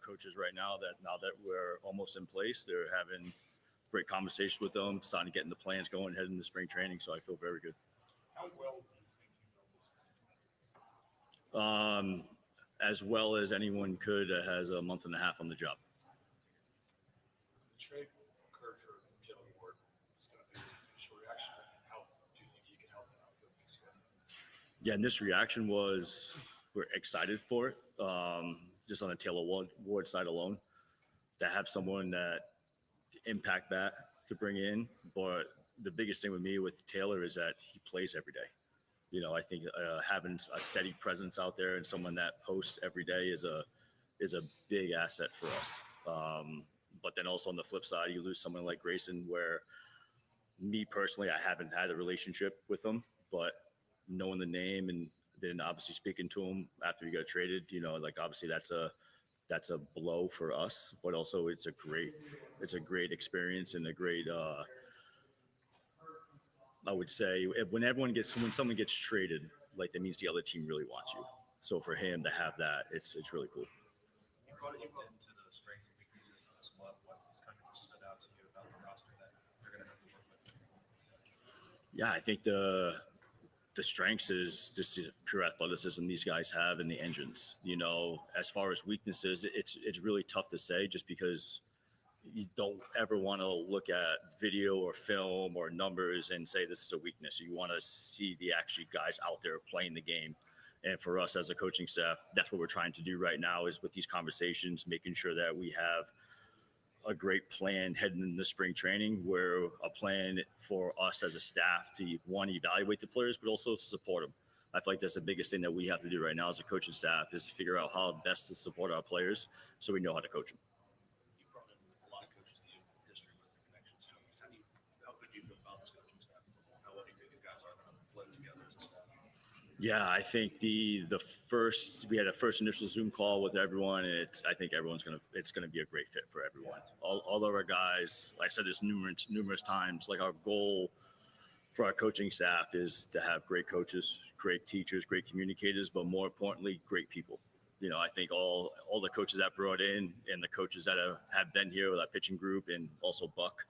coaches right now that we're almost in place, they're having great conversations with them, starting to get the plans going, heading into spring training. So I feel very good. How well do you think you know this team? As well as anyone could that has a month and a half on the job. The trade occurred for Taylor Ward. It's going to be a initial reaction. How do you think he could help the outfield against you guys? Yeah, and this reaction was we're excited for it. Just on the Taylor Ward side alone, to have someone that impact that to bring in. But the biggest thing with me with Taylor is that he plays every day. You know, I think having a steady presence out there and someone that posts every day is a big asset for us. But then also on the flip side, you lose someone like Grayson, where me personally, I haven't had a relationship with him, but knowing the name and then obviously speaking to him after he got traded, you know, like obviously that's a blow for us, but also it's a great experience and a great, I would say when someone gets traded, like that means the other team really wants you. So for him to have that, it's really cool. You brought it into the strengths and weaknesses of the squad. What kind of stood out to you about the roster that they're going to have to work with? Yeah, I think the strengths is just the pure athleticism these guys have and the engines. You know, as far as weaknesses, it's really tough to say just because you don't ever want to look at video or film or numbers and say this is a weakness. You want to see the actually guys out there playing the game. And for us as a coaching staff, that's what we're trying to do right now is with these conversations, making sure that we have a great plan heading into spring training, where a plan for us as a staff to one, evaluate the players, but also support them. I feel like that's the biggest thing that we have to do right now as a coaching staff is figure out how best to support our players so we know how to coach them. You brought in a lot of coaches that you have history with and connections to. How good do you feel about this coaching staff as a whole? How well do you think these guys are going to blend together as a staff? Yeah, I think we had a first initial Zoom call with everyone, and I think it's gonna be a great fit for everyone. All of our guys, like I said this numerous times, like our goal for our coaching staff is to have great coaches, great teachers, great communicators, but more importantly, great people. You know, I think all the coaches that brought in and the coaches that have been here with our pitching group and also Buck,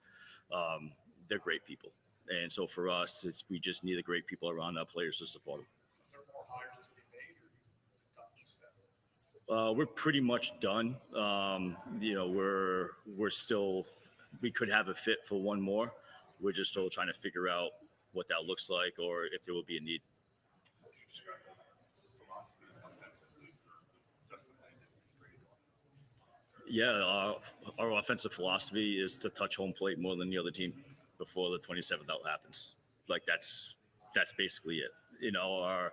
they're great people. And so for us, we just need the great people around our players to support them. We're pretty much done. You know, we could have a fit for one more. We're just still trying to figure out what that looks like or if there will be a need. Yeah, our offensive philosophy is to touch home plate more than the other team before the 27th out happens. Like that's basically it. You know,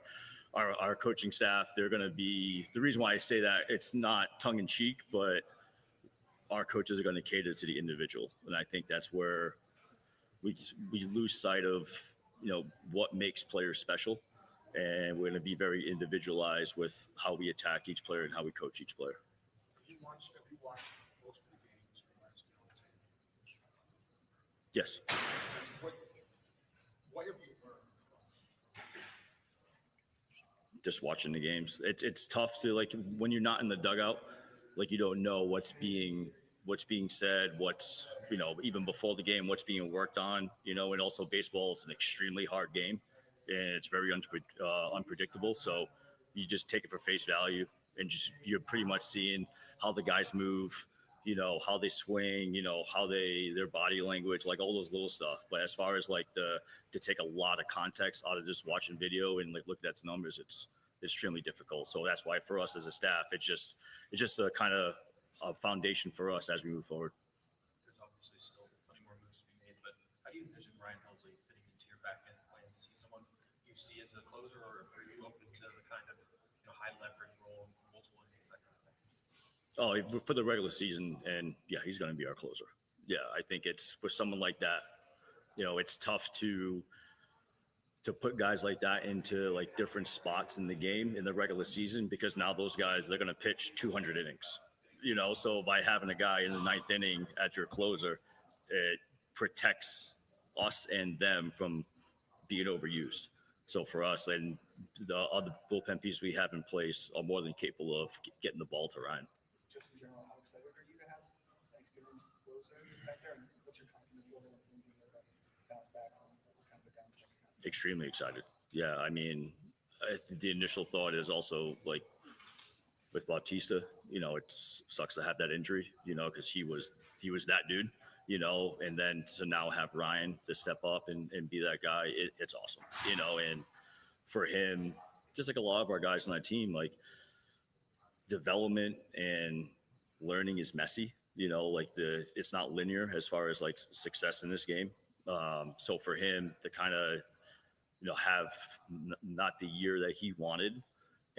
our coaching staff, they're going to be, the reason why I say that, it's not tongue in cheek, but our coaches are going to cater to the individual. And I think that's where we lose sight of, you know, what makes players special. And we're going to be very individualized with how we attack each player and how we coach each player. Have you watched most of the games from last year? Yes. What have you learned from? Just watching the games. It's tough to, like, when you're not in the dugout, like you don't know what's being said, what's, you know, even before the game, what's being worked on, you know, and also baseball is an extremely hard game and it's very unpredictable. So you just take it for face value and you're pretty much seeing how the guys move, you know, how they swing, you know, how their body language, like all those little stuff. But as far as like to take a lot of context out of just watching video and like looking at the numbers, it's extremely difficult. So that's why for us as a staff, it's just a kind of a foundation for us as we move forward. There's obviously still plenty more moves to be made, but how do you envision Ryan Helsley fitting into your back end plans? Is he someone you see as a closer, or are you open to the kind of, you know, high leverage role, multiple innings, that kind of thing? Oh, for the regular season, and yeah, he's going to be our closer. Yeah, I think it's for someone like that, you know, it's tough to put guys like that into like different spots in the game in the regular season, because now those guys, they're going to pitch 200 innings, you know, so by having a guy in the ninth inning as your closer, it protects us and them from being overused. So for us, and the other bullpen pieces we have in place are more than capable of getting the ball to Ryan. just in general, how excited are you to have an experienced closer back there? And what's your confidence level in being able to bounce back from what was kind of a down second half? Extremely excited. Yeah, I mean, the initial thought is also like with Bautista, it sucks to have that injury, because he was that dude, and then to now have Ryan to step up and be that guy, it's awesome, and for him, just like a lot of our guys on that team, like development and learning is messy, like it's not linear as far as like success in this game. So for him to kind of, have not the year that he wanted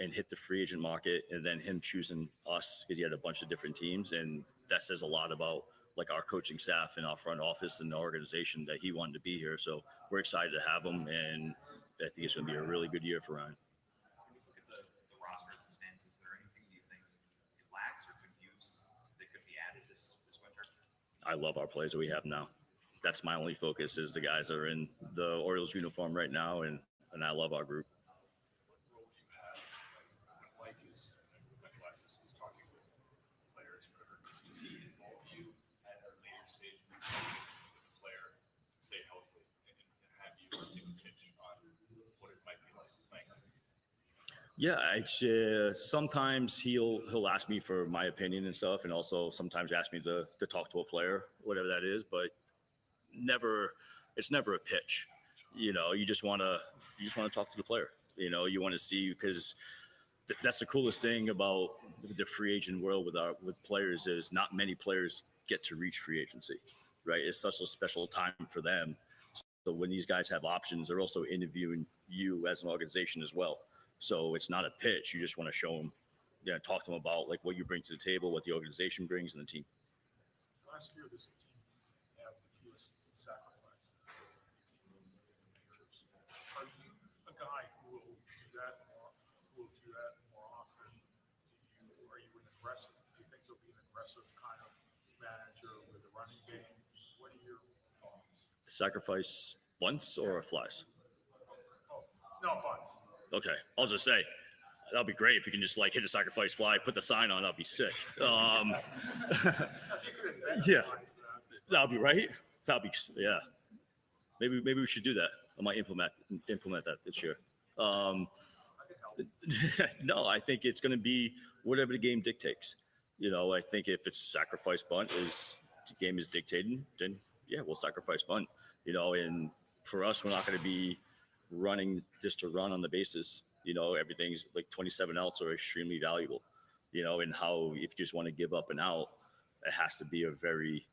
and hit the free agent market, and then him choosing us because he had a bunch of different teams. And that says a lot about like our coaching staff and our front office and the organization that he wanted to be here. So we're excited to have him. And I think it's going to be a really good year for Ryan. When you look at the rosters and stands, is there anything you think it lacks or could use that could be added this winter? I love our players that we have now. That's my only focus is the guys that are in the Orioles uniform right now. And I love our group. What role do you have when Mike is talking with players, whatever? Does he involve you at a later stage with the player, say healthily, and have you take a pitch on what it might be like playing? Yeah, sometimes he'll ask me for my opinion and stuff, and also sometimes ask me to talk to a player, whatever that is. But it's never a pitch. You just want to talk to the player. You want to see, because that's the coolest thing about the free agent world with players is not many players get to reach free agency, right? It's such a special time for them. So when these guys have options, they're also interviewing you as an organization as well. So it's not a pitch. You just want to show them, talk to them about like what you bring to the table, what the organization brings, and the team. Last year, this team had the fewest sacrifices. Are you a guy who will do that more often? Are you an aggressive? Do you think you'll be an aggressive kind of manager with a running game? What are your thoughts? Sacrifice bunts or flies? Oh, no, bunts. Okay, I was gonna say that'll be great if you can just like hit a sacrifice fly, put the sign on. That'll be sick. If you could invent Yeah. something, That'll be right. Yeah. Maybe we should do that. I might implement that this year. I can help. No, I think it's going to be whatever the game dictates. I think if it's sacrifice bunt is the game is dictating, then yeah, we'll sacrifice bunt. And for us, we're not going to be running just to run on the bases. Everything's like 27 outs are extremely valuable. And how if you just want to give up an out, it has to be a very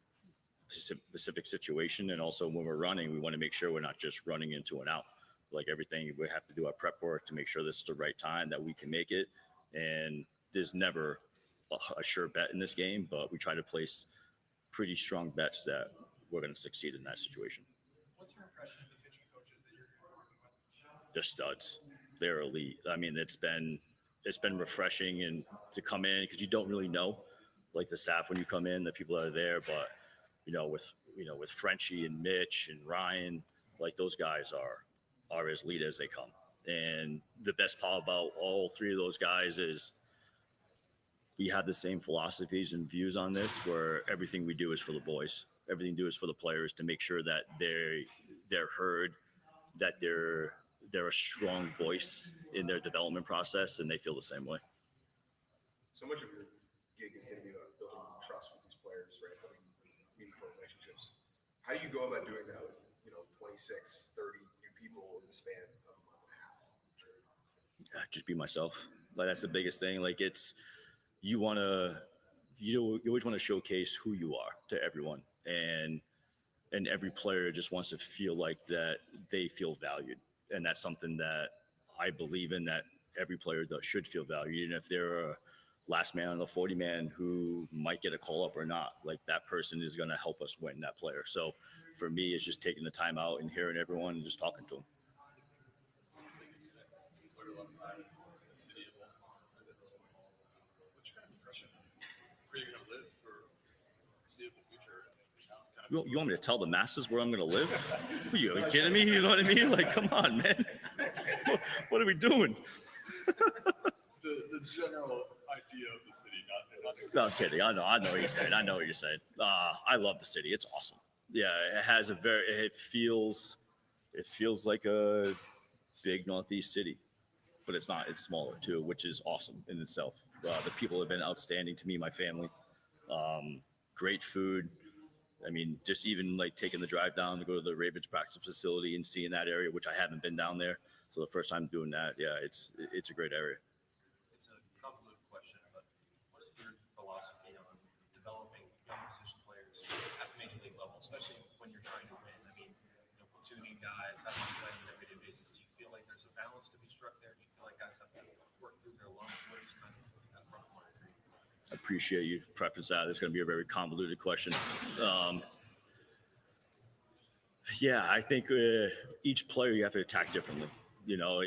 specific situation. And also when we're running, we want to make sure we're not just running into an out. Like everything, we have to do our prep work to make sure this is the right time that we can make it. And there's never a sure bet in this game, but we try to place pretty strong bets that we're going to succeed in that situation. What's your impression of the pitching coaches that you're working with? They're studs. They're elite. I mean, it's been refreshing and to come in because you don't really know like the staff when you come in, the people that are there, but with Frenchie and Mitch and Ryan, like those guys are as elite as they come. And the best part about all three of those guys is we have the same philosophies and views on this, where everything we do is for the boys. Everything we do is for the players to make sure that they're heard, that they're a strong voice in their development process, and they feel the same way. So much of your gig is going to be about building trust with these players, right? Having meaningful relationships. How do you go about doing that with 26, 30 new people in the span of a month and a half? Just be myself. Like that's the biggest thing. Like you always want to showcase who you are to everyone, and every player just wants to feel like that they feel valued, and that's something that I believe in, that every player should feel valued, even if they're a last man on the 40 man who might get a call up or not. Like that person is going to help us win, that player. So for me, it's just taking the time out and hearing everyone and just talking to them. You want me to tell the masses where I'm going to live? Are you kidding me? You know what I mean? Like, come on, man. What are we doing? The general idea of the city. Not No, I'm kidding. I know what you're saying. I know what you're saying. I love the city. It's awesome. Yeah, it has it feels like a big Northeast city, but it's not. It's smaller too, which is awesome in itself. The people have been outstanding to me, my family. Great food. I mean, just even like taking the drive down to go to the Ravens practice facility and seeing that area, which I haven't been down there. So the first time doing that, yeah, it's a great area. It's a convoluted question, but what is your philosophy on developing young position players at the major league level, especially when you're trying to win? I mean, platooning guys, having to play on an everyday basis. Do you feel like there's a balance to be struck there? Do you feel like guys have to work through their lungs? What is kind of that front line for you? I appreciate you preface that. It's going to be a very convoluted question. Yeah, I think each player you have to attack differently.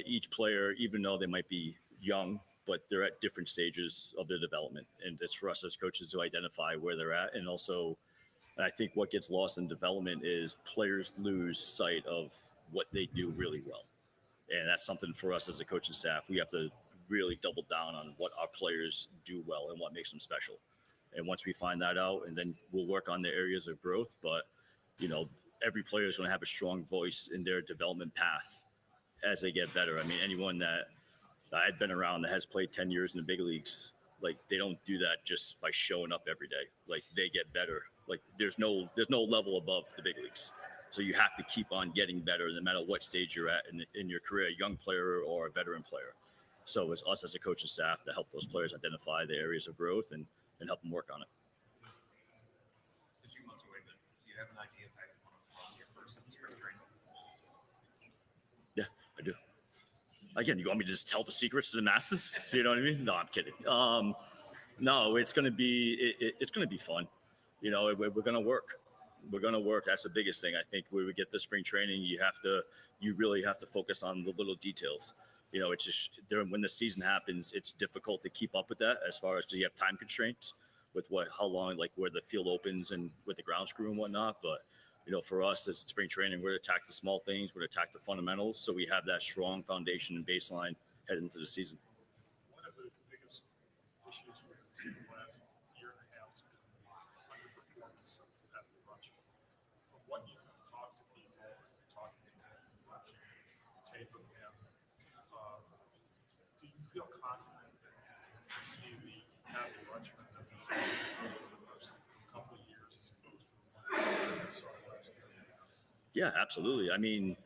Each player, even though they might be young, but they're at different stages of their development. And it's for us as coaches to identify where they're at. And also, I think what gets lost in development is players lose sight of what they do really well. And that's something for us as a coaching staff. We have to really double down on what our players do well and what makes them special. And once we find that out, and then we'll work on the areas of growth. But, every player is going to have a strong voice in their development path as they get better. I mean, anyone that I've been around that has played 10 years in the big leagues, like they don't do that just by showing up every day. Like they get better. Like there's no level above the big leagues. So you have to keep on getting better no matter what stage you're at in your career, a young player or a veteran player. So it's us as a coaching staff to help those players identify the areas of growth and help them work on it. It's a few months away, but do you have an idea of how you want to run your first spring training? Yeah, I do. Again, you want me to just tell the secrets to the masses? You know what I mean? No, I'm kidding. No, it's gonna be it's gonna be fun. We're gonna work. We're gonna work. That's the biggest thing. I think when we get the spring training, you really have to focus on the little details. It's just when the season happens, it's difficult to keep up with that as far as do you have time constraints with how long, like where the field opens and with the ground crew and whatnot. But for us as spring training, we're to attack the small things, we're to attack the fundamentals, so we have that strong foundation and baseline heading into the season. One of the biggest issues with the team the last year and a half has been the underperformance at the rush. From what you have talked to people, talking and watching tape of him, do you feel confident that you see the Abby Rutschman that was the first couple of years as opposed to the one that saw last year? Yeah, absolutely. I mean,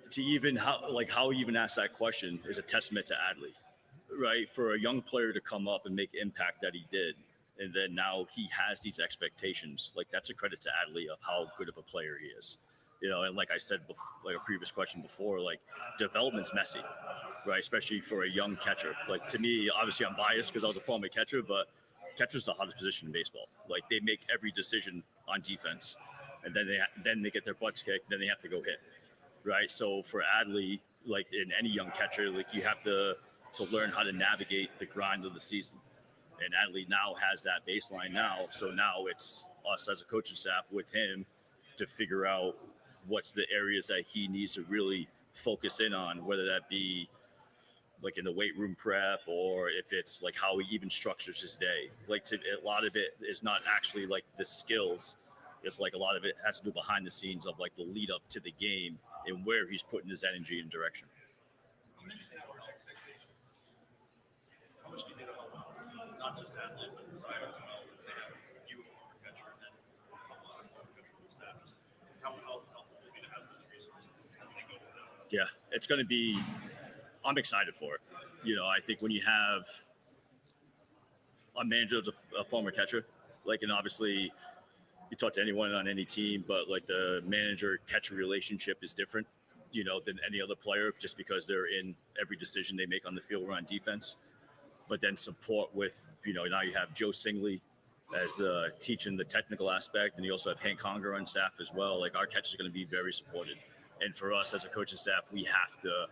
to even how he even ask that question is a testament to Adley, right? For a young player to come up and make impact that he did, and then now he has these expectations. Like that's a credit to Adley of how good of a player he is. And like I said, like a previous question before, like development's messy, right? Especially for a young catcher. Like to me, obviously I'm biased because I was a former catcher, but catcher's the hottest position in baseball. Like they make every decision on defense, and then they get their butts kicked, then they have to go hit, right? So for Adley, like in any young catcher, like you have to learn how to navigate the grind of the season. And Adley now has that baseline now. So now it's us as a coaching staff with him to figure out what's the areas that he needs to really focus in on, whether that be like in the weight room prep or if it's like how he even structures his day. Like a lot of it is not actually like the skills. It's like a lot of it has to do behind the scenes of like the lead up to the game and where he's putting his energy and direction. You mentioned our expectations. How much do you think about not just Adley, but the side as well? They have you a former catcher and then a lot of former catcher on the staff. Just how helpful will it be to have those resources as they go to them? Yeah, it's going to be. I'm excited for it. I think when you have a manager as a former catcher, and obviously you talk to anyone on any team, but like the manager-catcher relationship is different, than any other player just because they're in every decision they make on the field or on defense. But then support with, now you have Joe Singley as teaching the technical aspect, and you also have Hank Conger on staff as well. Like our catchers are going to be very supported. And for us as a coaching staff, we have to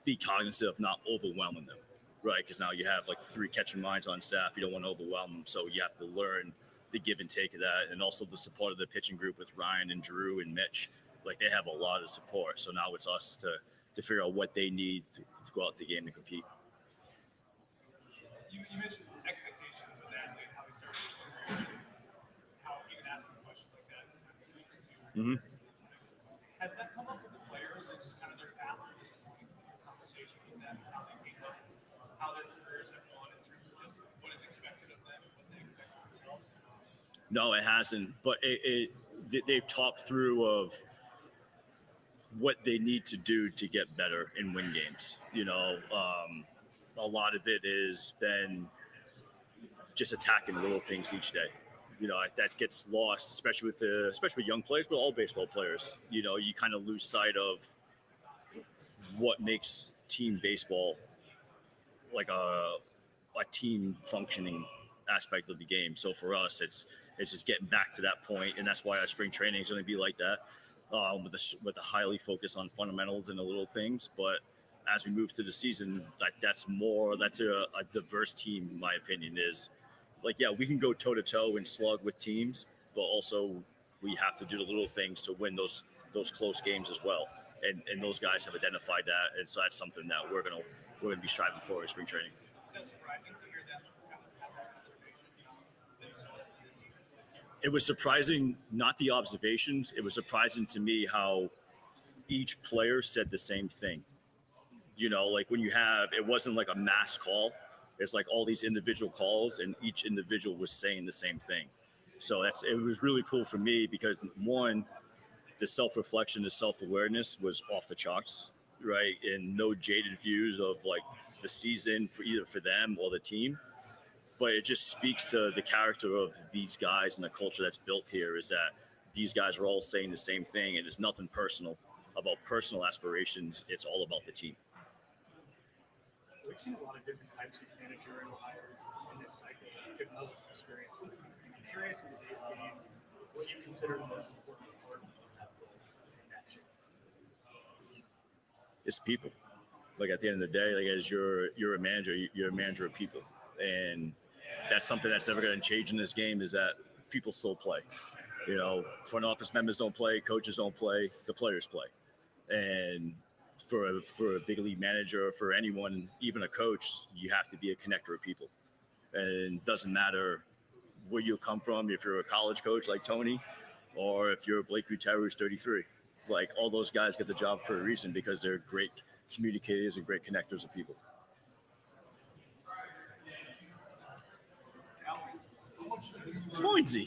be cognizant of not overwhelming them, right? Because now you have like 3 catching minds on staff. You don't want to overwhelm them. So you have to learn the give and take of that, and also the support of the pitching group with Ryan and Drew and Mitch. Like they have a lot of support. So now it's us to figure out what they need to go out the game and compete. You mentioned expectations with that and how he started his career, how even asking a question like that speaks to. Mhm. Has that come up with the players and kind of their path at this point? Conversation with them, how they came up, how their careers have gone in terms of just what is expected of them and what they expect of themselves? No, it hasn't. But they've talked through of what they need to do to get better and win games. A lot of it has been just attacking little things each day. That gets lost, especially with young players, but all baseball players. You kind of lose sight of what makes team baseball like a team functioning aspect of the game. So for us, it's just getting back to that point, and that's why our spring training is going to be like that, with a highly focus on fundamentals and the little things. But as we move through the season, that's a diverse team. In my opinion is we can go toe to toe and slug with teams, but also we have to do the little things to win those close games as well. And those guys have identified that, and so that's something that we're gonna be striving for in spring training. Is that surprising to hear them kind of have that observation themselves? It was surprising, not the observations. It was surprising to me how each player said the same thing. When it wasn't like a mass call. It's like all these individual calls, and each individual was saying the same thing. So it was really cool for me because, one, the self-reflection, the self-awareness was off the charts, right? And no jaded views of the season for either for them or the team. But it just speaks to the character of these guys and the culture that's built here, is that these guys are all saying the same thing, and it's nothing personal about personal aspirations. It's all about the team. We've seen a lot of different types of managerial hires in this cycle, different levels of experience. I'm curious in today's game, what you consider the most important part of that role in that shape. It's people. At the end of the day, as you're a manager, you're a manager of people, and that's something that's never going to change in this game. Is that people still play. Front office members don't play, coaches don't play, the players play, and for a big league manager, for anyone, even a coach, you have to be a connector of people. And it doesn't matter where you come from, if you're a college coach like Tony, or if you're Blake Quatraro who's 33. All those guys get the job for a reason, because they're great communicators and great connectors of people. Coinsy.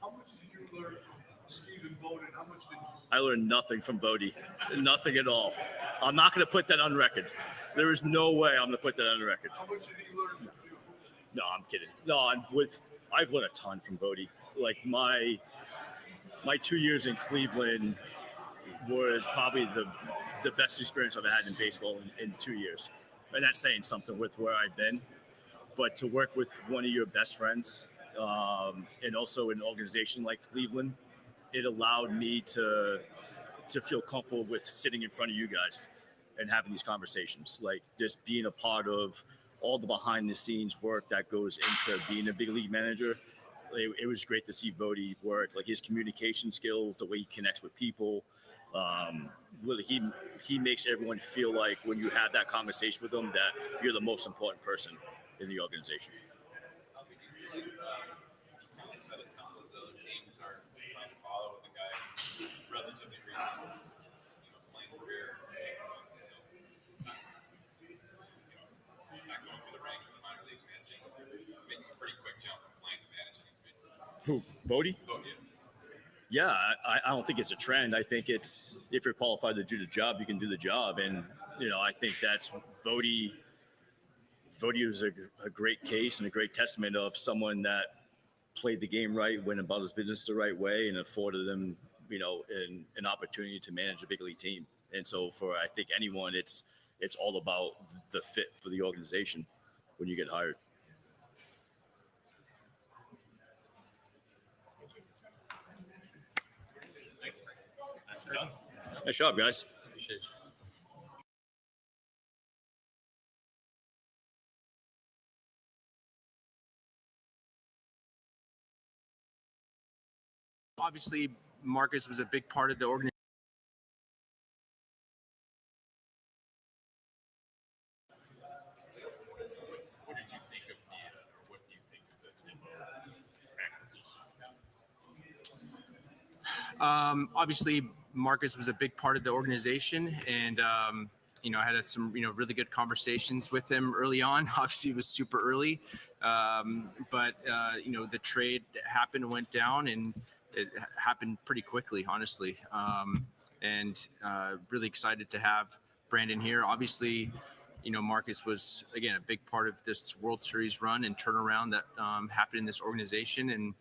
How much did you learn from Stephen Bowden? How much did I learned nothing from Bodie. Nothing at all. I'm not going to put that on record. There is no way I'm going to put that on record. How much did he learn from you? No, I'm kidding. No, I've learned a ton from Bodie. My 2 years in Cleveland was probably the best experience I've had in baseball in 2 years. And that's saying something with where I've been. But to work with one of your best friends, and also an organization like Cleveland, it allowed me to feel comfortable with sitting in front of you guys and having these conversations. Just being a part of all the behind the scenes work that goes into being a big league manager. It was great to see Bodie work, his communication skills, the way he connects with people. Really, he makes everyone feel like when you have that conversation with them that you're the most important person in the organization. Set a tone that the other teams are trying to follow with a guy relatively recent, playing career. Not going through the ranks of the minor leagues, managing, making a pretty quick jump from playing to managing. Who, Bodie? Oh, yeah. Yeah, I don't think it's a trend. I think it's, if you're qualified to do the job, you can do the job. And, I think that's Bodie was a great case and a great testament of someone that played the game right, went about his business the right way, and afforded them, an opportunity to manage a big league team. And so for, I think, anyone, it's all about the fit for the organization when you get hired. Nice job, guys. Appreciate you. Obviously, Marcus was a big part of the organization. What did you Obviously, Marcus was a big part of the organization, and I had some really good conversations with him early on. Obviously, it was super early, but the trade happened and went down, and it happened pretty quickly, honestly. And really excited to have Brandon here. Obviously, Marcus was, again, a big part of this World Series run and turnaround that happened in this organization, and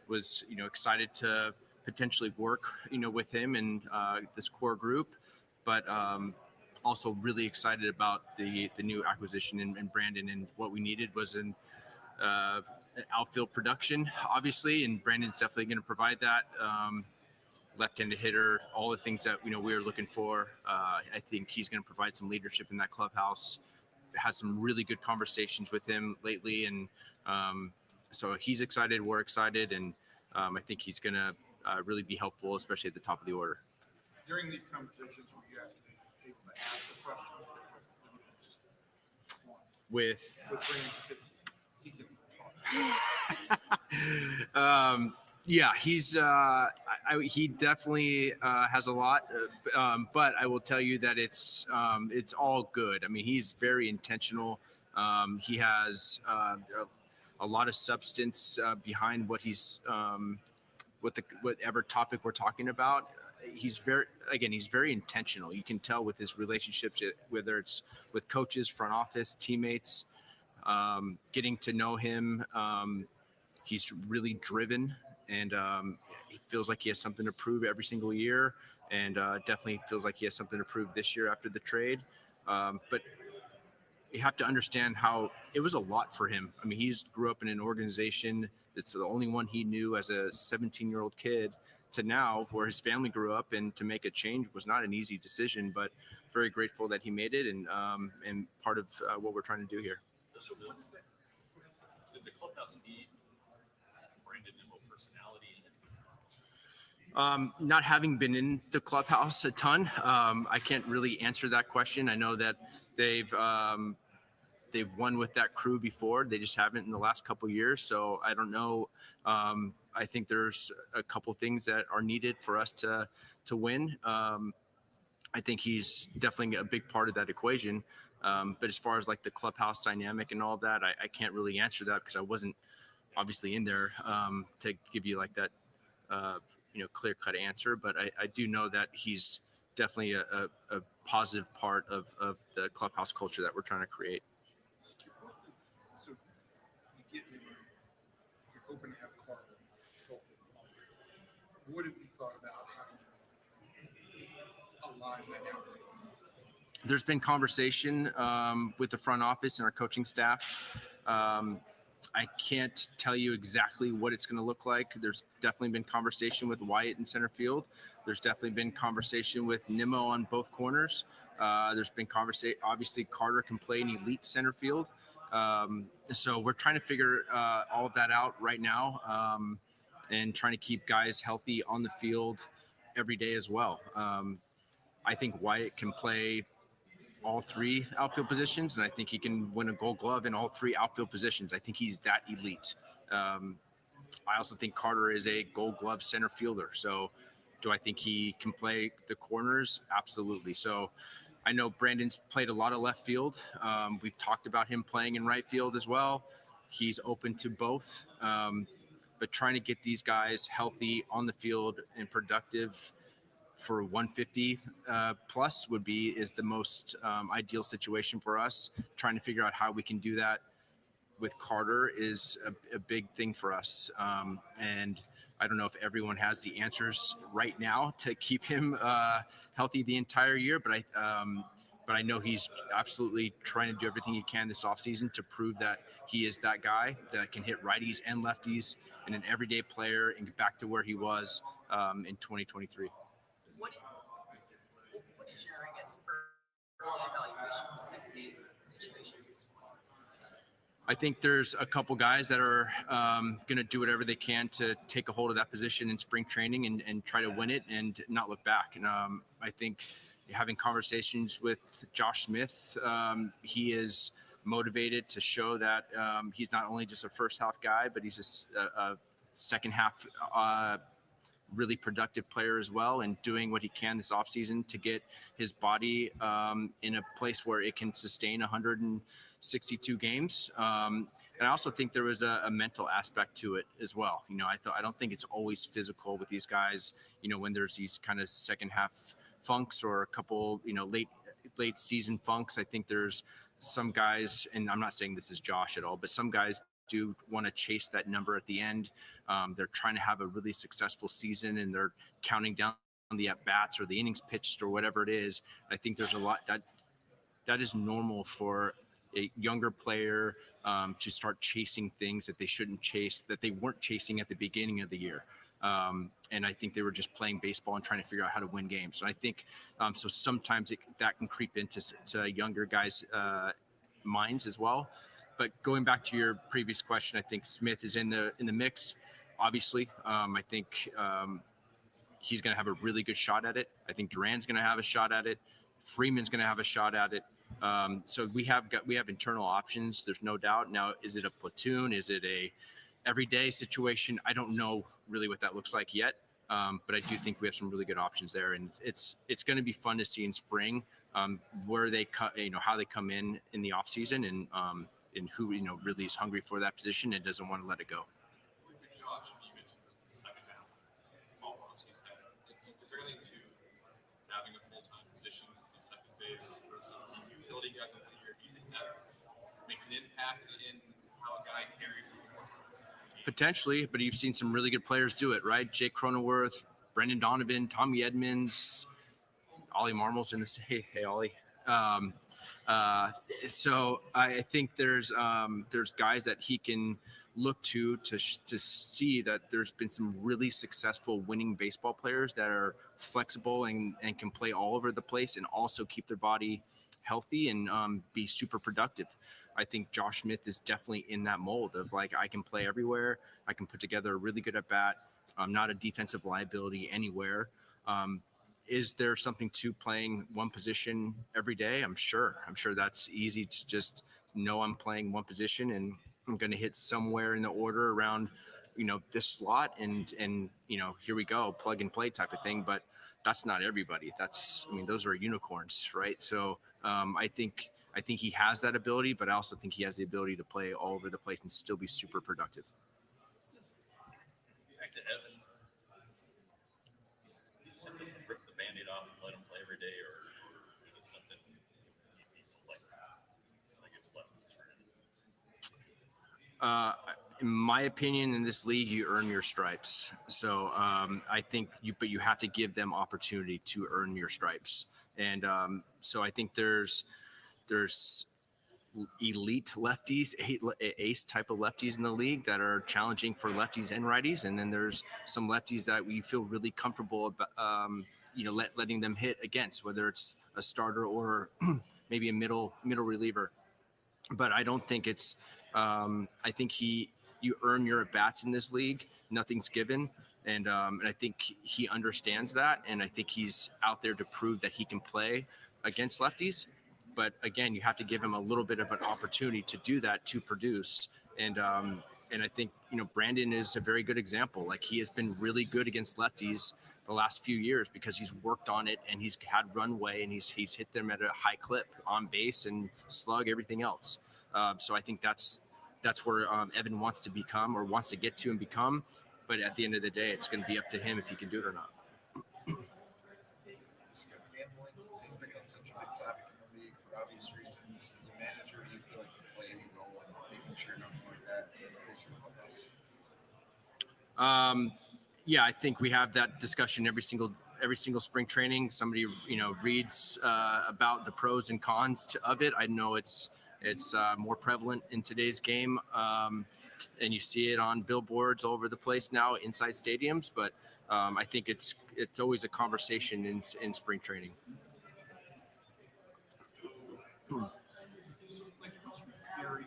was, excited to potentially work, with him and this core group, but also really excited about the new acquisition in Brandon. And what we needed was an outfield production, obviously, and Brandon's definitely going to provide that. Left-handed hitter, all the things that we were looking for. I think he's going to provide some leadership in that clubhouse. Had some really good conversations with him lately, and so he's excited. We're excited, and I think he's going to really be helpful, especially at the top of the order. During these conversations, were you actually able to ask the question? With yeah, he's he definitely has a lot, but I will tell you that it's all good. I mean, he's very intentional. He has a lot of substance behind what he's whatever topic we're talking about. He's very intentional. You can tell with his relationships, whether it's with coaches, front office, teammates, getting to know him. He's really driven, and he feels like he has something to prove every single year, and definitely feels like he has something to prove this year after the trade. But you have to understand how it was a lot for him. I mean, he's grew up in an organization that's the only one he knew as a 17-year-old kid, to now where his family grew up, and to make a change was not an easy decision, but very grateful that he made it, and part of what we're trying to do here. So did the clubhouse need Brandon Nimmo personality? Not having been in the clubhouse a ton, I can't really answer that question. I know that they've won with that crew before. They just haven't in the last couple of years. So I don't know. I think there's a couple things that are needed for us to win. I think he's definitely a big part of that equation. But as far as like the clubhouse dynamic and all that, I can't really answer that because I wasn't obviously in there to give you like that, clear-cut answer. But I do know that he's definitely a positive part of the clubhouse culture that we're trying to create. So you get him, you're hoping to have Carter healthy. What have you thought about how to align that out? There's been conversation with the front office and our coaching staff. I can't tell you exactly what it's going to look like. There's definitely been conversation with Wyatt in center field. There's definitely been conversation with Nimmo on both corners. There's been conversation. Obviously, Carter can play an elite center field. So we're trying to figure all of that out right now, and trying to keep guys healthy on the field every day as well. I think Wyatt can play all three outfield positions, and I think he can win a Gold Glove in all three outfield positions. I think he's that elite. I also think Carter is a Gold Glove center fielder. So do I think he can play the corners? Absolutely. So I know Brandon's played a lot of left field. We've talked about him playing in right field as well. He's open to both, but trying to get these guys healthy on the field and productive for 150 plus is the most ideal situation for us. Trying to figure out how we can do that with Carter is a big thing for us. And I don't know if everyone has the answers right now to keep him healthy the entire year, but I know he's absolutely trying to do everything he can this offseason to prove that he is that guy that can hit righties and lefties and an everyday player and get back to where he was in 2023. What is your, I guess, early evaluation of the second base situations at this point? I think there's a couple guys that are going to do whatever they can to take a hold of that position in spring training and try to win it and not look back. And I think having conversations with Josh Smith, he is motivated to show that he's not only just a first half guy, but he's a second half really productive player as well, and doing what he can this offseason to get his body in a place where it can sustain 162 games. And I also think there was a mental aspect to it as well. I don't think it's always physical with these guys. When there's these kind of second half funks or a couple, late season funks, I think there's some guys, and I'm not saying this is Josh at all, but some guys do want to chase that number at the end. They're trying to have a really successful season, and they're counting down the at bats or the innings pitched or whatever it is. I think there's a lot that is normal for a younger player to start chasing things that they shouldn't chase, that they weren't chasing at the beginning of the year. And I think they were just playing baseball and trying to figure out how to win games. And I think so sometimes that can creep into younger guys' minds as well. But going back to your previous question, I think Smith is in the mix. Obviously, I think he's going to have a really good shot at it. I think Duran's going to have a shot at it. Freeman's going to have a shot at it. So we have internal options. There's no doubt. Now, is it a platoon? Is it a everyday situation? I don't know really what that looks like yet. But I do think we have some really good options there, and it's going to be fun to see in spring where they how they come in the off season, and who really is hungry for that position and doesn't want to let it go. Josh, you mentioned the second half follow-ups he's had. Is there anything to having a full-time position in second base versus a utility guy for the year? Do you think that makes an impact in how a guy carries his performance? Potentially, but you've seen some really good players do it, right? Jake Cronenworth, Brendan Donovan, Tommy Edmonds, Ollie Marmol's in the state. Hey, Ollie. So I think there's guys that he can look to see that there's been some really successful winning baseball players that are flexible and can play all over the place and also keep their body healthy and be super productive. I think Josh Smith is definitely in that mold of like, I can play everywhere. I can put together a really good at bat. I'm not a defensive liability anywhere. Is there something to playing one position every day? I'm sure that's easy to just know I'm playing one position and I'm going to hit somewhere in the order around, this slot and here we go, plug and play type of thing. But that's not everybody. Those are unicorns, right? So I think he has that ability, but I also think he has the ability to play all over the place and still be super productive. Back to Evan. You just have to rip the Band-Aid off and let him play every day, or is it something he selects against lefties for him? In my opinion, in this league, you earn your stripes. So I think you have to give them opportunity to earn your stripes. And so I think there's elite lefties, ace type of lefties in the league that are challenging for lefties and righties. And then there's some lefties that we feel really comfortable about, letting them hit against, whether it's a starter or maybe a middle reliever. But I don't think it's, I think you earn your at-bats in this league. Nothing's given. And I think he understands that. And I think he's out there to prove that he can play against lefties. But again, you have to give him a little bit of an opportunity to do that, to produce. And I think, Brandon is a very good example. Like, he has been really good against lefties the last few years because he's worked on it and he's had runway and he's hit them at a high clip on base and slug, everything else. So I think that's where Evan wants to become or wants to get to and become. But at the end of the day, it's going to be up to him if he can do it or not. Gambling has become such a big topic in the league for obvious reasons. As a manager, do you feel like you play any role in making sure nothing like that takes your clubhouse? Yeah, I think we have that discussion every single spring training. Somebody reads about the pros and cons of it. I know it's more prevalent in today's game, and you see it on billboards all over the place now inside stadiums. But I think it's always a conversation in spring training. Like, what's your theory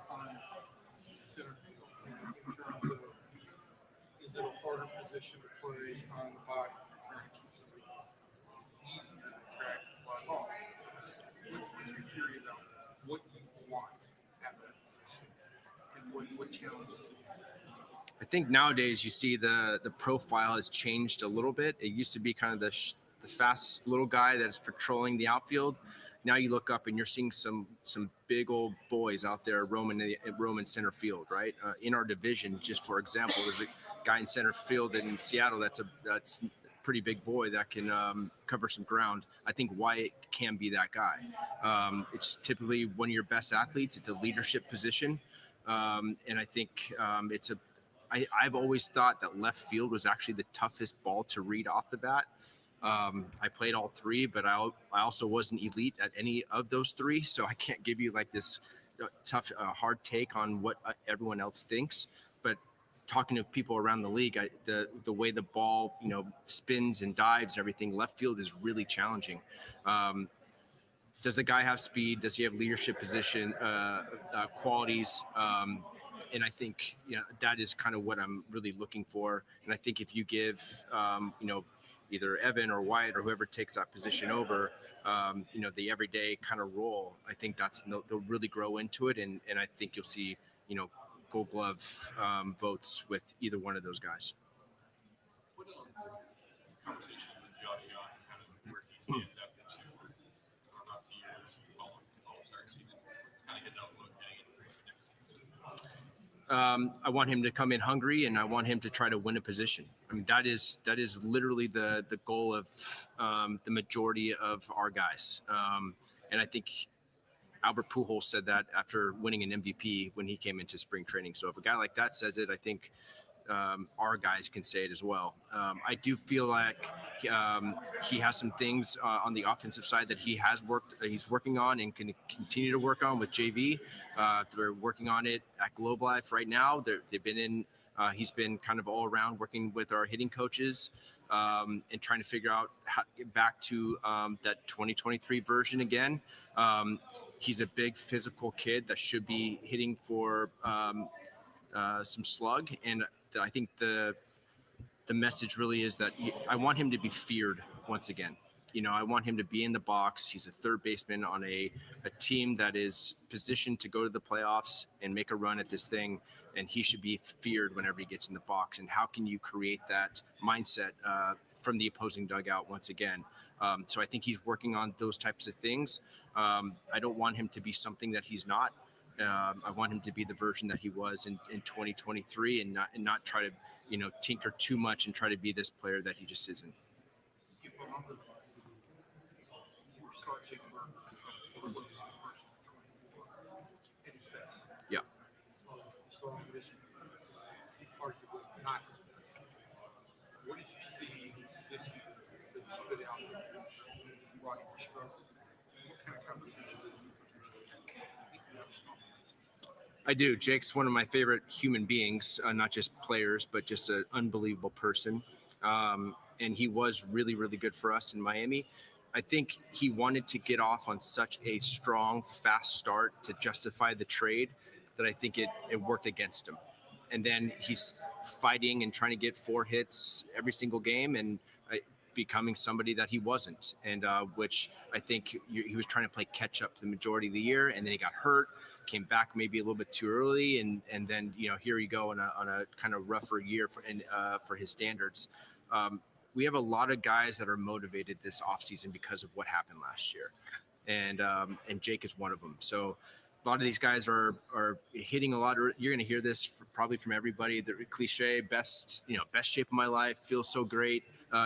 on center field in terms of, is it a harder position to play on the body? You're trying to keep somebody easy to track, fly off. What's your theory about what you want at that position and what challenges? I think nowadays you see the profile has changed a little bit. It used to be kind of the fast little guy that's patrolling the outfield. Now you look up and you're seeing some big old boys out there roaming center field, right? In our division, just for example, there's a guy in center field in Seattle that's a pretty big boy that can cover some ground. I think Wyatt can be that guy. It's typically one of your best athletes. It's a leadership position, and I think I've always thought that left field was actually the toughest ball to read off the bat. I played all three, but I also wasn't elite at any of those three, so I can't give you like this tough, hard take on what everyone else thinks. But talking to people around the league, the way the ball spins and dives and everything, left field is really challenging. Does the guy have speed? Does he have leadership position qualities? And I think that is kind of what I'm really looking for. And I think if you give either Evan or Wyatt or whoever takes that position over, the everyday kind of role, I think they'll really grow into it. And I think you'll see, Gold Glove votes with either one of those guys. What conversation with Josh Young, kind of where he stands after two rough years following his All-Star season? What's kind of his outlook heading into next season? I want him to come in hungry, and I want him to try to win a position. I mean, that is literally the goal of the majority of our guys. And I think Albert Pujols said that after winning an MVP when he came into spring training. So if a guy like that says it, I think our guys can say it as well. I do feel like he has some things on the offensive side that he's working on and can continue to work on with JV. They're working on it at Globe Life right now. They've been he's been kind of all around working with our hitting coaches and trying to figure out how to get back to that 2023 version again. He's a big physical kid that should be hitting for some slug. And I think the message really is that I want him to be feared once again. I want him to be in the box. He's a third baseman on a team that is positioned to go to the playoffs and make a run at this thing. And he should be feared whenever he gets in the box. And how can you create that mindset from the opposing dugout once again? So I think he's working on those types of things. I don't want him to be something that he's not. I want him to be the version that he was in 2023 and not try to, tinker too much and try to be this player that he just isn't. Yeah. So this arguably not his best. What did you see this year that stood out while you were struggling? What kind of conversations did you I do. Jake's one of my favorite human beings, not just players, but just an unbelievable person. And he was really, really good for us in Miami. I think he wanted to get off on such a strong, fast start to justify the trade that I think it worked against him. And then he's fighting and trying to get 4 hits every single game and becoming somebody that he wasn't. And which I think he was trying to play catch up the majority of the year. And then he got hurt, came back maybe a little bit too early. And then, here you go on a kind of rougher year for his standards. We have a lot of guys that are motivated this offseason because of what happened last year. And Jake is one of them. So a lot of these guys are hitting a lot. You're going to hear this probably from everybody. The cliche, best shape of my life, feels so great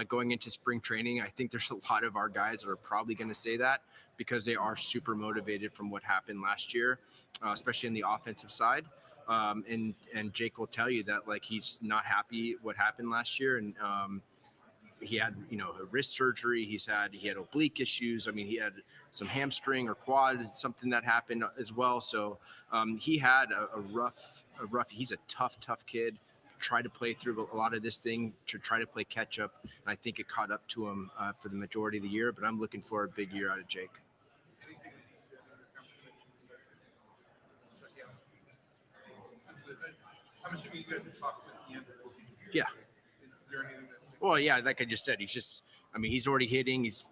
going into spring training. I think there's a lot of our guys that are probably going to say that because they are super motivated from what happened last year, especially in the offensive side. And Jake will tell you that he's not happy what happened last year. And he had, a wrist surgery. He had oblique issues. I mean, he had some hamstring or quad, something that happened as well. So he had a rough, he's a tough kid. Tried to play through a lot of this thing to try to play catch up. And I think it caught up to him for the majority of the year, but I'm looking for a big year out of Jake. anything that he said in your conversations I'm assuming you guys have talked since the end of the season. Yeah. Is there anything that's Well, yeah, like I just said, he's already hitting. He's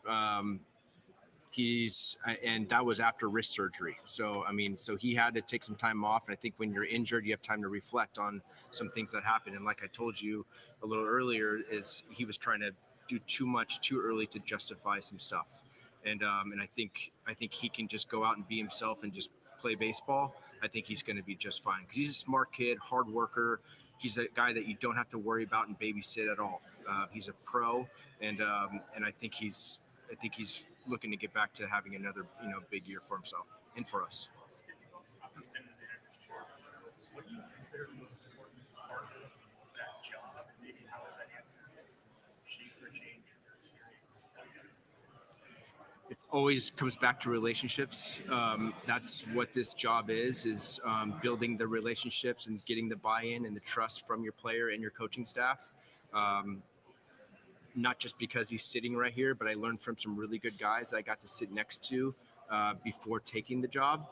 And that was after wrist surgery. So, I mean, so he had to take some time off. And I think when you're injured, you have time to reflect on some things that happened. And like I told you a little earlier, is he was trying to do too much too early to justify some stuff. And I think he can just go out and be himself and just play baseball. I think he's going to be just fine because he's a smart kid, hard worker. He's a guy that you don't have to worry about and babysit at all. He's a pro, and I think he's looking to get back to having another big year for himself and for us. What do you consider the most important part of that job, and maybe how has that answer shaped or changed from your experience? It always comes back to relationships. That's what this job is building the relationships and getting the buy-in and the trust from your player and your coaching staff. Not just because he's sitting right here, but I learned from some really good guys I got to sit next to before taking the job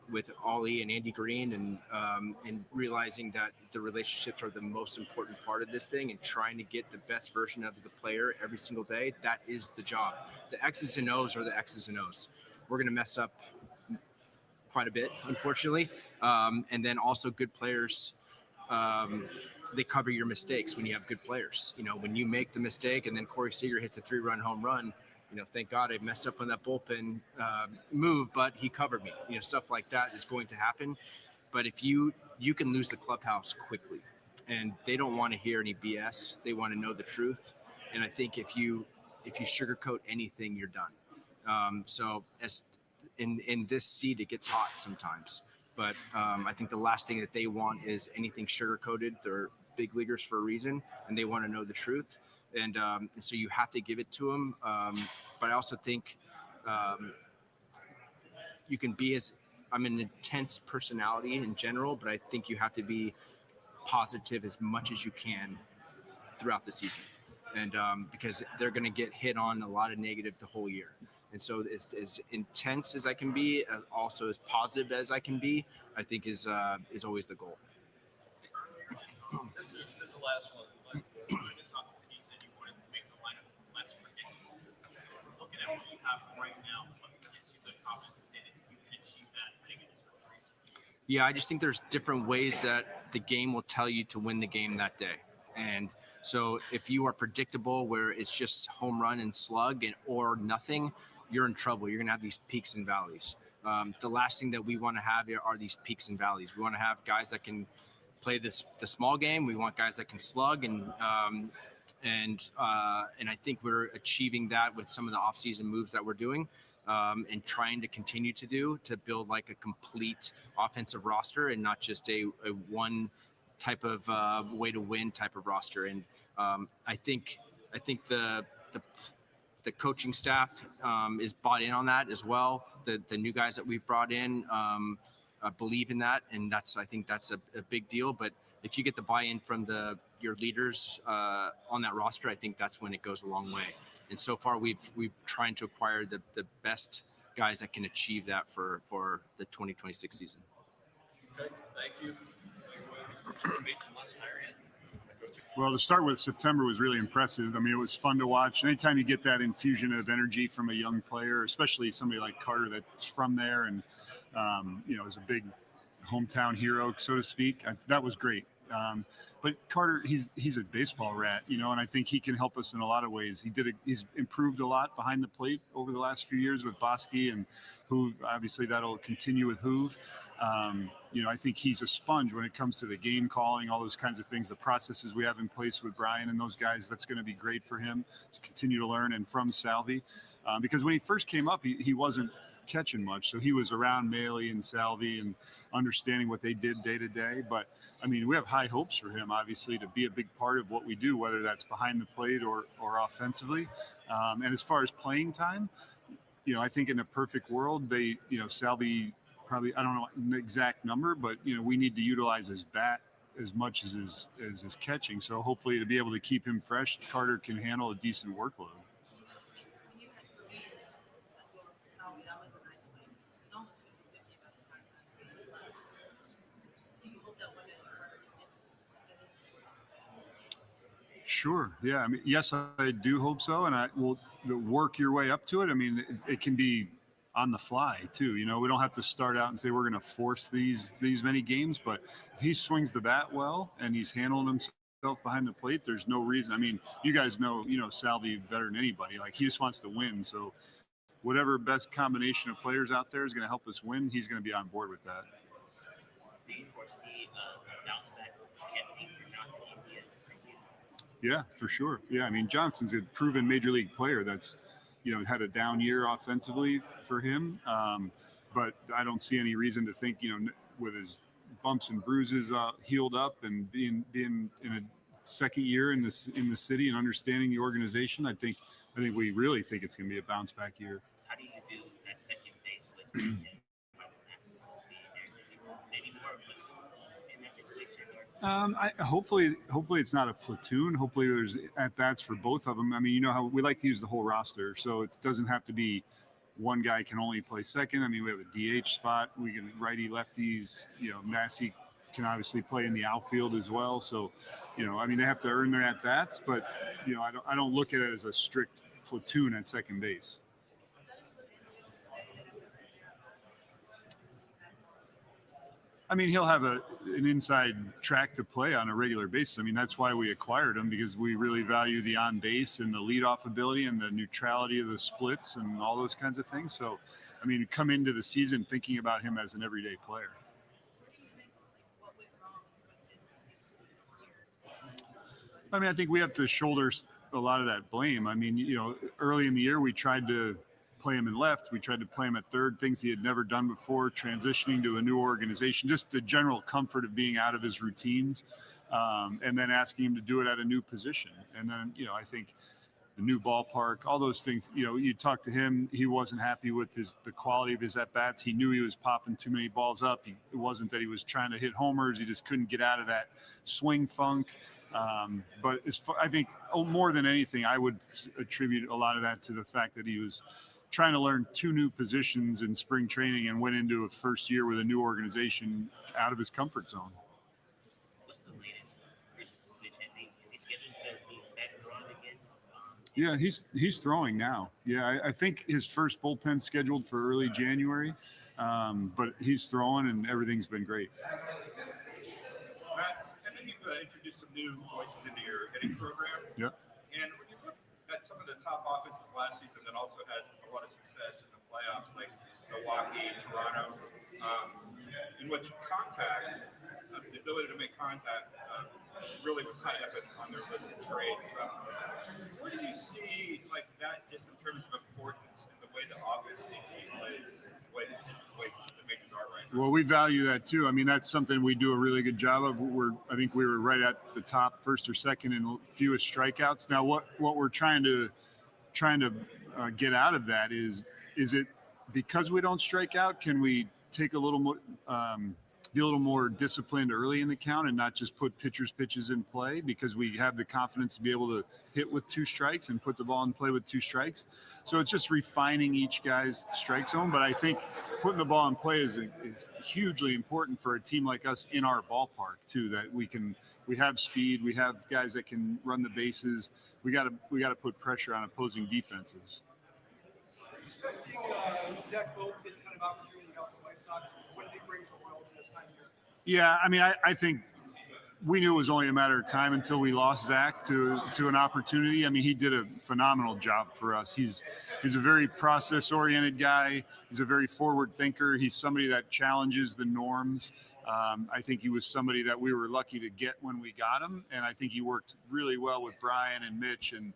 with Ollie and Andy Green, and realizing that the relationships are the most important part of this thing, and trying to get the best version of the player every single day. That is the job. The X's and O's are the X's and O's. We're going to mess up quite a bit, unfortunately. And then also good players, they cover your mistakes when you have good players. When you make the mistake and then Corey Seager hits a 3-run home run, thank God I messed up on that bullpen move, but he covered me. Stuff like that is going to happen. But if you can lose the clubhouse quickly, and they don't want to hear any BS. They want to know the truth. And I think if you sugarcoat anything, you're done. So as in this seat, it gets hot sometimes. But I think the last thing that they want is anything sugarcoated. They're big leaguers for a reason, and they want to know the truth. And so you have to give it to them. But I also think you can be I'm an intense personality in general, but I think you have to be positive as much as you can throughout the season. And because they're going to get hit on a lot of negative the whole year. And so as intense as I can be, also as positive as I can be, I think is always the goal. This is the last one. Just off you said you wanted to make the lineup less predictable. Looking at what you have right now, what gives you the confidence to say that you can achieve that heading into the season? Yeah, I just think there's different ways that the game will tell you to win the game that day. And so if you are predictable where it's just home run and slug or nothing, you're in trouble. You're going to have these peaks and valleys. The last thing that we want to have here are these peaks and valleys. We want to have guys that can play the small game. We want guys that can slug, and I think we're achieving that with some of the offseason moves that we're doing, and trying to continue to build like a complete offensive roster and not just a one type of way to win type of roster. And I think the coaching staff is bought in on that as well. The new guys that we've brought in believe in that, and I think that's a big deal. But if you get the buy-in from your leaders on that roster, I think that's when it goes a long way. And so far, we've trying to acquire the best guys that can achieve that for the 2026 season. Okay, thank you. Well, to start with, September was really impressive. I mean, it was fun to watch. Anytime you get that infusion of energy from a young player, especially somebody like Carter that's from there and, is a big hometown hero, so to speak, that was great. But Carter, he's a baseball rat, and I think he can help us in a lot of ways. He's improved a lot behind the plate over the last few years with Bosky and Hoove. Obviously, that'll continue with Hoove. I think he's a sponge when it comes to the game calling, all those kinds of things, the processes we have in place with Brian and those guys. That's going to be great for him to continue to learn, and from Salvi, because when he first came up, he wasn't catching much. So he was around Maley and Salvi and understanding what they did day to day. But I mean, we have high hopes for him, obviously, to be a big part of what we do, whether that's behind the plate or offensively. And as far as playing time, I think in a perfect world, Salvi probably, I don't know an exact number, but we need to utilize his bat as much as his catching. So hopefully to be able to keep him fresh, Carter can handle a decent workload. Sure. Yeah. I mean, yes, I do hope so. And I will work your way up to it. I mean, it can be on the fly too. You know, we don't have to start out and say we're going to force these many games, but if he swings the bat well and he's handling himself behind the plate, there's no reason. I mean, you guys know, Salvi better than anybody. Like, he just wants to win. So whatever best combination of players out there is going to help us win, he's going to be on board with that. Do you foresee a bounce back campaign for Jonathan India preseason? Yeah, for sure. Yeah, I mean, Johnson's a proven major league player that's, had a down year offensively for him. But I don't see any reason to think, with his bumps and bruises healed up and being in a second year in the city and understanding the organization, I think we really think it's going to be a bounce back year. How do you do at second base with Albernaz? Maybe more of a platoon in that situation? Hopefully it's not a platoon. Hopefully there's at bats for both of them. I mean, you know how we like to use the whole roster, so it doesn't have to be one guy can only play second. I mean, we have a DH spot. We can righty lefties. Massey can obviously play in the outfield as well. So, I mean, they have to earn their at bats, but I don't look at it as a strict platoon at second base. I mean, he'll have an inside track to play on a regular basis. I mean, that's why we acquired him, because we really value the on base and the leadoff ability and the neutrality of the splits and all those kinds of things. So, I mean, come into the season thinking about him as an everyday player. I mean, I think we have to shoulder a lot of that blame. I mean, early in the year, we tried to play him in left. We tried to play him at third, things he had never done before, transitioning to a new organization, just the general comfort of being out of his routines, and then asking him to do it at a new position. And then, I think the new ballpark, all those things, you talk to him, he wasn't happy with the quality of his at-bats. He knew he was popping too many balls up. It wasn't that he was trying to hit homers. He just couldn't get out of that swing funk. But I think more than anything, I would attribute a lot of that to the fact that he was trying to learn two new positions in spring training and went into a first year with a new organization out of his comfort zone. What's the latest? Is he scheduled to be back throwing again? Yeah, he's throwing now. Yeah, I think his first bullpen scheduled for early January, but he's throwing and everything's been great. Matt, and then you've introduced some new voices into your hitting program. Yeah. And when you look at some of the top offenses last season that also had a lot of success in the playoffs, like Milwaukee, Toronto, in which contact, the ability to make contact really was high up on their list of traits. Where do you see that just in terms of importance in the way the offense needs to be played, the way the majors are right now? Well, we value that too. I mean, that's something we do a really good job of. I think we were right at the top, first or second in fewest strikeouts. Now, what we're trying to get out of that is it because we don't strike out? Can we take a little more, be a little more disciplined early in the count and not just put pitches in play because we have the confidence to be able to hit with two strikes and put the ball in play with two strikes? So it's just refining each guy's strike zone. But I think putting the ball in play is hugely important for a team like us in our ballpark too, that we have speed, we have guys that can run the bases. We got to put pressure on opposing defenses. Are you expecting Zach Both to get the kind of opportunity to help the White Sox? What did he bring to the Royals this time of year? Yeah, I mean, I think we knew it was only a matter of time until we lost Zach to an opportunity. I mean, he did a phenomenal job for us. He's a very process-oriented guy. He's a very forward thinker. He's somebody that challenges the norms. I think he was somebody that we were lucky to get when we got him, and I think he worked really well with Brian and Mitch and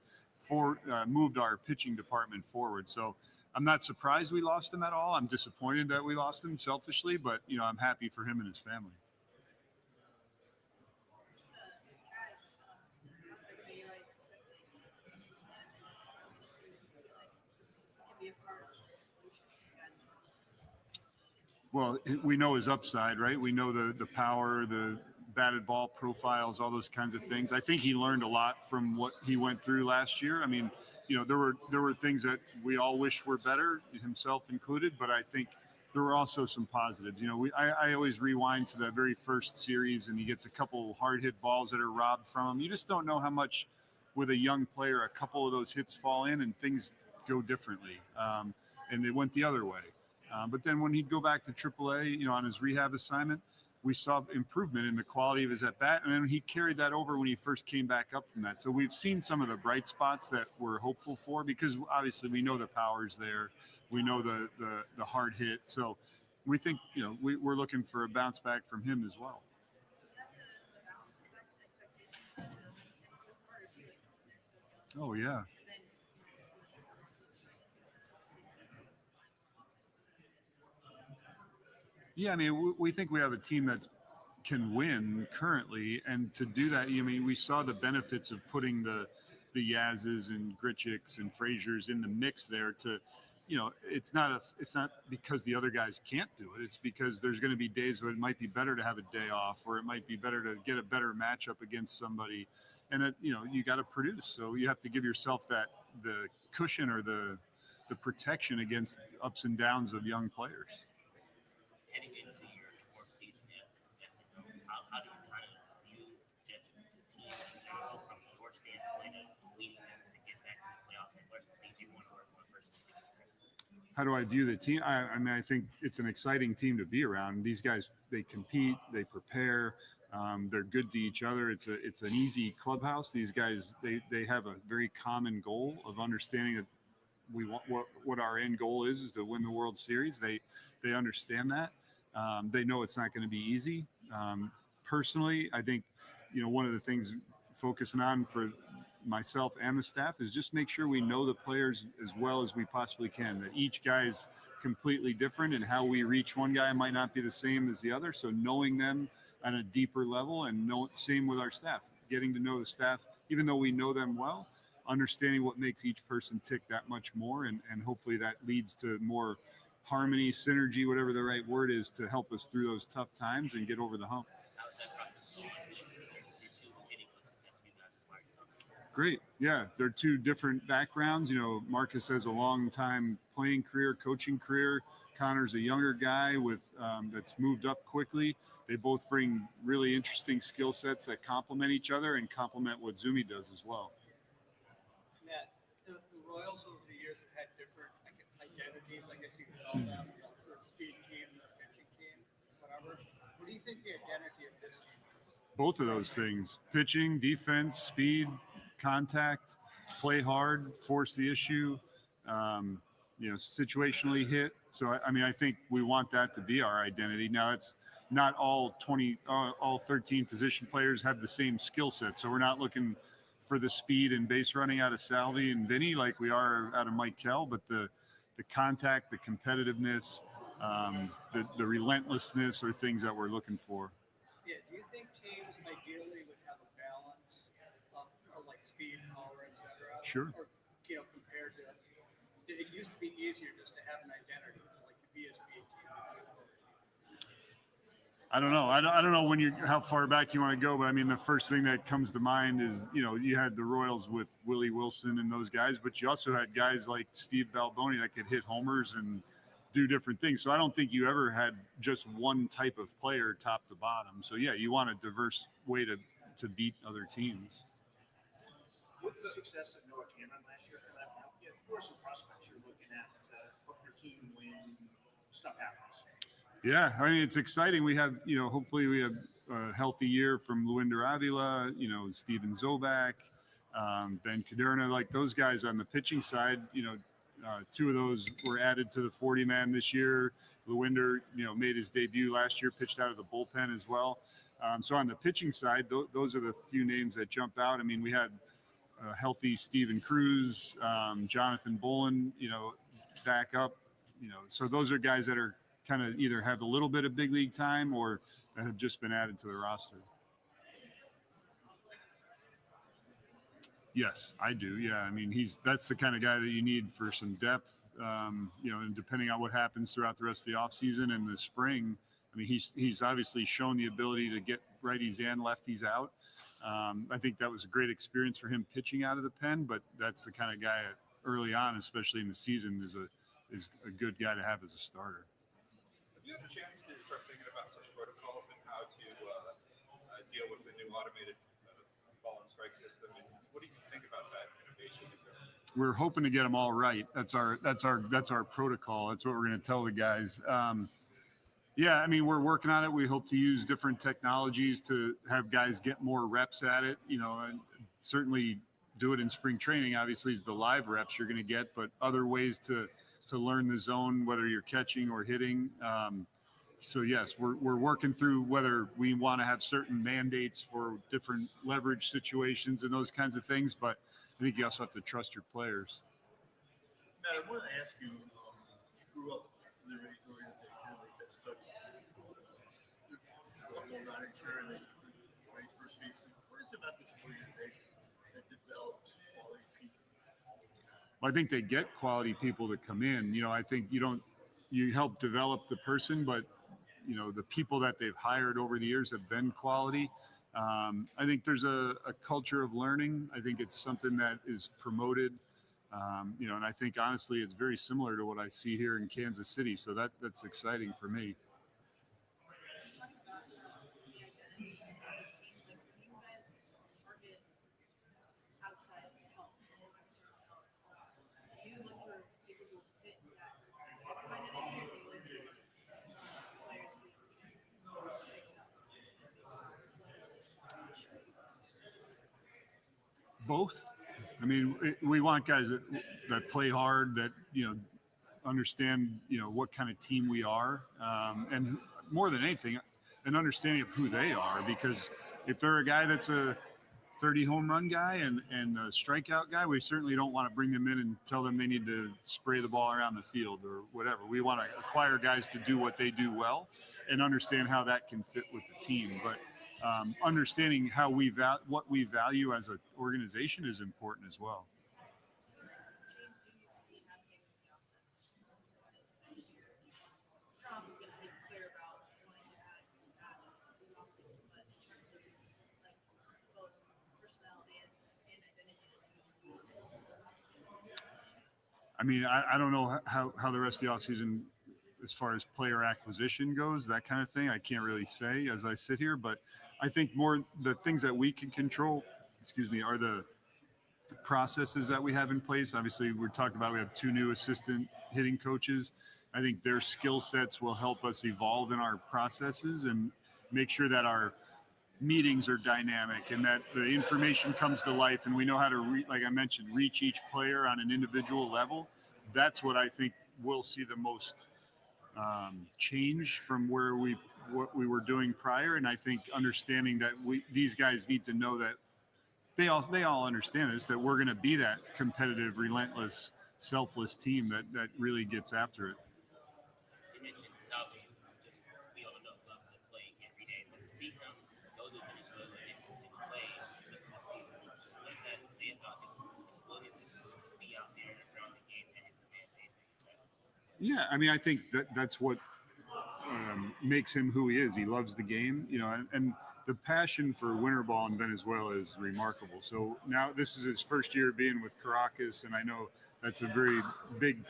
moved our pitching department forward. So I'm not surprised we lost him at all. I'm disappointed that we lost him selfishly, but I'm happy for him and his family. Well, we know his upside, right? We know the power, the batted ball profiles, all those kinds of things. I think he learned a lot from what he went through last year. I mean, there were things that we all wish were better, himself included, but I think there were also some positives. I always rewind to that very first series and he gets a couple hard hit balls that are robbed from him. You just don't know how much with a young player, a couple of those hits fall in and things go differently. And it went the other way. But then when he'd go back to AAA, on his rehab assignment, we saw improvement in the quality of his at bat, and then he carried that over when he first came back up from that. So we've seen some of the bright spots that we're hopeful for, because obviously we know the power's there, we know the hard hit. So we think we're looking for a bounce back from him as well. Oh yeah. Yeah, I mean, we think we have a team that can win currently, and to do that, we saw the benefits of putting the Yazes and Grichiks and Fraziers in the mix there. To, it's not because the other guys can't do it. It's because there's going to be days where it might be better to have a day off, or it might be better to get a better matchup against somebody, and you got to produce. So you have to give yourself the cushion or the protection against ups and downs of young players. Heading into your fourth season, how do you kind of view just the team in general from your standpoint of leading them to get back to the playoffs, and what are some things you want to work on versus? How do I view the team? I mean, I think it's an exciting team to be around. These guys, they compete, they prepare, they're good to each other. It's an easy clubhouse. These guys, they have a very common goal of understanding that we want what our end goal is to win the World Series. They understand that. They know it's not going to be easy. Personally, I think, one of the things focusing on for myself and the staff is just make sure we know the players as well as we possibly can, that each guy's completely different and how we reach one guy might not be the same as the other. So knowing them on a deeper level, and same with our staff, getting to know the staff, even though we know them well, understanding what makes each person tick that much more. And hopefully that leads to more harmony, synergy, whatever the right word is, to help us through those tough times and get over the hump. How is that process going with your two hitting coaches that you guys acquired? Great. Yeah, they're two different backgrounds. Marcus has a long time playing career, coaching career. Connor's a younger guy with that's moved up quickly. They both bring really interesting skill sets that complement each other and complement what Zumi does as well. Matt, the Royals over the years have had different identities, I guess you could call them, the speed team, the pitching team, whatever. What do you think the identity of this team is? Both of those things: pitching, defense, speed, contact, play hard, force the issue, situationally hit. So, I think we want that to be our identity. Now, it's not all 13 position players have the same skill set. So we're not looking for the speed and base running out of Salvi and Vinny like we are out of Mike Kell, but the contact, the competitiveness, the relentlessness are things that we're looking for. Yeah, do you think teams ideally would have a balance of like speed, power, et cetera? Sure. Or, compared to, it used to be easier just to have an identity, like to be a speed team. I don't know. I don't know how far back you want to go, but I mean, the first thing that comes to mind is, you had the Royals with Willie Wilson and those guys, but you also had guys like Steve Balboni that could hit homers and do different things. So I don't think you ever had just one type of player top to bottom. So yeah, you want a diverse way to beat other teams. With the success of Noah Cameron last year, who are some prospects you're looking at to help your team when stuff happens? Yeah, I mean, it's exciting. We have, hopefully we have a healthy year from Luinder Avila, Steven Zobak, Ben Caderna, like those guys on the pitching side. Two of those were added to the 40-man this year. Luinder, made his debut last year, pitched out of the bullpen as well. So on the pitching side, those are the few names that jump out. I mean, we had a healthy Steven Cruz, Jonathan Bolin, back up, so those are guys that are kind of either have a little bit of big league time or that have just been added to the roster. Yes, I do. Yeah. I mean, that's the kind of guy that you need for some depth, and depending on what happens throughout the rest of the offseason and the spring. I mean, he's obviously shown the ability to get righties and lefties out. I think that was a great experience for him pitching out of the pen, but that's the kind of guy early on, especially in the season, is a good guy to have as a starter. Have you had a chance to start thinking about some protocols and how to deal with the new automated ball and strike system. And what do you think about that innovation? We're hoping to get them all right. That's our protocol. That's what we're going to tell the guys. Yeah, I mean, we're working on it. We hope to use different technologies to have guys get more reps at it, and certainly do it in spring training. Obviously, is the live reps you're going to get, but other ways to learn the zone, whether you're catching or hitting. So yes, we're working through whether we want to have certain mandates for different leverage situations and those kinds of things, but I think you also have to trust your players. Matt, I want to ask you, you grew up in the Rays organization, like that's such a manager and Rays first season. What is it about this organization that develops quality people? Well, I think they get quality people to come in. I think you help develop the person, but the people that they've hired over the years have been quality. I think there's a culture of learning. I think it's something that is promoted, and I think honestly it's very similar to what I see here in Kansas City. So that's exciting for me. Both. I mean, we want guys that play hard, that understand what kind of team we are, and more than anything, an understanding of who they are. Because if they're a guy that's a 30 home run guy and a strikeout guy, we certainly don't want to bring them in and tell them they need to spray the ball around the field or whatever. We want to acquire guys to do what they do well and understand how that can fit with the team. But understanding how what we value as an organization is important as well. I mean, I don't know how the rest of the offseason, as far as player acquisition goes, that kind of thing, I can't really say as I sit here, but I think more the things that we can control, are the processes that we have in place. Obviously, we're talking about, we have 2 new assistant hitting coaches. I think their skill sets will help us evolve in our processes and make sure that our meetings are dynamic and that the information comes to life and we know how to, like I mentioned, reach each player on an individual level. That's what I think we'll see the most change from what we were doing prior. And I think understanding that these guys need to know that they all understand this, that we're going to be that competitive, relentless, selfless team that really gets after it. You mentioned Salvi, we all know loves to play every day, but to see him go to Venezuela and play this whole season, just what does that say about his willingness to just be out there around the game and his advantage? Yeah, I mean, I think that's what makes him who he is. He loves the game, and the passion for winter ball in Venezuela is remarkable. So now this is his first year being with Caracas, and I know that's a very big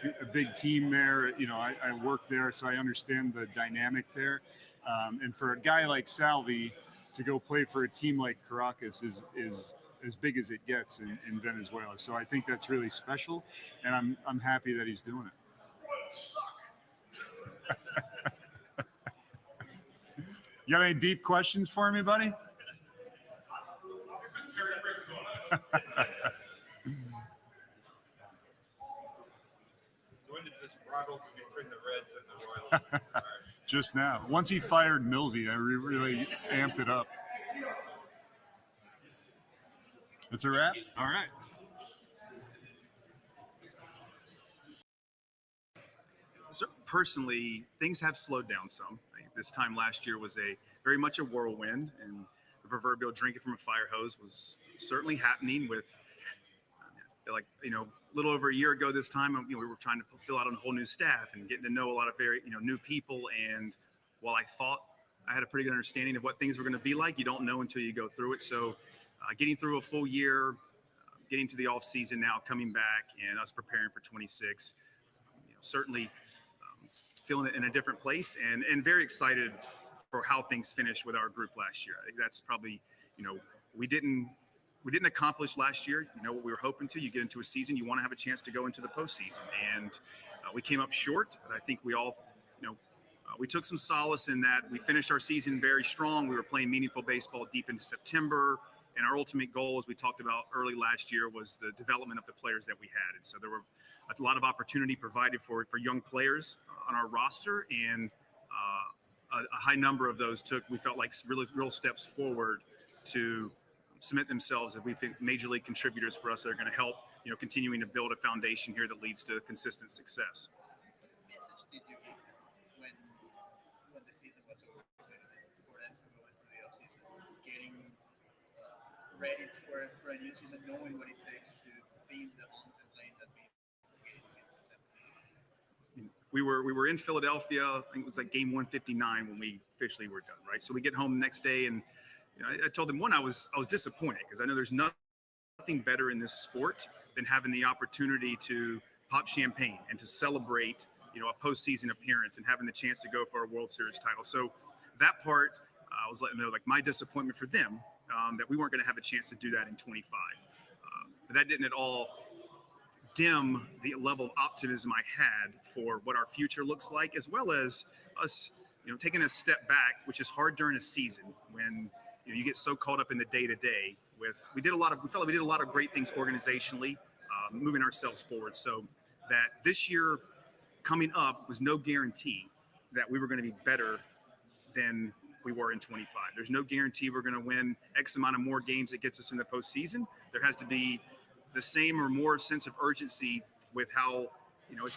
team there. I work there, so I understand the dynamic there. And for a guy like Salvi to go play for a team like Caracas is as big as it gets in Venezuela. So I think that's really special, and I'm happy that he's doing it. You got any deep questions for me, buddy? When did this rivalry between the Reds and the Royals start? Just now. Once he fired Millsy, I really amped it up. That's a wrap? All right. So personally, things have slowed down some. This time last year was very much a whirlwind, and the proverbial drinking from a fire hose was certainly happening with, a little over a year ago this time, we were trying to fill out a whole new staff and getting to know a lot of new people. And while I thought I had a pretty good understanding of what things were going to be like, you don't know until you go through it. So getting through a full year, getting to the off season now, coming back and us preparing for 26, certainly feeling it in a different place and very excited for how things finished with our group last year. I think that's probably, we didn't we didn't accomplish last year. You know what we were hoping to. You get into a season, you want to have a chance to go into the postseason, and we came up short. But I think we all, we took some solace in that we finished our season very strong. We were playing meaningful baseball deep into September, and our ultimate goal, as we talked about early last year, was the development of the players that we had. And so there were a lot of opportunity provided for young players on our roster, and a high number of those we felt like real steps forward to cement themselves as we think major league contributors for us that are going to help, continuing to build a foundation here that leads to consistent success. What message did you give when the season was over for them to go into the offseason, getting ready for a new season, knowing what it takes to be in the hunt and playing that meaningful games in September? We were in Philadelphia. I think it was like game 159 when we officially were done, right? So we get home the next day, and I told them, I was disappointed because I know there's nothing better in this sport than having the opportunity to pop champagne and to celebrate, a postseason appearance and having the chance to go for a World Series title. So that part, I was letting them know, like, my disappointment for them, that we weren't going to have a chance to do that in 25. But that didn't at all dim the level of optimism I had for what our future looks like, as well as us, taking a step back, which is hard during a season when you get so caught up in the day-to-day. We felt like we did a lot of great things organizationally, moving ourselves forward. So that this year coming up was no guarantee that we were going to be better than we were in 25. There's no guarantee we're going to win X amount of more games that gets us in the postseason. There has to be the same or more sense of urgency with how,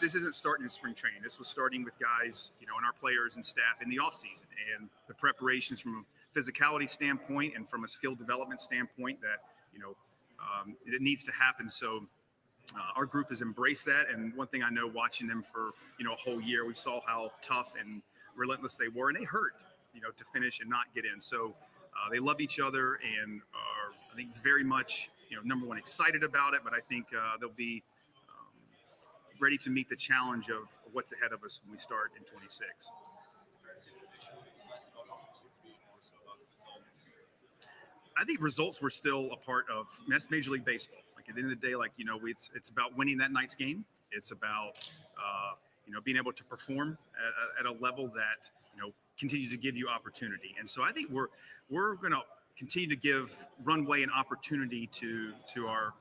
this isn't starting in spring training. This was starting with guys, and our players and staff in the offseason, and the preparations from a physicality standpoint and from a skill development standpoint that, it needs to happen. So our group has embraced that. And one thing I know, watching them for, a whole year, we saw how tough and relentless they were, and they hurt, to finish and not get in. So they love each other and are, I think, very much, number one, excited about it, but I think they'll be ready to meet the challenge of what's ahead of us when we start in 26. I think results were still a part of Major League Baseball. Like, at the end of the day, it's about winning that night's game. It's about, being able to perform at a level that, continue to give you opportunity. And so I think we're going to continue to give runway and opportunity to our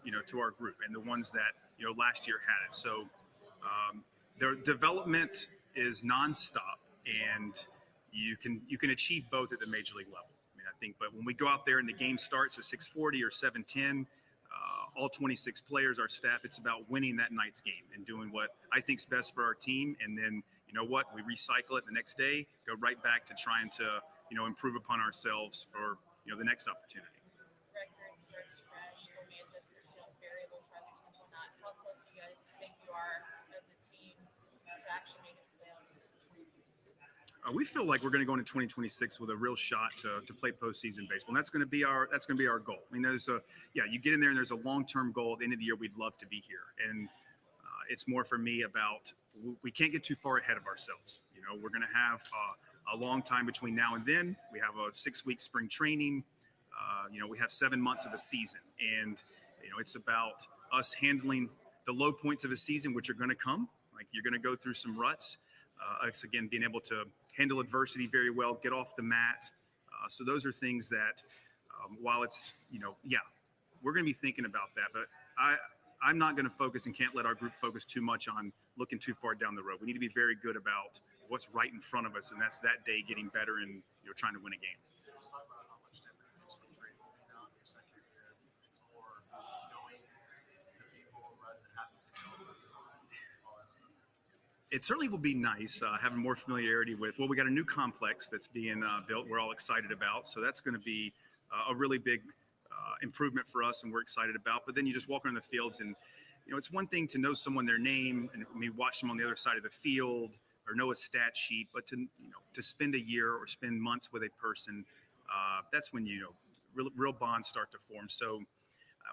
group and the ones that, last year had it. So their development is nonstop, and you can achieve both at the major league level. I think, but when we go out there and the game starts at 6:40 or 7:10, all 26 players, our staff, it's about winning that night's game and doing what I think is best for our team. And then, we recycle it the next day, go right back to trying to, improve upon ourselves for, the next opportunity. Record starts fresh. There'll be different, variables for other teams will not. How close do you guys think you are as a team to actually make the playoffs in 2026? We feel like we're going to go into 2026 with a real shot to play postseason baseball, and that's going to be our goal. I mean, you get in there and there's a long-term goal at the end of the year. We'd love to be here, and it's more for me about we can't get too far ahead of ourselves. We're going to have a long time between now and then. We have a 6-week spring training. We have 7 months of a season, and it's about us handling the low points of a season, which are going to come. Like, you're going to go through some ruts. Us, again, being able to handle adversity very well, get off the mat. So those are things that, while it's, we're going to be thinking about that. But I'm not going to focus and can't let our group focus too much on looking too far down the road. We need to be very good about what's right in front of us, and that's that day getting better and trying to win a game. Just talk about how much different it is from training now in your second year. It's more knowing the people rather than having to know all that stuff. It certainly will be nice having more familiarity with, we got a new complex that's being built. We're all excited about. So that's going to be a really big improvement for us, and we're excited about. But then you just walk around the fields, and it's one thing to know someone, their name, and maybe watch them on the other side of the field or know a stat sheet, but to spend a year or spend months with a person, that's when real bonds start to form. So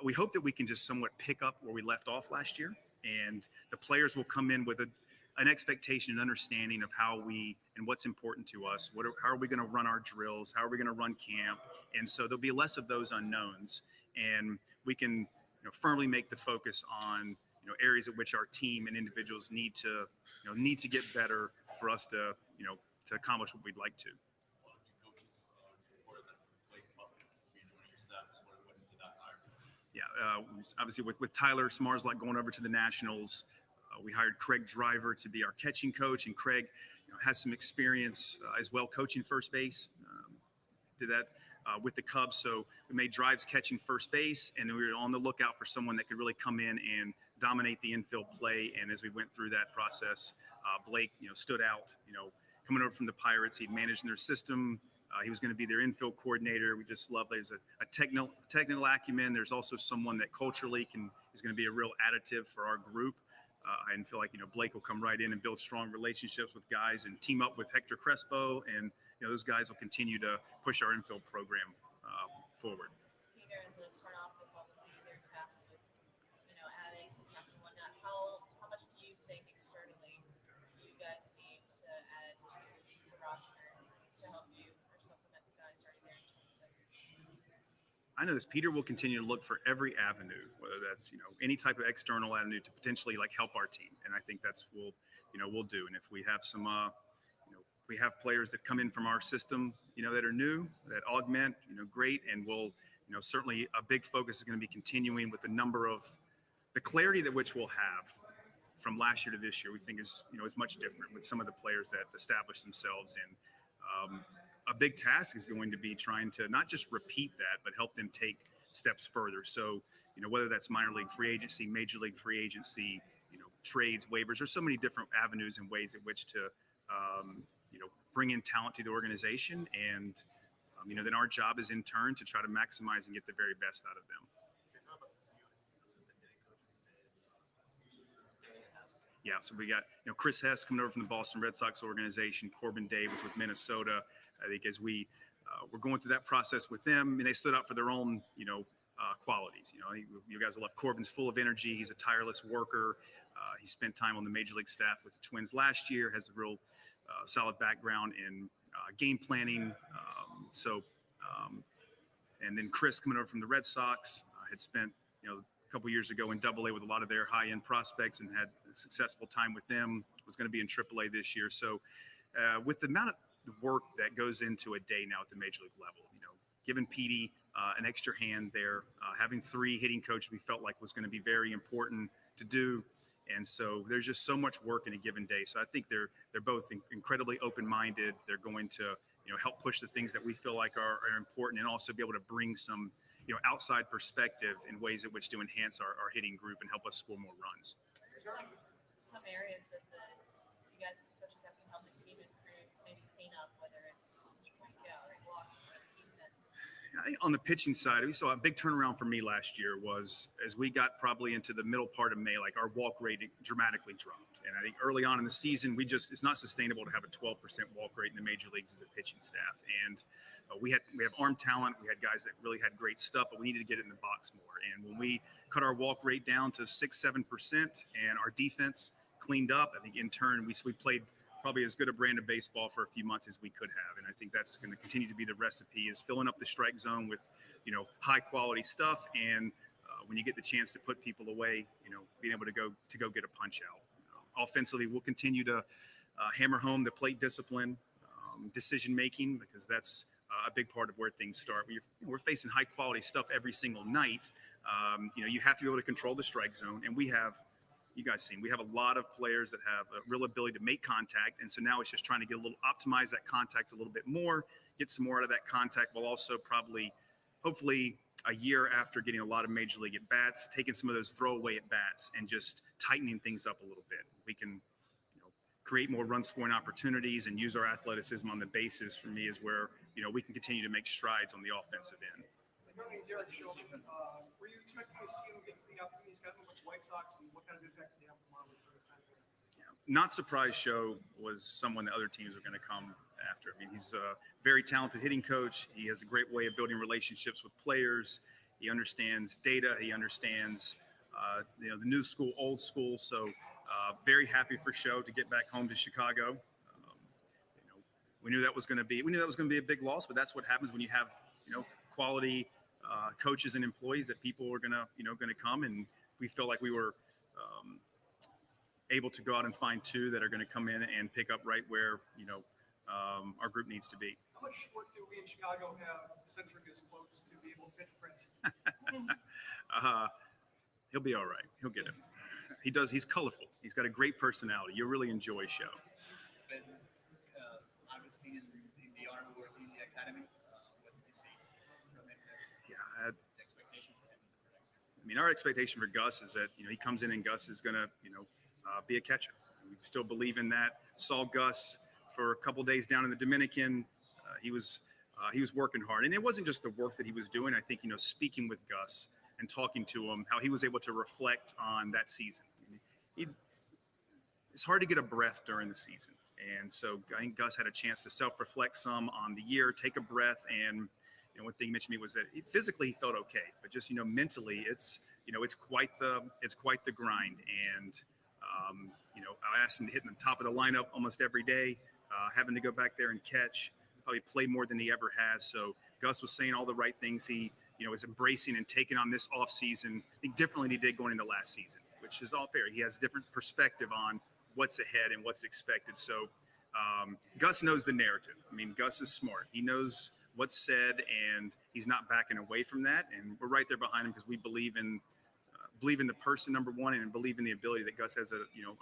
we hope that we can just somewhat pick up where we left off last year, and the players will come in with an expectation and understanding of how we and what's important to us. How are we going to run our drills? How are we going to run camp? And so there'll be less of those unknowns. and we can firmly make the focus on areas at which our team and individuals need to get better for us to to accomplish what we'd like to. Yeah, obviously with Tyler Smarslock going over to the Nationals, we hired Craig Driver to be our catching coach, and Craig has some experience as well coaching first base. Did that with the Cubs, so we made Drives catching first base, and we were on the lookout for someone that could really come in and dominate the infield play. And as we went through that process, Blake, stood out. Coming over from the Pirates, he'd managed their system. He was going to be their infield coordinator. We just love there's a technical acumen. There's also someone that culturally is going to be a real additive for our group. I feel like Blake will come right in and build strong relationships with guys and team up with Hector Crespo, and those guys will continue to push our infield program forward. Peter, in the front office, obviously they're tasked with adding some cap and whatnot. How much do you think externally you guys need to add to the roster to help you or supplement the guys already there in 26? I know this. Peter will continue to look for every avenue, whether that's any type of external avenue to potentially help our team, and I think that's we'll do. And if we have some we have players that come in from our system that are new, that augment, great, and we'll certainly a big focus is going to be continuing with the clarity that which we'll have from last year to this year. We think is much different with some of the players that establish themselves, and a big task is going to be trying to not just repeat that, but help them take steps further. So, whether that's minor league free agency, major league free agency, trades, waivers, there's so many different avenues and ways in which to, bring in talent to the organization. And, then our job is in turn to try to maximize and get the very best out of them. Yeah, so we got Chris Hess coming over from the Boston Red Sox organization, Corbin Davis with Minnesota. I think as we're going through that process with them, and they stood out for their own qualities. You guys will love Corbin's full of energy. He's a tireless worker. He spent time on the major league staff with the Twins last year. Has a real solid background in game planning. And then Chris coming over from the Red Sox had spent a couple years ago in AA with a lot of their high-end prospects and had a successful time with them. Was going to be in AAA this year. So with the amount of work that goes into a day now at the major league level, giving Petey an extra hand there, having 3 hitting coaches we felt like was going to be very important to do. And so there's just so much work in a given day. So I think they're both incredibly open-minded. They're going to help push the things that we feel like are important, and also be able to bring some outside perspective in ways in which to enhance our hitting group and help us score more runs. There's some areas that you guys as coaches have to help the team improve, maybe clean up, whether it's strikeout or walk or defense. I think on the pitching side, we saw a big turnaround for me last year was as we got probably into the middle part of May, our walk rate dramatically dropped. And I think early on in the season, it's not sustainable to have a 12% walk rate in the major leagues as a pitching staff. And we have arm talent. We had guys that really had great stuff, but we needed to get it in the box more. And when we cut our walk rate down to 6-7% and our defense cleaned up, I think in turn we played probably as good a brand of baseball for a few months as we could have. And I think that's going to continue to be the recipe, is filling up the strike zone with, high quality stuff. And when you get the chance to put people away, being able to go get a punch out. Offensively, we'll continue to hammer home the plate discipline, decision-making, because that's a big part of where things start. We're facing high quality stuff every single night. You have to be able to control the strike zone. And we have a lot of players that have a real ability to make contact. And so now it's just trying to optimize that contact a little bit more, get some more out of that contact, while also hopefully a year after getting a lot of major league at bats, taking some of those throwaway at bats and just tightening things up a little bit. We can, create more run scoring opportunities and use our athleticism on the bases. For me, is where, we can continue to make strides on the offensive end. Were you expecting to see him get cleaned up from these guys with the White Sox, and what kind of impact did they have on Marlins for this time? Not surprised Show was someone that other teams were going to come after. I mean, he's a very talented hitting coach. He has a great way of building relationships with players. He understands data. He understands, the new school, old school. So very happy for Show to get back home to Chicago. We knew that was going to be a big loss, but that's what happens when you have, quality coaches and employees that people were gonna come, and we felt like we were able to go out and find two that are going to come in and pick up right where our group needs to be. How much work do we in Chicago have censoring his quotes to be able to fit print? He'll be all right. He'll get it. He does. He's colorful. He's got a great personality. You'll really enjoy his show. And Augustine in the Army or in the academy, what did you see from him? Yeah, Expectation for him for next year? I mean, our expectation for Gus is that he comes in and Gus is going to be a catcher. We still believe in that. Saw Gus for a couple days down in the Dominican. He was working hard, and it wasn't just the work that he was doing. I think speaking with Gus and talking to him, how he was able to reflect on that season. It's hard to get a breath during the season, and so I think Gus had a chance to self-reflect some on the year, take a breath, and one thing he mentioned to me was that physically he felt okay, but just mentally, it's quite the grind. And I asked him to hit in the top of the lineup almost every day, having to go back there and catch, probably play more than he ever has. So Gus was saying all the right things. He is embracing and taking on this off season, I think differently than he did going into last season, which is all fair. He has a different perspective on what's ahead and what's expected. So Gus knows the narrative. I mean, Gus is smart. He knows what's said, and he's not backing away from that. And we're right there behind him because we believe in the person, number one, and believe in the ability that Gus has a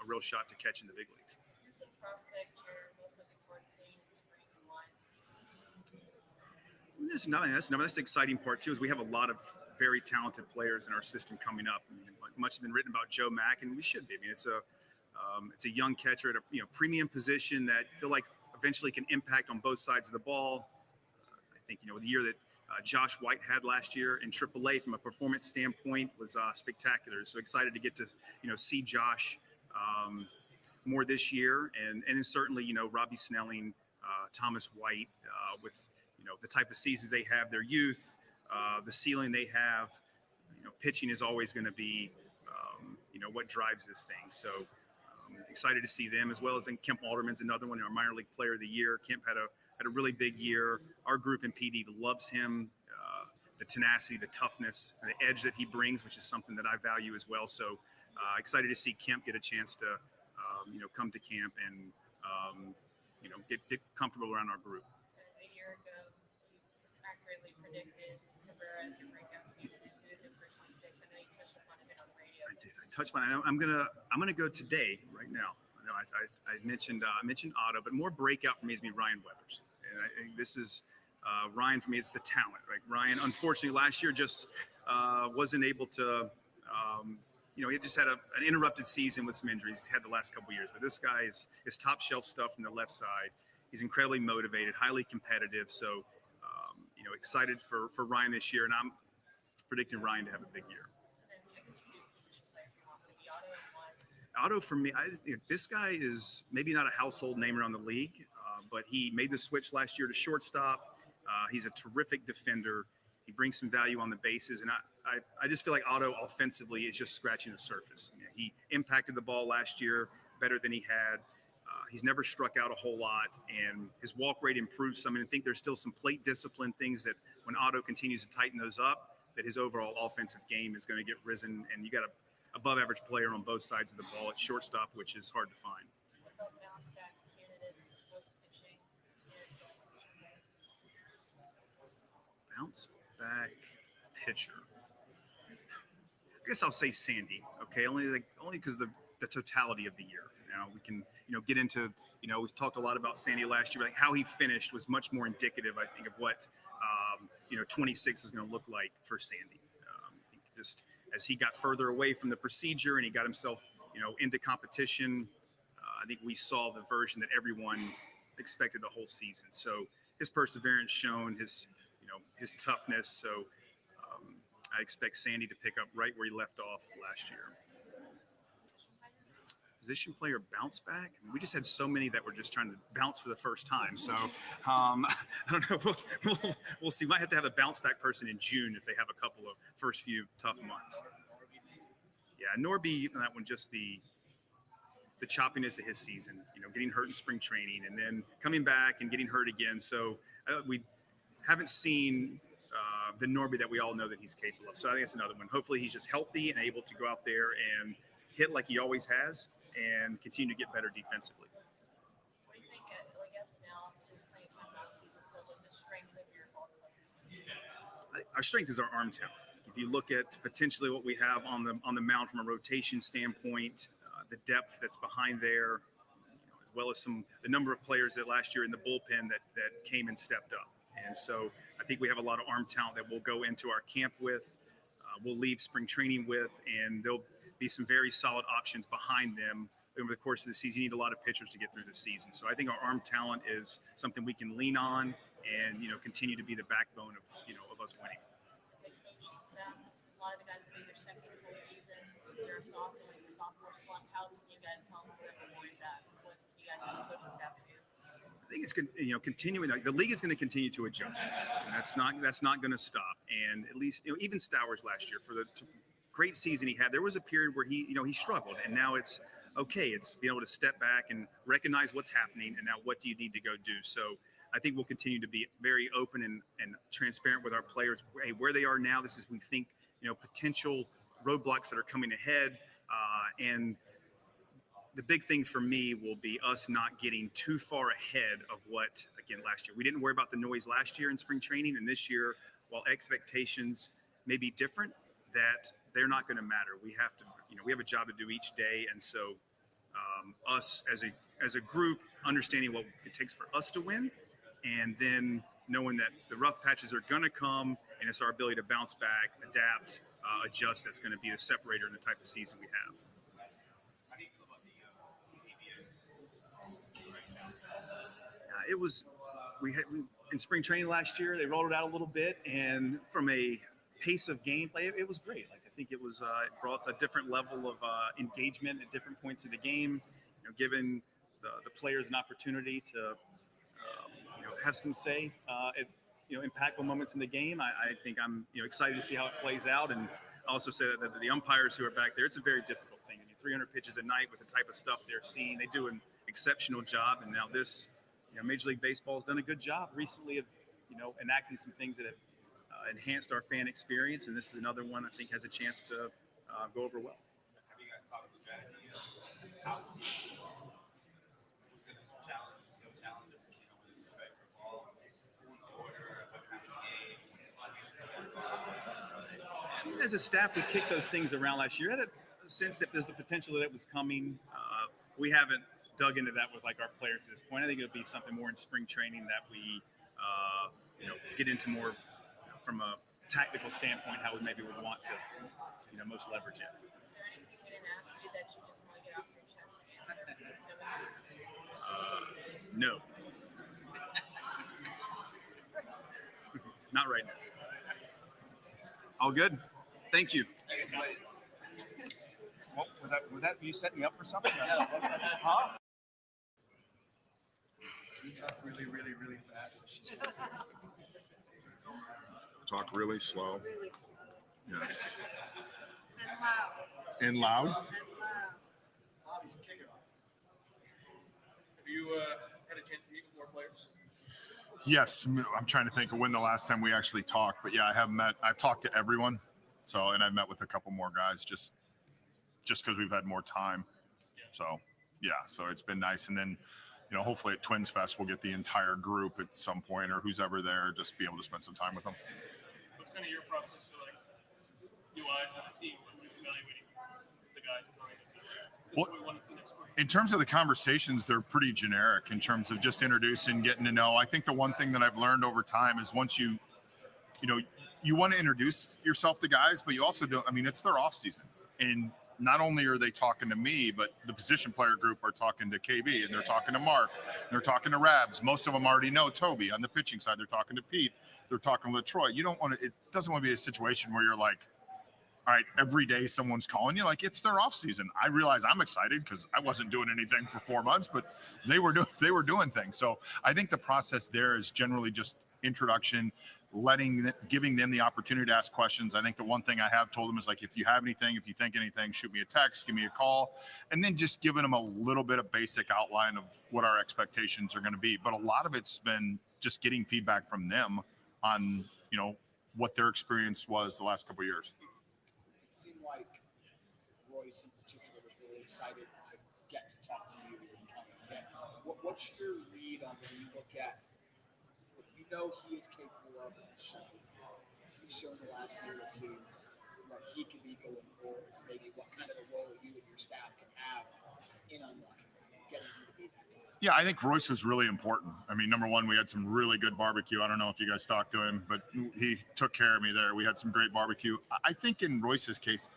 real shot to catch in the big leagues. Who's a prospect you're most looking forward to seeing in spring and why? That's the exciting part too, is we have a lot of very talented players in our system coming up. I mean, much has been written about Joe Mack, and we should be. I mean, it's a young catcher at a premium position that I feel like eventually can impact on both sides of the ball. I think the year that Josh White had last year in AAA from a performance standpoint was spectacular. So excited to get to see Josh more this year, and then certainly Robbie Snelling, Thomas White, with the type of seasons they have, their youth, the ceiling they have. Pitching is always going to be what drives this thing. So excited to see them, as well as then Kemp Alderman's another one, our minor league player of the year. Kemp had a really big year. Our group in PD loves him, the tenacity, the toughness, the edge that he brings, which is something that I value as well. So excited to see Kemp get a chance to, come to camp and, get comfortable around our group. A year ago, you accurately predicted Cabrera as your breakout candidate. Who is it for 26? I know you touched upon it on the radio. I did. I touched on it. I'm gonna go today, right now. I mentioned Otto, but more breakout for me is Ryan Weathers. And I think this is Ryan for me. It's the talent, right? Ryan, unfortunately, last year just wasn't able to. He just had an interrupted season with some injuries. He's had the last couple of years, but this guy is top shelf stuff from the left side. He's incredibly motivated, highly competitive. So, excited for Ryan this year, and I'm predicting Ryan to have a big year. And then I guess you position player if you want to be Otto and why? Otto, for me, I think this guy is maybe not a household name around the league, but he made the switch last year to shortstop. He's a terrific defender. He brings some value on the bases, and I just feel like Otto offensively is just scratching the surface. He impacted the ball last year better than he had. He's never struck out a whole lot, and his walk rate improved some. And I think there's still some plate discipline things that when Otto continues to tighten those up, that his overall offensive game is going to get risen. And you got a above average player on both sides of the ball at shortstop, which is hard to find. What about bounce back candidates with pitching and Bounce back pitcher. I guess I'll say Sandy. Okay, only because of the totality of the year. Now we can get into we've talked a lot about Sandy last year, but how he finished was much more indicative, I think, of what 26 is going to look like for Sandy. I think just as he got further away from the procedure and he got himself into competition, I think we saw the version that everyone expected the whole season. So his perseverance shown, his toughness. So I expect Sandy to pick up right where he left off last year. Position player bounce back. I mean, we just had so many that were just trying to bounce for the first time. So I don't know. We'll see. Might have to have a bounce back person in June if they have a couple of first few tough months. Yeah, Norby, that one, just the choppiness of his season. Getting hurt in spring training and then coming back and getting hurt again. So we haven't seen the Norby that we all know that he's capable of. So I think it's another one. Hopefully he's just healthy and able to go out there and hit like he always has and continue to get better defensively. What do you think, like as of now, obviously there's plenty of time off season still, but the strength of your ball club? Our strength is our arm talent. If you look at potentially what we have on the mound from a rotation standpoint, the depth that's behind there, as well as the number of players that last year in the bullpen that came and stepped up. And so I think we have a lot of arm talent that we'll go into our camp with, we'll leave spring training with, and there'll be some very solid options behind them over the course of the season. You need a lot of pitchers to get through the season. So I think our arm talent is something we can lean on and, continue to be the backbone of us winning. As a coaching staff, a lot of the guys will be their second full season. They're soft and like the sophomore slump. How can you guys help them avoid that? What can you guys as a coaching staff do? I think it's continuing. The league is going to continue to adjust, and that's not going to stop. And at least even Stowers last year, for the great season he had, there was a period where he struggled, and now it's okay. It's being able to step back and recognize what's happening, and now what do you need to go do? So I think we'll continue to be very open and transparent with our players. Hey, where they are now, this is we think potential roadblocks that are coming ahead, and the big thing for me will be us not getting too far ahead of what, again, last year. We didn't worry about the noise last year in spring training, and this year, while expectations may be different, that they're not going to matter. We have to, we have a job to do each day, and so us as a group, understanding what it takes for us to win, and then knowing that the rough patches are going to come, and it's our ability to bounce back, adapt, adjust. That's going to be the separator in the type of season we have. In spring training last year, they rolled it out a little bit, and from a pace of gameplay, it was great. I think it brought a different level of engagement at different points of the game, giving the players an opportunity to have some say at impactful moments in the game. I think I'm excited to see how it plays out, and also say that the umpires who are back there, it's a very difficult thing. 300 pitches a night with the type of stuff they're seeing, they do an exceptional job, and now this. Major League Baseball has done a good job recently of, enacting some things that have enhanced our fan experience, and this is another one I think has a chance to go over well. Have you guys talked strategy? How was it a challenge? Challenge of, with respect to ball, order, what time of game? As a staff, we kicked those things around last year. I had a sense that there's a potential that it was coming. We haven't dug into that with our players at this point. I think it'll be something more in spring training that we, get into more from a tactical standpoint, how we maybe would want to, most leverage it. Is there anything we didn't ask you that you just want to get off your chest and answer? No. Not right now. All good. Thank you. Well, was that you setting me up for something? Huh? You talk really, really, really fast. Talk really slow. Really slow. Yes. And loud. And loud? And loud. Have you had a chance to meet with more players? Yes. I'm trying to think of when the last time we actually talked, but yeah, I've talked to everyone. So, and I've met with a couple more guys just because we've had more time. So, yeah, so it's been nice. And then, hopefully at Twins Fest, we'll get the entire group at some point, or who's ever there, just be able to spend some time with them. What's kind of your process for new eyes on the team when you're evaluating the guys who are going to be there? This is what we want to see next spring. In terms of the conversations, they're pretty generic in terms of just introducing, getting to know. I think the one thing that I've learned over time is once you want to introduce yourself to guys, but you also don't. It's their off season, and not only are they talking to me, but the position player group are talking to KB, and they're talking to Mark, and they're talking to Rabs. Most of them already know Toby on the pitching side. They're talking to Pete. They're talking to Troy. It doesn't want to be a situation where you're like, all right, every day someone's calling you. It's their off season. I realize I'm excited because I wasn't doing anything for 4 months, but they were doing things. So I think the process there is generally just introduction, giving them the opportunity to ask questions. I think the one thing I have told them is if you have anything, if you think anything, shoot me a text, give me a call, and then just giving them a little bit of basic outline of what our expectations are going to be. But a lot of it's been just getting feedback from them on, what their experience was the last couple of years. It seemed like Royce in particular was really excited to get to talk to you and kind of get what's your read on when you look at what you know he is capable of and he's shown the last year or two what he can be going forward, maybe what kind of a role you and your staff can have in unlocking getting him to be that guy. Yeah, I think Royce was really important. I mean, number one, we had some really good barbecue. I don't know if you guys talked to him, but he took care of me there. We had some great barbecue. I think in Royce's case,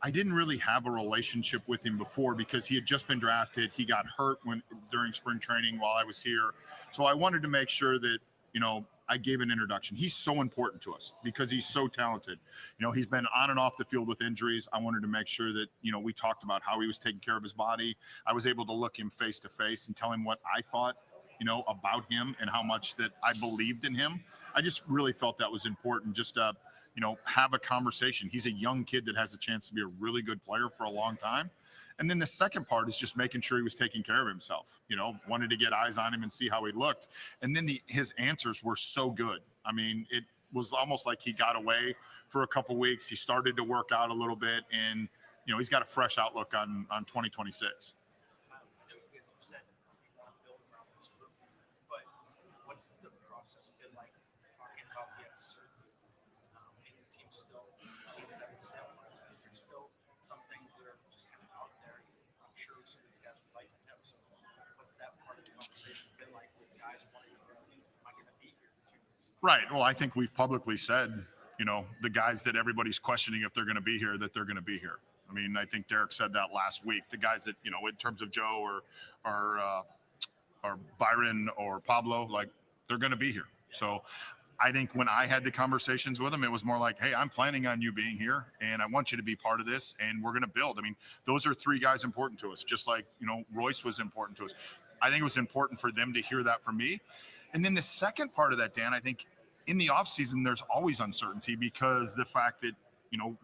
I didn't really have a relationship with him before because he had just been drafted. He got hurt during spring training while I was here. So I wanted to make sure that, I gave an introduction. He's so important to us because he's so talented. He's been on and off the field with injuries. I wanted to make sure that, we talked about how he was taking care of his body. I was able to look him face to face and tell him what I thought, about him and how much that I believed in him. I just really felt that was important just to, have a conversation. He's a young kid that has a chance to be a really good player for a long time. And then the second part is just making sure he was taking care of himself, wanted to get eyes on him and see how he looked. And then his answers were so good. I mean, it was almost like he got away for a couple weeks. He started to work out a little bit and, he's got a fresh outlook on 2026. What's the process been like talking about the uncertainty in the team still needs that step? Is there still some things that are just kind of out there? I'm sure some of these guys would like to know. So what's that part of the conversation been like with guys wanting to know, am I going to be here in 2 years? Right. Well, I think we've publicly said, the guys that everybody's questioning if they're going to be here, that they're going to be here. I mean, I think Derek said that last week. The guys that, in terms of Joe or Byron or Pablo, like they're going to be here. So I think when I had the conversations with them, it was more like, hey, I'm planning on you being here and I want you to be part of this and we're going to build. I mean, those are 3 guys important to us, just like, Royce was important to us. I think it was important for them to hear that from me. And then the second part of that, Dan, I think in the offseason, there's always uncertainty because the fact that,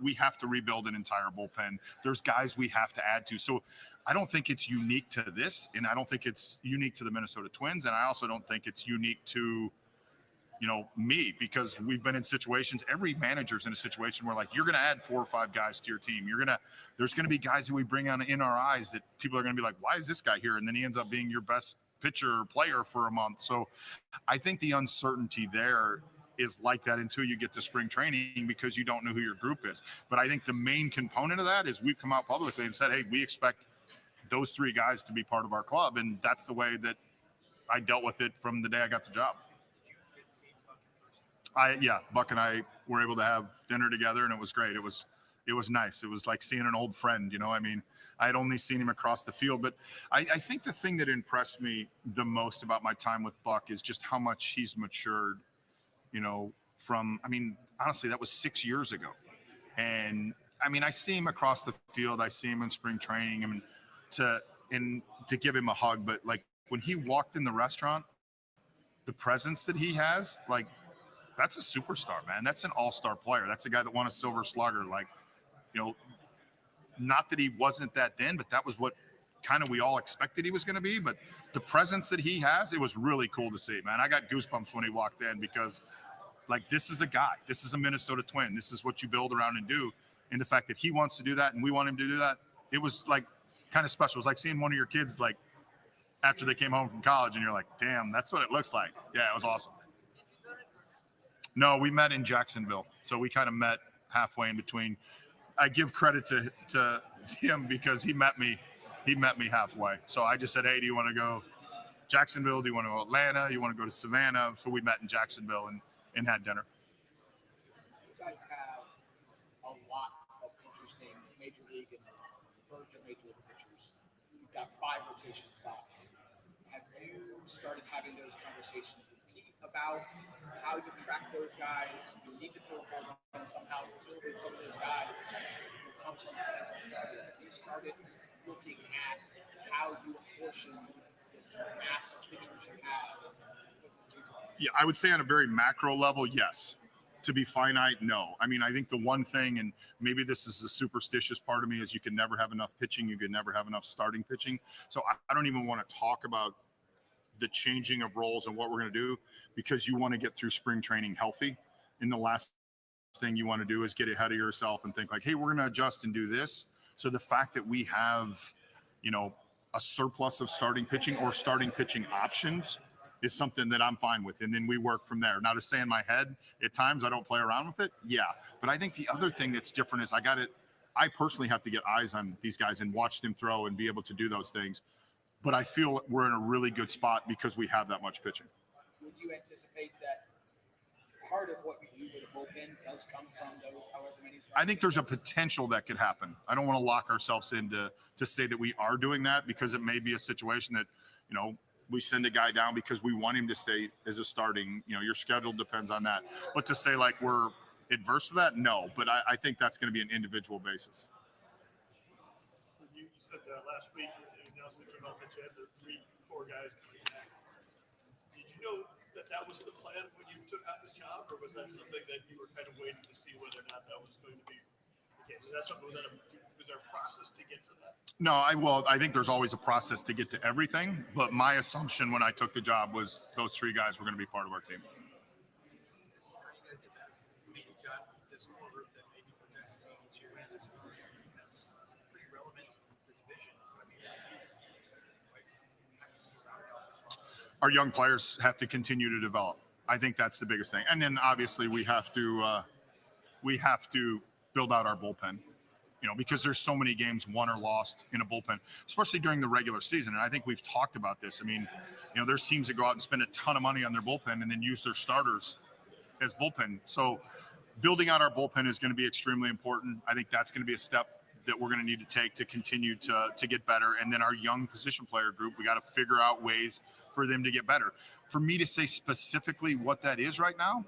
we have to rebuild an entire bullpen. There's guys we have to add to. So I don't think it's unique to this, and I don't think it's unique to the Minnesota Twins, and I also don't think it's unique to, me, because we've been in situations, every manager's in a situation where, like, you're going to add 4 or 5 guys to your team. There's going to be guys that we bring on in our eyes that people are going to be like, why is this guy here? And then he ends up being your best pitcher or player for a month. So I think the uncertainty there is like that until you get to spring training because you don't know who your group is. But I think the main component of that is we've come out publicly and said, hey, we expect those 3 guys to be part of our club. And that's the way that I dealt with it from the day I got the job. Buck and I were able to have dinner together and it was great. It was nice. It was like seeing an old friend, I mean, I had only seen him across the field, but I think the thing that impressed me the most about my time with Buck is just how much he's matured, honestly, that was 6 years ago. And I mean, I see him across the field. I see him in spring training. I mean, to give him a hug, but like when he walked in the restaurant, the presence that he has, like, that's a superstar, man. That's an all-star player. That's a guy that won a Silver Slugger. Like, not that he wasn't that then, but that was what kind of we all expected he was going to be. But the presence that he has, it was really cool to see, man. I got goosebumps when he walked in because, like, this is a guy. This is a Minnesota Twin. This is what you build around and do. And the fact that he wants to do that and we want him to do that, it was, like, kind of special. It was like seeing one of your kids, like, after they came home from college and you're like, damn, that's what it looks like. Yeah, it was awesome. No, we met in Jacksonville. So we kind of met halfway in between. I give credit to him because he met me halfway. So I just said, hey, do you want to go Jacksonville? Do you want to go Atlanta? Do you want to go to Savannah? So we met in Jacksonville and had dinner. You guys have a lot of interesting major league and verge of major league pitchers. You've got 5 rotation spots. Have you started having those conversations with Pete about how you track those guys? You need to fill a hole in somehow. Presumably some of those guys will come from potential starters. Have you started looking at how you apportion this mass of pitchers you have? Yeah, I would say on a very macro level, yes. To be finite, no. I mean, I think the one thing, and maybe this is the superstitious part of me, is you can never have enough pitching. You can never have enough starting pitching. So I don't even want to talk about the changing of roles and what we're going to do because you want to get through spring training healthy. In the last thing you want to do is get ahead of yourself and think like, hey, we're going to adjust and do this. So the fact that we have, a surplus of starting pitching or starting pitching options is something that I'm fine with. And then we work from there. Now, to say in my head, at times I don't play around with it. Yeah. But I think the other thing that's different is I personally have to get eyes on these guys and watch them throw and be able to do those things. But I feel we're in a really good spot because we have that much pitching. Would you anticipate that part of what you do with a bullpen does come from those however many? I think there's a potential that could happen. I don't want to lock ourselves into to say that we are doing that, because it may be a situation that, we send a guy down because we want him to stay as a starting, your schedule depends on that. But to say like we're adverse to that, no. But I think that's going to be an individual basis. You said last week, the announcement came out that you had the 3-4 guys coming back. Did you know that was the plan when you took on the job, or was that something that you were kind of waiting to see whether or not that was going to be the case? Was there a process to get to that? No, I think there's always a process to get to everything, but my assumption when I took the job was those 3 guys were going to be part of our team. You've got this quarter that maybe projects the year that's pretty relevant to the division. Our young players have to continue to develop. I think that's the biggest thing. And then obviously we have to build out our bullpen, because there's so many games won or lost in a bullpen, especially during the regular season. And I think we've talked about this. I mean, there's teams that go out and spend a ton of money on their bullpen and then use their starters as bullpen. So building out our bullpen is going to be extremely important. I think that's going to be a step that we're going to need to take to continue to get better. And then our young position player group, we got to figure out ways for them to get better. For me to say specifically what that is right now,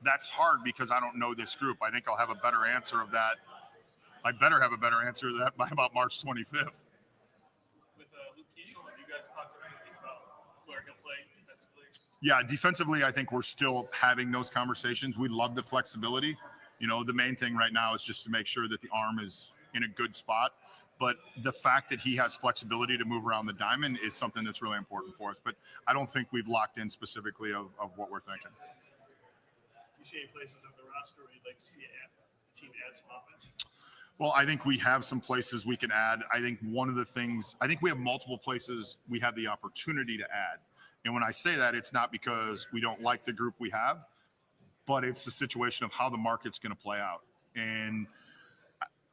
that's hard because I don't know this group. I think I'll have a better answer of that. I better have a better answer of that by about March 25th. With Luke Keegan, have you guys talked about anything about where he'll play defensively? Yeah, defensively, I think we're still having those conversations. We love the flexibility. The main thing right now is just to make sure that the arm is in a good spot. But the fact that he has flexibility to move around the diamond is something that's really important for us. But I don't think we've locked in specifically of what we're thinking. You see any places on the roster where you'd like to see the team add some offense? Well, I think we have some places we can add. I think we have multiple places we have the opportunity to add. And when I say that, it's not because we don't like the group we have, but it's the situation of how the market's going to play out. And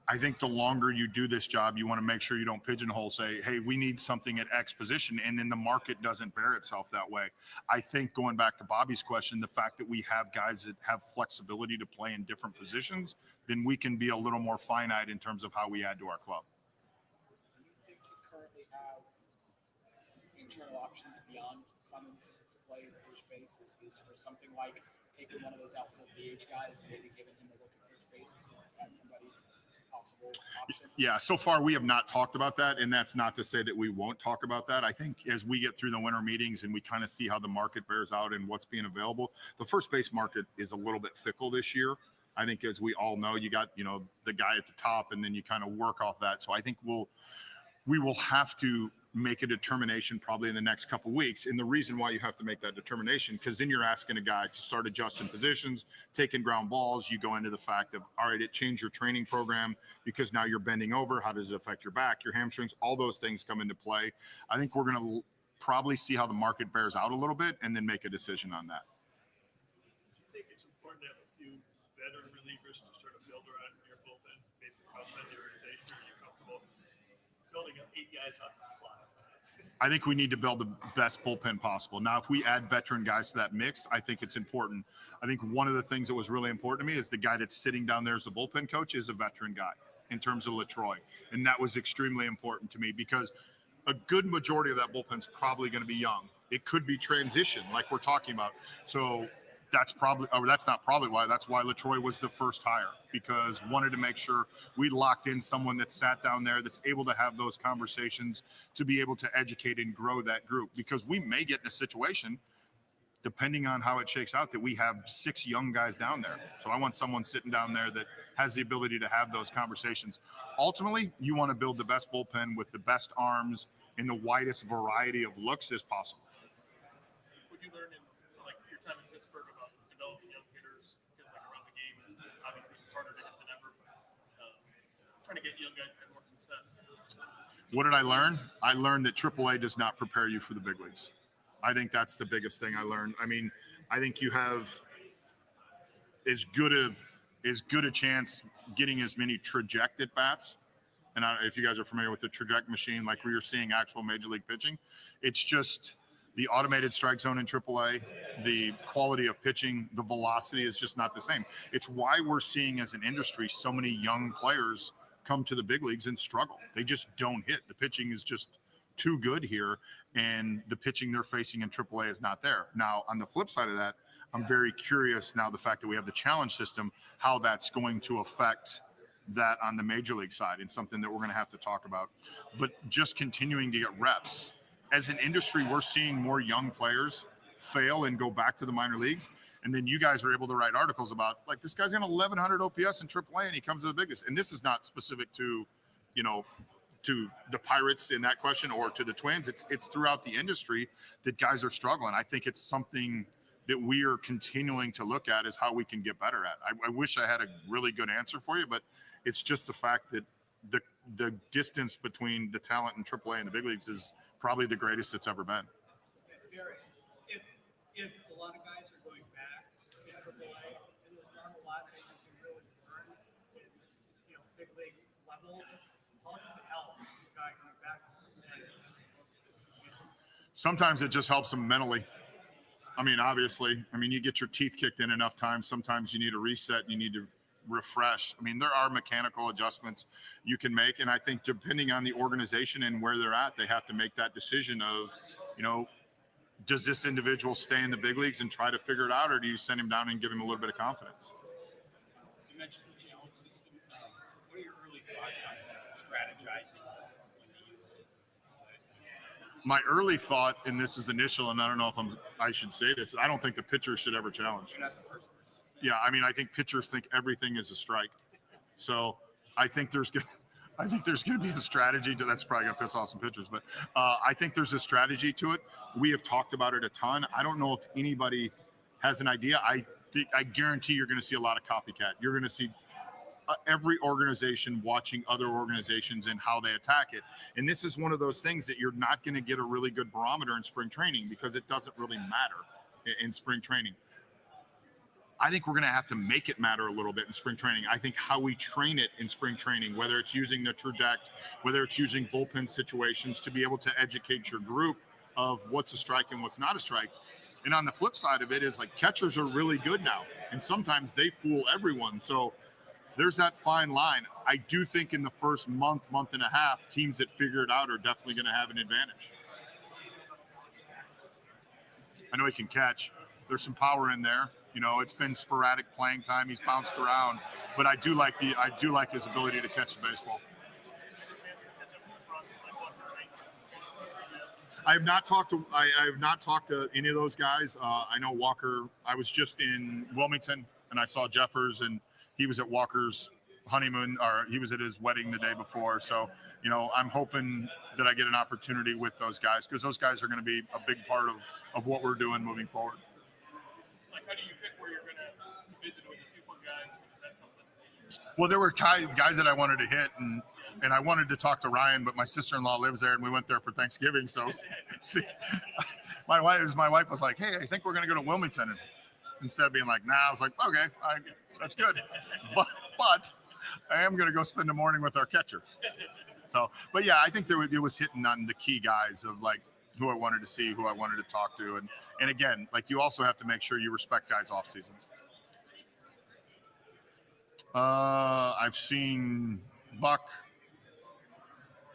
I think the longer you do this job, you want to make sure you don't pigeonhole, say, hey, we need something at X position, and then the market doesn't bear itself that way. I think going back to Bobby's question, the fact that we have guys that have flexibility to play in different positions, then we can be a little more finite in terms of how we add to our club. Do you think you currently have internal options beyond Clemens to play at first base? Is for something like taking one of those outfield DH guys and maybe giving him a look at first base and add somebody possible option? Yeah, so far we have not talked about that, and that's not to say that we won't talk about that. I think as we get through the winter meetings and we kind of see how the market bears out and what's being available, the first base market is a little bit fickle this year. I think, as we all know, you got, the guy at the top, and then you kind of work off that. So I think we will have to make a determination probably in the next couple of weeks. And the reason why you have to make that determination, because then you're asking a guy to start adjusting positions, taking ground balls. You go into the fact of, all right, it changed your training program because now you're bending over. How does it affect your back, your hamstrings? All those things come into play. I think we're going to probably see how the market bears out a little bit and then make a decision on that. Do you think it's important to have a few veteran relievers to sort of build around your bullpen, maybe outside the organization? Are you comfortable building up 8 guys on the fly? I think we need to build the best bullpen possible. Now, if we add veteran guys to that mix, I think it's important. I think one of the things that was really important to me is the guy that's sitting down there as the bullpen coach is a veteran guy in terms of LaTroy. And that was extremely important to me because a good majority of that bullpen's probably going to be young. It could be transition like we're talking about. So that's why LaTroy was the first hire, because wanted to make sure we locked in someone that sat down there that's able to have those conversations to be able to educate and grow that group, because we may get in a situation, depending on how it shakes out, that we have 6 young guys down there. So I want someone sitting down there that has the ability to have those conversations. Ultimately, you want to build the best bullpen with the best arms in the widest variety of looks as possible. What you learn in your time in Pittsburgh about developing young hitters, around the game, and trying to get young guys to have more success. What did I learn? I learned that AAA does not prepare you for the big leagues. I think that's the biggest thing I learned. I mean, I think you have as good a chance getting as many traject at bats. And if you guys are familiar with the traject machine, like where you're seeing actual major league pitching, it's just the automated strike zone in AAA, the quality of pitching, the velocity is just not the same. It's why we're seeing as an industry so many young players come to the big leagues and struggle. They just don't hit. The pitching is just too good here, and the pitching they're facing in AAA is not there. Now, on the flip side of that, I'm very curious now the fact that we have the challenge system, how that's going to affect that on the major league side, and something that we're going to have to talk about. But just continuing to get reps. As an industry, we're seeing more young players fail and go back to the minor leagues. And then you guys are able to write articles about, like, this guy's got 1,100 OPS in AAA and he comes to the biggest. And this is not specific to, to the Pirates in that question or to the Twins. It's throughout the industry that guys are struggling. I think it's something that we are continuing to look at is how we can get better at. I wish I had a really good answer for you, but it's just the fact that the distance between the talent in AAA and the big leagues is probably the greatest it's ever been. Barry, if a lot of guys are going back in AAA, and there's not a lot that you can really learn in, big league level, how does it help a guy going back? Sometimes it just helps them mentally. I mean, obviously, you get your teeth kicked in enough times. Sometimes you need a reset. You need to refresh. I mean, there are mechanical adjustments you can make. And I think depending on the organization and where they're at, they have to make that decision of, does this individual stay in the big leagues and try to figure it out, or do you send him down and give him a little bit of confidence? You mentioned the challenge system. What are your early thoughts on strategizing when you use it? My early thought, and this is initial, and I don't know if I should say this, I don't think the pitcher should ever challenge. You're not the first person. Yeah, I think pitchers think everything is a strike. So I think there's going to be a strategy to that's probably going to piss off some pitchers, but I think there's a strategy to it. We have talked about it a ton. I don't know if anybody has an idea. I guarantee you're going to see a lot of copycat. You're going to see every organization watching other organizations and how they attack it. And this is one of those things that you're not going to get a really good barometer in spring training because it doesn't really matter in spring training. I think we're going to have to make it matter a little bit in spring training. I think how we train it in spring training, whether it's using the traject, whether it's using bullpen situations to be able to educate your group of what's a strike and what's not a strike. And on the flip side of it is like catchers are really good now. And sometimes they fool everyone. So there's that fine line. I do think in the first month and a half, teams that figure it out are definitely going to have an advantage. I know he can catch. There's some power in there. It's been sporadic playing time. He's bounced around, but I do like his ability to catch the baseball. I have not talked to any of those guys. I know Walker. I was just in Wilmington and I saw Jeffers, and he was at Walker's honeymoon, or he was at his wedding the day before. So, I'm hoping that I get an opportunity with those guys because those guys are going to be a big part of what we're doing moving forward. Like, how do you pick where you're going to visit with a few more guys? Is that something? Well, there were guys that I wanted to hit, and I wanted to talk to Ryan, but my sister-in-law lives there, and we went there for Thanksgiving. So, see, my wife was like, "Hey, I think we're going to go to Wilmington," and instead of being like, "Nah," I was like, "Okay, that's good," but I am going to go spend the morning with our catcher. So, but yeah, I think it was hitting on the key guys of like who I wanted to see, who I wanted to talk to, and again, like you also have to make sure you respect guys off seasons. I've seen Buck,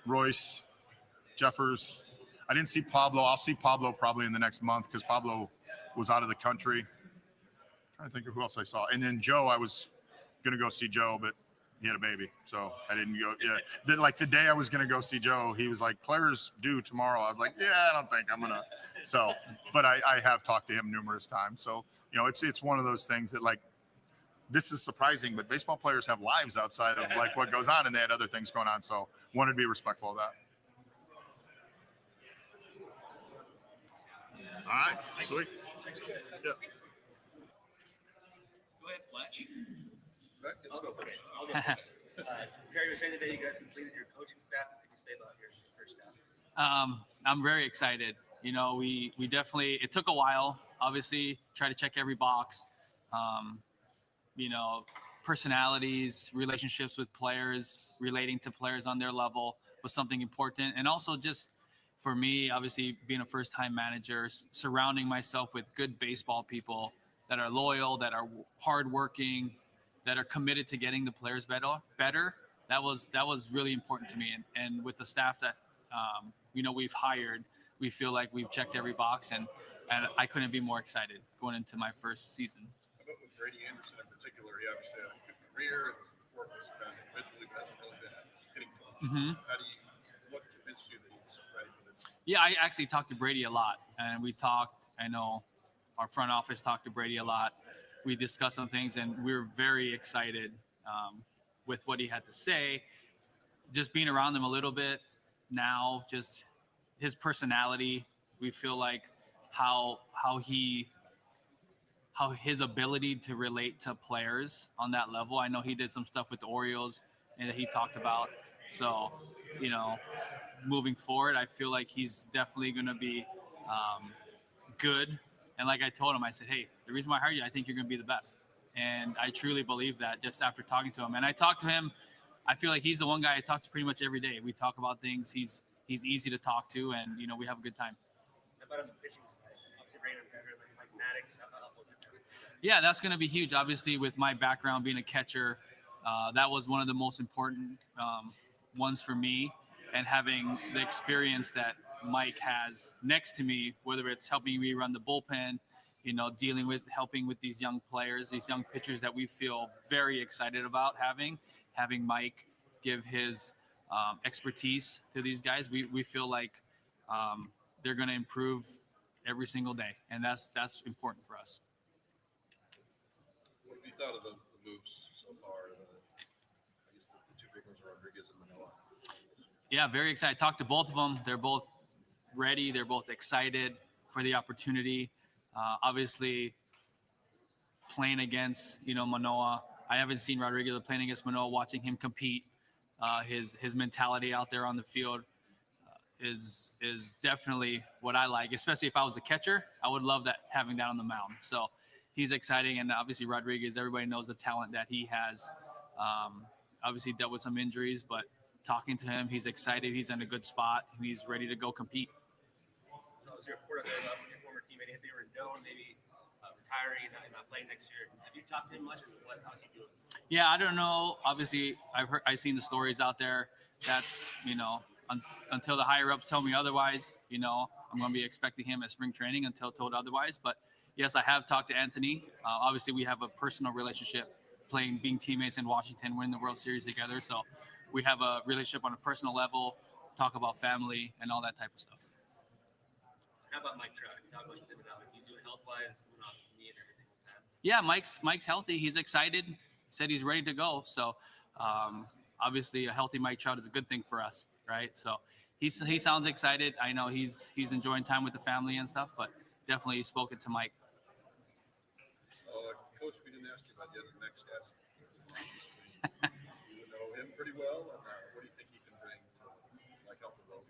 Royce, Jeffers. I didn't see Pablo. I'll see Pablo probably in the next month because Pablo was out of the country. I'm trying to think of who else I saw. And then Joe, I was going to go see Joe, but he had a baby. So I didn't go. Yeah. Like the day I was going to go see Joe, he was like, Claire's due tomorrow. I was like, yeah, I don't think I'm going to. So, but I have talked to him numerous times. So, it's one of those things that like, this is surprising, but baseball players have lives outside of like what goes on, and they had other things going on. So wanted to be respectful of that. All right, sweet. Yeah. Go ahead, Fletch. I'll go for it. Perry was saying today you guys completed your coaching staff. What could you say about your first staff? I'm very excited. You know, we definitely, it took a while, obviously, try to check every box. You know, personalities, relationships with players, relating to players on their level was something important. And also just for me, obviously being a first-time manager, surrounding myself with good baseball people that are loyal, that are hardworking, that are committed to getting the players better. That was really important to me. And with the staff that, you know, we've hired, we feel like we've checked every box, and I couldn't be more excited going into my first season. How about with Brady Anderson in particular? He obviously had a good career, his work has been individually, but hasn't really been hitting coach. What convinced you that he's ready for this? Yeah, I actually talked to Brady a lot, and we talked. I know our front office talked to Brady a lot. We discussed some things, and we were very excited with what he had to say. Just being around him a little bit now, just his personality, we feel like how his ability to relate to players on that level. I know he did some stuff with the Orioles and that he talked about. So, you know, moving forward, I feel like he's definitely going to be good. And like I told him, I said, hey, the reason why I hired you, I think you're going to be the best. And I truly believe that just after talking to him. And I talked to him, I feel like he's the one guy I talk to pretty much every day. We talk about things. He's easy to talk to, and, you know, we have a good time. How about on the pitching side? Obviously, Raymond better than Mike Maddox. How helpful is that? Yeah, that's going to be huge. Obviously, with my background being a catcher, that was one of the most important ones for me. And having the experience that Mike has next to me, whether it's helping me run the bullpen, you know, helping with these young players, these young pitchers that we feel very excited about having Mike give his expertise to these guys. We feel like they're going to improve every single day, and that's important for us. What have you thought of the moves so far? I guess the two big ones are Rodriguez and Manoah. Yeah, very excited. Talked to both of them. They're both ready. They're both excited for the opportunity. Obviously, playing against, you know, Manoah. I haven't seen Rodriguez playing against Manoah. Watching him compete, his mentality out there on the field is definitely what I like. Especially if I was a catcher, I would love that, having that on the mound. So he's exciting, and obviously Rodriguez. Everybody knows the talent that he has. Obviously dealt with some injuries, but talking to him, he's excited. He's in a good spot, and he's ready to go compete. So is your report about your former teammate Anthony Rendon maybe retiring and not playing next year? Have you talked to him much? How's he doing? Yeah, I don't know. Obviously, I've seen the stories out there. That's, you know, until the higher ups tell me otherwise, you know, I'm going to be expecting him at spring training until told otherwise. But yes, I have talked to Anthony. Obviously, we have a personal relationship, being teammates in Washington, winning the World Series together. So we have a relationship on a personal level, talk about family and all that type of stuff. How about Mike Trout? Talk about him now. He's doing health-wise, knee and everything like that. Yeah, Mike's healthy. He's excited. Said he's ready to go. So obviously, a healthy Mike Trout is a good thing for us, right? So he sounds excited. I know he's enjoying time with the family and stuff, but definitely spoken to Mike. Coach, we didn't ask you about yet the next guest. You know him pretty well, and what do you think he can bring to like help the Logan?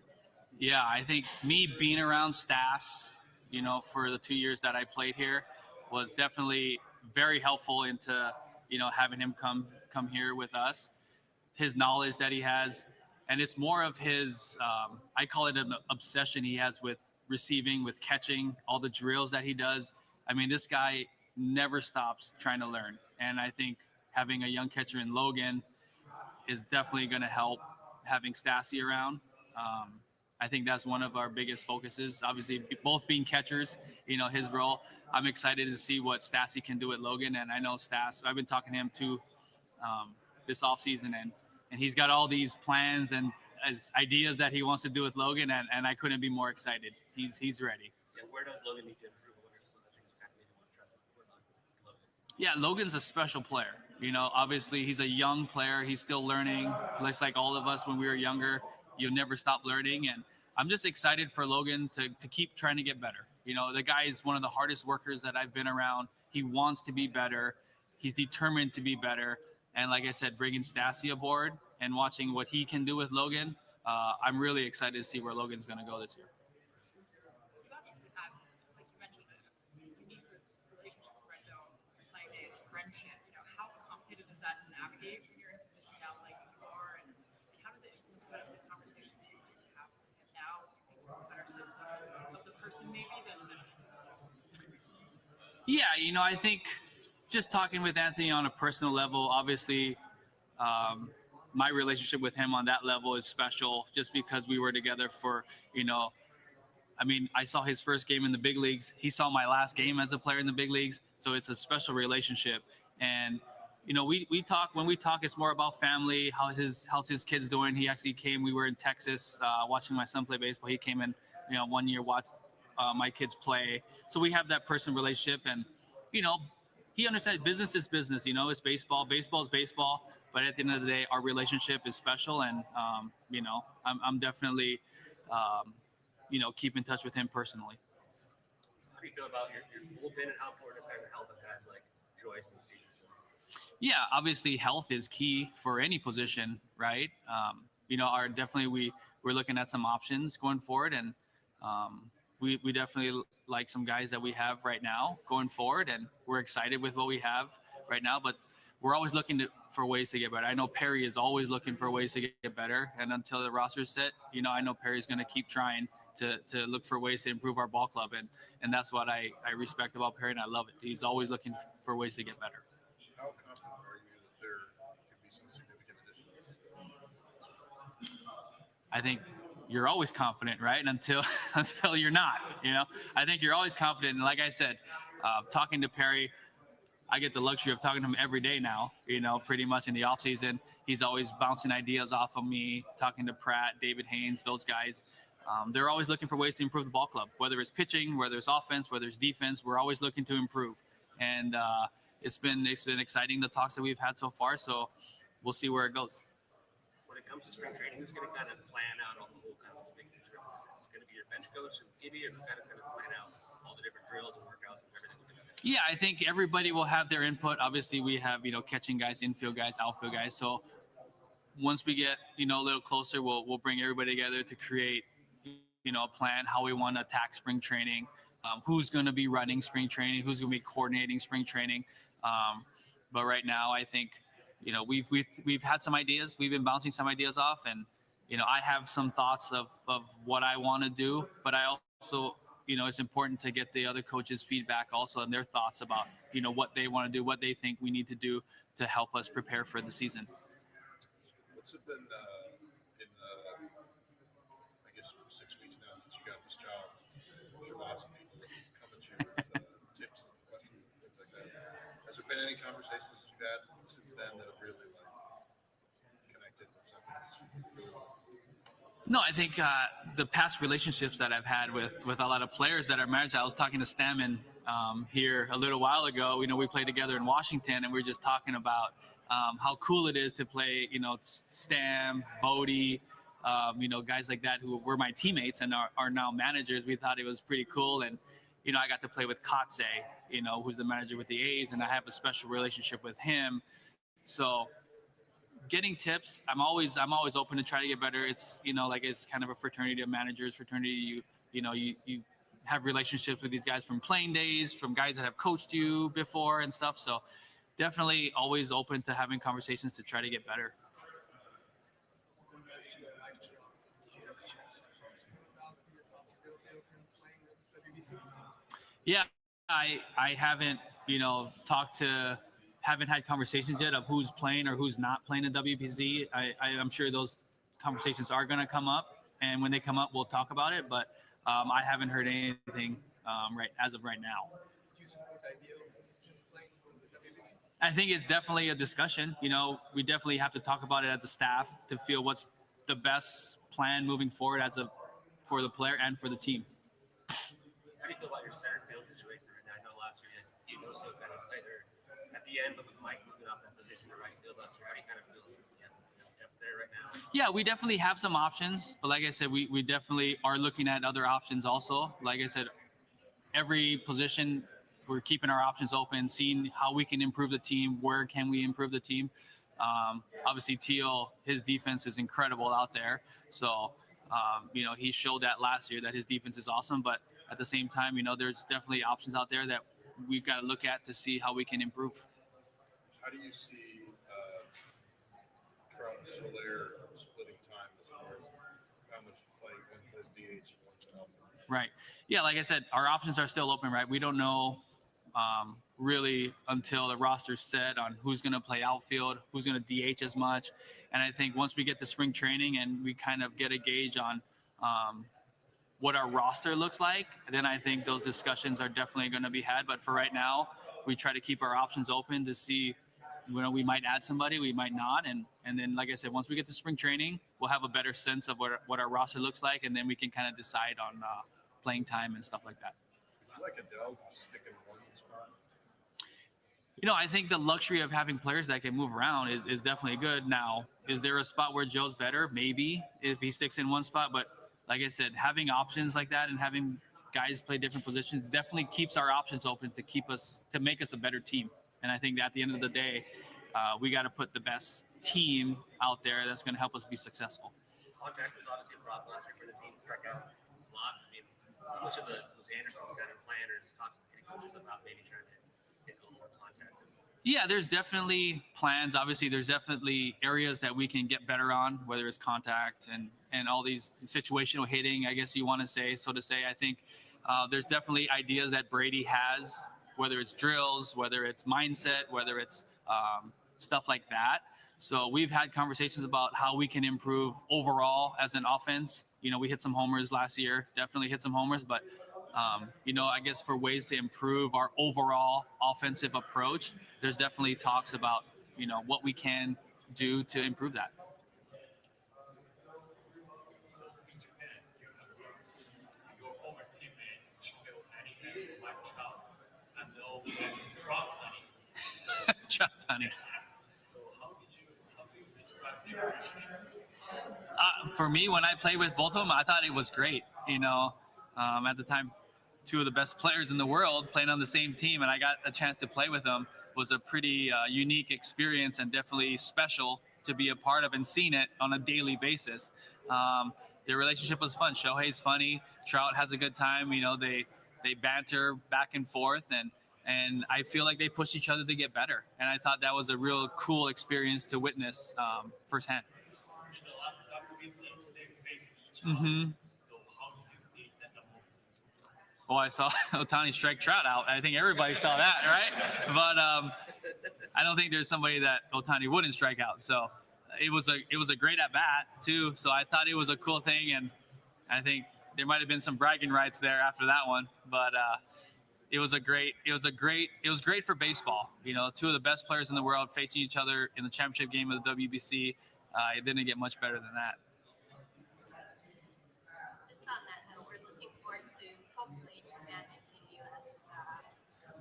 Yeah, I think me being around Stas, you know, for the 2 years that I played here, was definitely very helpful into, you know, having him come here with us. His knowledge that he has, and it's more of his, I call it an obsession he has with receiving, with catching, all the drills that he does. I mean, this guy never stops trying to learn. And I think having a young catcher in Logan is definitely going to help, having Stassi around. I think that's one of our biggest focuses. Obviously, both being catchers, you know, his role. I'm excited to see what Stassi can do at Logan. And I know Stas, I've been talking to him too this offseason, and he's got all these plans and ideas that he wants to do with Logan, and I couldn't be more excited. He's ready. Yeah, where does Logan need to improve? What are some of the things you kind of maybe want to try to work on with Logan? Yeah, Logan's a special player. You know, obviously he's a young player. He's still learning, just like all of us when we were younger. You'll never stop learning, and I'm just excited for Logan to keep trying to get better. You know, the guy is one of the hardest workers that I've been around. He wants to be better. He's determined to be better, And like I said, bringing Stassi aboard and watching what he can do with Logan, I'm really excited to see where Logan's going to go this year. You obviously have, like you mentioned, a unique relationship with Rendo, playing days, friendship. How complicated is that to navigate when you're in a position now like you are, and how does it influence kind of the conversation you have with him now? Do you think you have a better sense of the person maybe than recently? Yeah, I think just talking with Anthony on a personal level, obviously, my relationship with him on that level is special just because we were together for, I saw his first game in the big leagues. He saw my last game as a player in the big leagues. So it's a special relationship. And, we talk, when we talk, it's more about family. How's his kids doing? He actually came, we were in Texas watching my son play baseball. He came in, 1 year, watched my kids play. So we have that personal relationship, and, he understands business is business, it's baseball. Baseball is baseball. But at the end of the day, our relationship is special. And, I'm definitely, keep in touch with him personally. How do you feel about your bullpen and how important is kind of the health of guys like Joyce and Stevenson? Yeah, obviously health is key for any position, right? We're looking at some options going forward, and we definitely like some guys that we have right now going forward, and we're excited with what we have right now, but we're always looking for ways to get better. I know Perry is always looking for ways to get better, and until the roster's set, I know Perry's going to keep trying to look for ways to improve our ball club, and that's what I respect about Perry, and I love it. He's always looking for ways to get better. How confident are you that there could be some significant additions? I think you're always confident, right? Until you're not, I think you're always confident. And like I said, talking to Perry, I get the luxury of talking to him every day now, pretty much in the off season. He's always bouncing ideas off of me, talking to Pratt, David Haynes, those guys. They're always looking for ways to improve the ball club, whether it's pitching, whether it's offense, whether it's defense. We're always looking to improve. And it's been exciting, the talks that we've had so far. So we'll see where it goes. When it comes to spring training, who's going to kind of plan out all the whole kind of thing? Is it going to be your bench coach and Gibby, or who kind of going to plan out all the different drills and workouts and everything? Yeah, I think everybody will have their input. Obviously, we have, catching guys, infield guys, outfield guys. So once we get, a little closer, we'll bring everybody together to create, a plan, how we want to attack spring training, who's going to be running spring training, who's going to be coordinating spring training. But right now, I think, we've had some ideas. We've been bouncing some ideas off, and, I have some thoughts of what I want to do, but I also, it's important to get the other coaches' feedback also and their thoughts about, what they want to do, what they think we need to do to help us prepare for the season. What's it been in, I guess, 6 weeks now since you got this job? I'm sure lots of people come at you with tips and questions and things like that. Has there been any conversations that you've had since then that have really connected with something? No, I think the past relationships that I've had with a lot of players that are married. I was talking to Stammen here a little while ago. We played together in Washington, and we were just talking about how cool it is to play, Stam, Vody, guys like that who were my teammates and are now managers. We thought it was pretty cool. And, I got to play with Kotze, who's the manager with the A's, and I have a special relationship with him. So getting tips, I'm always open to try to get better. It's, it's kind of a fraternity of managers, fraternity. You have relationships with these guys from playing days, from guys that have coached you before and stuff. So definitely always open to having conversations to try to get better. Yeah, I haven't, haven't had conversations yet of who's playing or who's not playing in WBC. I'm sure those conversations are going to come up, and when they come up, we'll talk about it. But I haven't heard anything as of right now. I think it's definitely a discussion. We definitely have to talk about it as a staff to feel what's the best plan moving forward for the player and for the team. How do you feel about your center field situation right now? I know last year you also kind of played there at the end, but with Mike moving up that position to right field last year, how do you kind of feel depth there right now? Yeah, we definitely have some options, but like I said, we definitely are looking at other options also. Like I said, every position, we're keeping our options open, seeing how we can improve the team, where can we improve the team. Obviously, Teal, his defense is incredible out there. So, he showed that last year that his defense is awesome. But at the same time, there's definitely options out there that we've got to look at to see how we can improve. How do you see Trout and Soler splitting time as far as how much play one plays DH and one's an outfield? Right. Yeah, like I said, our options are still open, right? We don't know really until the roster's set on who's going to play outfield, who's going to DH as much. And I think once we get to spring training and we kind of get a gauge on what our roster looks like, then I think those discussions are definitely going to be had. But for right now, we try to keep our options open to see, we might add somebody, we might not. And then, like I said, once we get to spring training, we'll have a better sense of what our roster looks like. And then we can kind of decide on playing time and stuff like that. Would you like Adele to stick in one spot? I think the luxury of having players that can move around is definitely good. Now, is there a spot where Joe's better? Maybe, if he sticks in one spot. But like I said, having options like that and having guys play different positions definitely keeps our options open to make us a better team. And I think that at the end of the day, we got to put the best team out there that's going to help us be successful. Contact was obviously a problem last year for the team. Struck out a lot. I mean, how much of was Anderson's kind of plan or talks to hitting coaches about maybe trying to get a little more contact? Yeah, there's definitely plans. Obviously, there's definitely areas that we can get better on, whether it's contact and all these situational hitting, I guess you want to say, so to say. I think there's definitely ideas that Brady has, whether it's drills, whether it's mindset, whether it's stuff like that. So we've had conversations about how we can improve overall as an offense. We hit some homers last year, definitely hit some homers, but I guess for ways to improve our overall offensive approach, there's definitely talks about, what we can do to improve that. So in Japan, your former teammates, Shelton and Mike Trout, and now we have Trout Tani. Trout Tani. So how do you describe their relationship? For me, when I played with both of them, I thought it was great. At the time, two of the best players in the world playing on the same team, and I got a chance to play with them, was a pretty unique experience and definitely special to be a part of and seen it on a daily basis. Their relationship was fun. Shohei's funny. Trout has a good time. They banter back and forth, and I feel like they push each other to get better. And I thought that was a real cool experience to witness firsthand. In the last WBC, they faced each other. Mm-hmm. So how did you see it at the moment? Well, I saw Ohtani strike Trout out. I think everybody saw that, right? But I don't think there's somebody that Ohtani wouldn't strike out. So it was a great at bat too. So I thought it was a cool thing, and I think there might have been some bragging rights there after that one. But it was great for baseball. Two of the best players in the world facing each other in the championship game of the WBC. It didn't get much better than that. Just on that note, we're looking forward to hopefully Japan continuous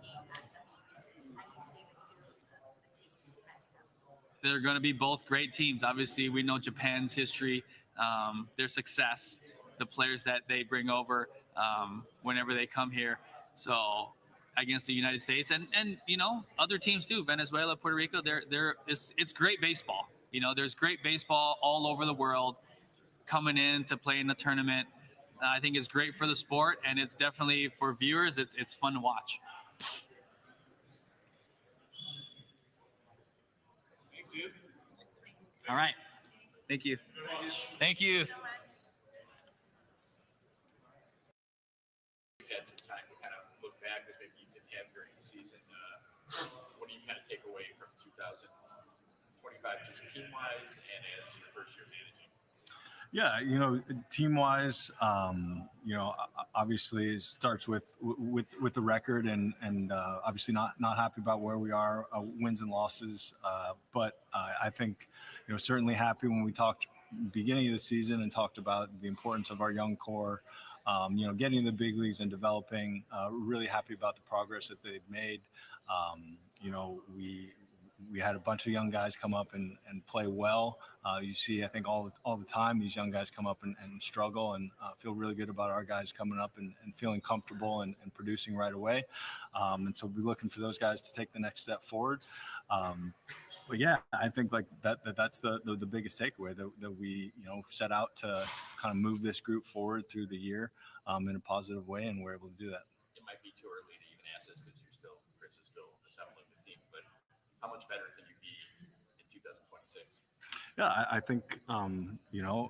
being at WBC. How do you see the teams matching up? They're going to be both great teams. Obviously, we know Japan's history, their success, the players that they bring over whenever they come here. So against the United States and other teams too, Venezuela, Puerto Rico, it's great baseball. There's great baseball all over the world coming in to play in the tournament. I think it's great for the sport, and it's definitely for viewers. It's fun to watch. Thanks, you. All right. Thank you. Thank you. We've had some time to kind of look back that maybe you didn't have during the season. What do you kind of take away from 2025, just team-wise and as your first year managing? Yeah, team-wise, obviously it starts with the record and obviously not happy about where we are, wins and losses. But I think, certainly happy when we talked beginning of the season and talked about the importance of our young core, getting in the big leagues and developing. Really happy about the progress that they've made. we had a bunch of young guys come up and play well. You see, I think all the time, these young guys come up and struggle, and feel really good about our guys coming up and feeling comfortable and producing right away. And so we'll be looking for those guys to take the next step forward. But yeah, I think like that's the biggest takeaway that we, set out to kind of move this group forward through the year in a positive way, and we're able to do that. It might be too early to even ask this because Chris is still assembling the team, but how much better can you be in 2026? Yeah, I think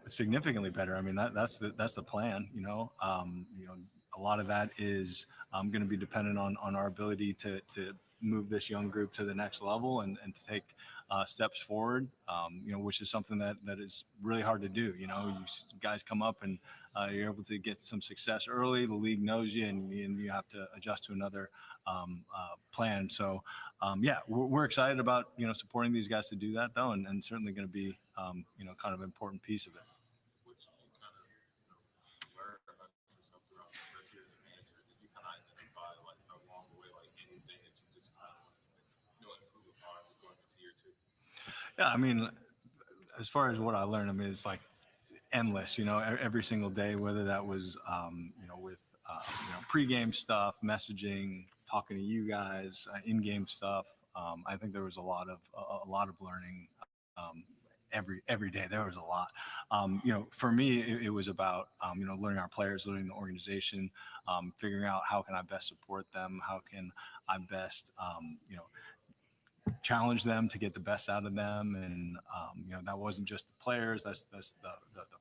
significantly better. I mean, that's the plan. A lot of that is going to be dependent on our ability to move this young group to the next level and to take steps forward, which is something that is really hard to do. You guys come up and you're able to get some success early. The league knows you, and you have to adjust to another plan. So, we're excited about, supporting these guys to do that, though, and certainly going to be, kind of an important piece of it. Yeah, I mean, as far as what I learned, I mean, it's like endless, every single day, whether that was, with, pregame stuff, messaging, talking to you guys, in-game stuff. I think there was a lot of learning every day. There was a lot. For me, it was about, learning our players, learning the organization, figuring out how can I best support them, how can I best, challenge them to get the best out of them. And, that wasn't just the players, that's the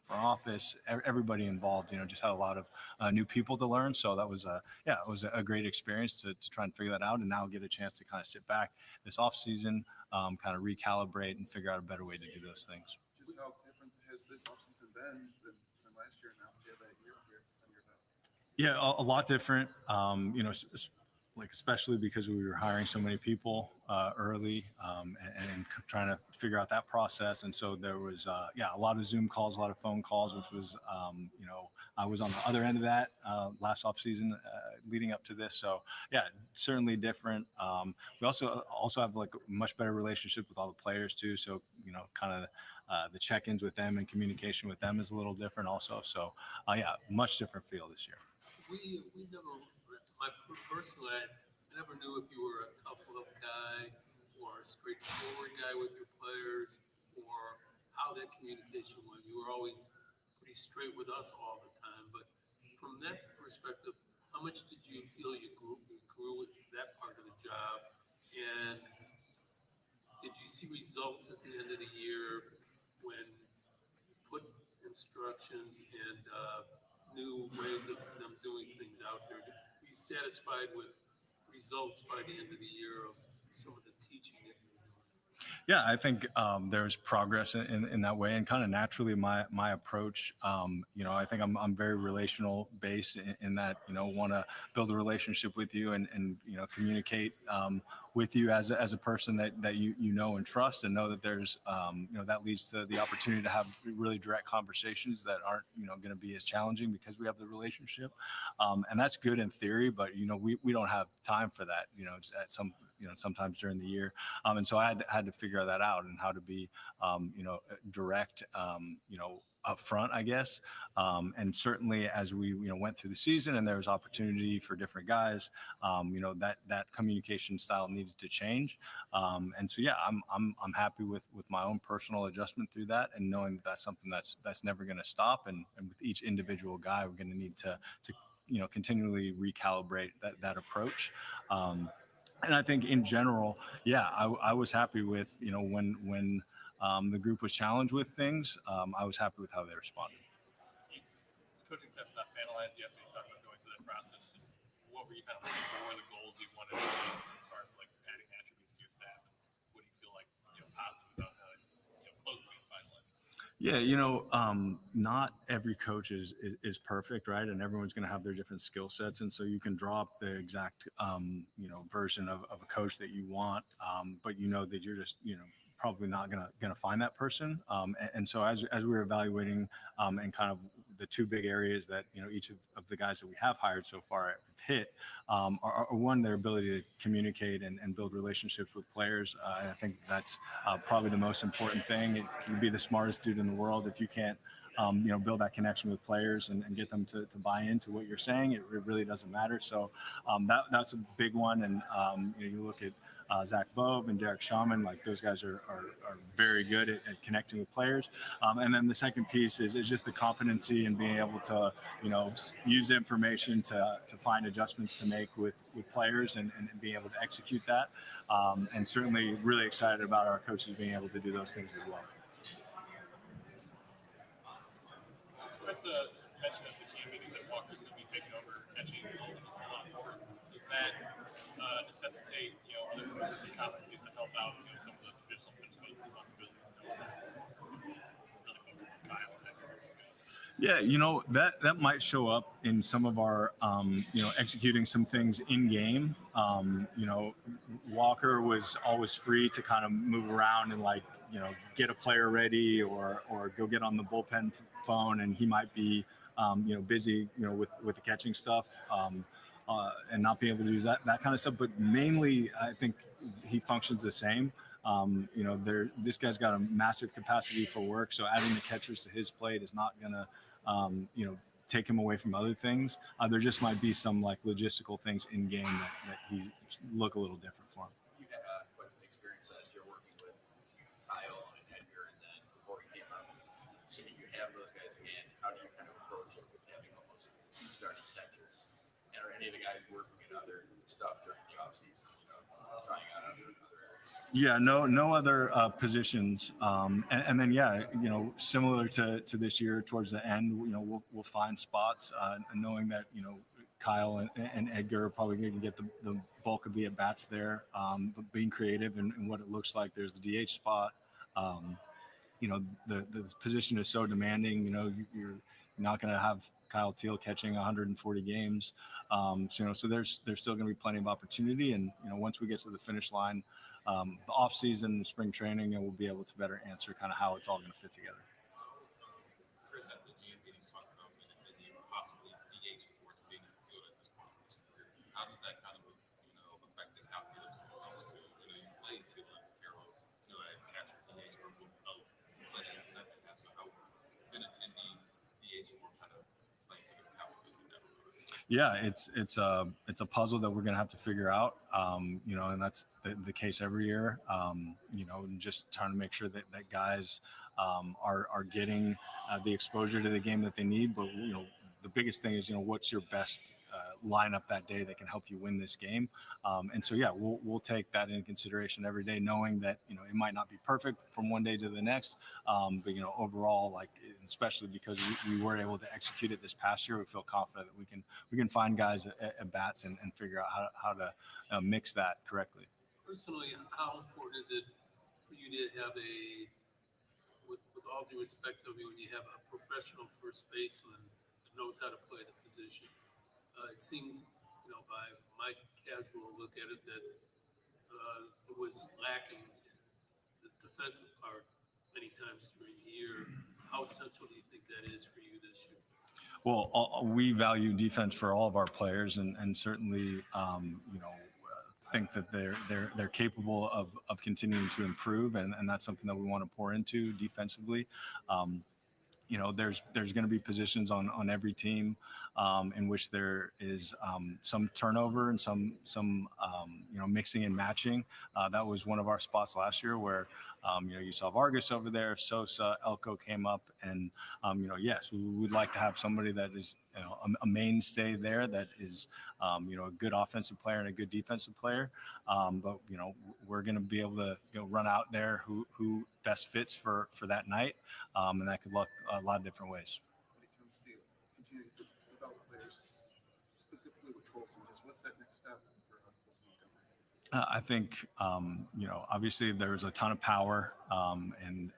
front office, everybody involved, just had a lot of new people to learn. So that was it was a great experience to try and figure that out, and now get a chance to kind of sit back this off season, kind of recalibrate and figure out a better way to do those things. Just how different has this offseason been than last year now? Yeah, that year under that. Yeah, a lot different. Especially because we were hiring so many people early and trying to figure out that process. And so there was, a lot of Zoom calls, a lot of phone calls, which was, I was on the other end of that last off season leading up to this. So yeah, certainly different. We also have like a much better relationship with all the players too. So, kind of the check-ins with them and communication with them is a little different also. So much different feel this year. We never, personally, I never knew if you were a tough love guy or a straightforward guy with your players, or how that communication went. You were always pretty straight with us all the time. But from that perspective, how much did you feel you grew with that part of the job? And did you see results at the end of the year when you put instructions and new ways of them doing things out there? Are you satisfied with results by the end of the year of some of the teaching that you're doing? Yeah, I think there's progress in that way, and kind of naturally my approach. I think I'm very relational based in that want to build a relationship with you and communicate with you as a person that you know and trust, and know that there's that leads to the opportunity to have really direct conversations that aren't going to be as challenging because we have the relationship, and that's good in theory, but we don't have time for that at sometimes during the year, and so I had to figure that out, and how to be direct up front, I guess. And certainly as we, went through the season and there was opportunity for different guys, that communication style needed to change. And so, yeah, I'm happy with my own personal adjustment through that, and knowing that that's something that's never going to stop. And with each individual guy, we're going to need to continually recalibrate that approach. And I think in general, I was happy with, when the group was challenged with things, I was happy with how they responded. Coaching staff's not finalized yet, but you talked about going through that process. Just what were you kind of looking for? What were the goals you wanted to do as far as like adding attributes to your staff? And what do you feel like, positive about close to being finalized? Yeah, not every coach is perfect, right? And everyone's going to have their different skill sets. And so you can draw up the exact, version of a coach that you want, but that you're just, probably not gonna find that person. And so as we were evaluating and kind of the two big areas that, each of the guys that we have hired so far have hit are one, their ability to communicate and build relationships with players. I think that's probably the most important thing. You can be the smartest dude in the world if you can't build that connection with players and get them to buy into what you're saying. It really doesn't matter. So that's a big one. And you look at Zach Bove and Derek Shaman, like those guys are very good at connecting with players. And then the second piece is just the competency and being able to, use information to find adjustments to make with players and being able to execute that. And certainly really excited about our coaches being able to do those things as well. Chris mentioned at the team meetings that Walker's going to be taking over catching a lot more. Does that necessitate, other coaches and competencies to help out, some of the traditional pitch responsibilities? Really focus on Kyle and those guys. Yeah, that might show up in some of our, executing some things in game. Walker was always free to kind of move around and get a player ready or go get on the bullpen phone, and he might be, busy, with the catching stuff. And not being able to do that kind of stuff. But mainly, I think he functions the same. This guy's got a massive capacity for work. So adding the catchers to his plate is not going to, take him away from other things. There just might be some logistical things in game that he look a little different for him. You had quite an experience last year working with Kyle and Edgar, and then before he came out, so you have those guys again. How do you kind of approach it with having almost two starting catchers? And are any of the guys working in other stuff during the offseason, trying out other areas? Yeah, no other positions. And then, similar to this year towards the end, we'll find spots knowing that, Kyle and Edgar are probably going to get the bulk of the at-bats there, but being creative and what it looks like. There's the DH spot. The position is so demanding, you're not going to have Kyle Teal catching 140 games. So there's still going to be plenty of opportunity. And, once we get to the finish line, the off season, spring training, and we'll be able to better answer kind of how it's all going to fit together. Chris, at the GM meetings, talked about Benintendi possibly DH for being good at this point in his career. How does that kind of, affect the calculus when it comes to, you played Teal and Carroll, at catcher DH for playing in the second half. So how Benintendi DH more kind of playing to the calculus in that regard? Yeah, it's a puzzle that we're going to have to figure out, and that's the case every year, and just trying to make sure that guys are getting the exposure to the game that they need. But, the biggest thing is, what's your best lineup that day that can help you win this game. And so, we'll take that into consideration every day, knowing that, it might not be perfect from one day to the next. But, overall, especially because we were able to execute it this past year, we feel confident that we can find guys at bats and figure out how to mix that correctly. Personally, how important is it for you to have with all due respect of you, when you have a professional first baseman that knows how to play the position? It seemed, by my casual look at it, that it was lacking the defensive part many times during the year. How essential do you think that is for you this year? Well, we value defense for all of our players, and certainly, think that they're capable of continuing to improve, and that's something that we want to pour into defensively. There's going to be positions on every team in which there is some turnover and some mixing and matching. That was one of our spots last year where you saw Vargas over there, Sosa, Elko came up, and yes, we would like to have somebody that is a mainstay there, that is a good offensive player and a good defensive player. But we're going to be able to run out there who best fits for that night, and that could look a lot of different ways. When it comes to continuing to develop players, specifically with Colson, just what's that next step for Colson Montgomery? I think, obviously there's a ton of power and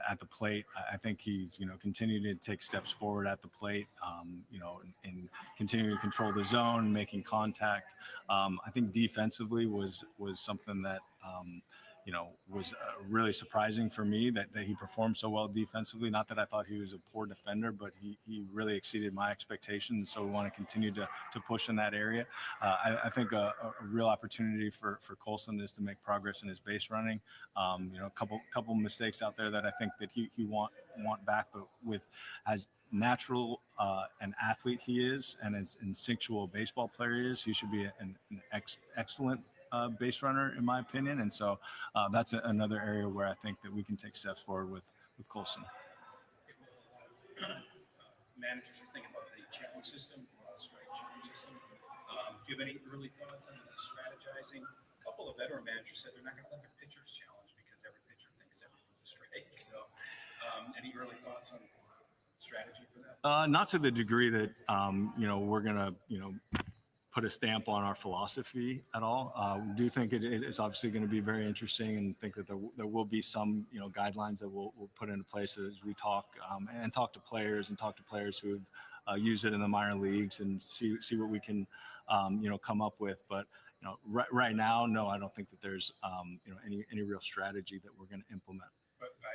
at the plate. I think he's, continuing to take steps forward at the plate, and continuing to control the zone, making contact. I think defensively was something that, was really surprising for me that he performed so well defensively. Not that I thought he was a poor defender, but he really exceeded my expectations. So we want to continue to push in that area. I think a real opportunity for Colson is to make progress in his base running. A couple mistakes out there that I think that he want back, but with as natural an athlete he is and as instinctual baseball player he is, he should be an excellent base runner, in my opinion. And so that's another area where I think that we can take steps forward with Colson. Managers are thinking about the challenge system, strike challenge system. Do you have any early thoughts on the strategizing? A couple of veteran managers said they're not going to let their pitchers challenge because every pitcher thinks everyone's a strike. So any early thoughts on strategy for that? Not to the degree that, we're going to, put a stamp on our philosophy at all. We do think it is obviously going to be very interesting, and think that there will be some, guidelines that we'll put into place as we talk and talk to players who have used it in the minor leagues and see what we can, come up with. But, right now, no, I don't think that there's, any real strategy that we're going to implement. But by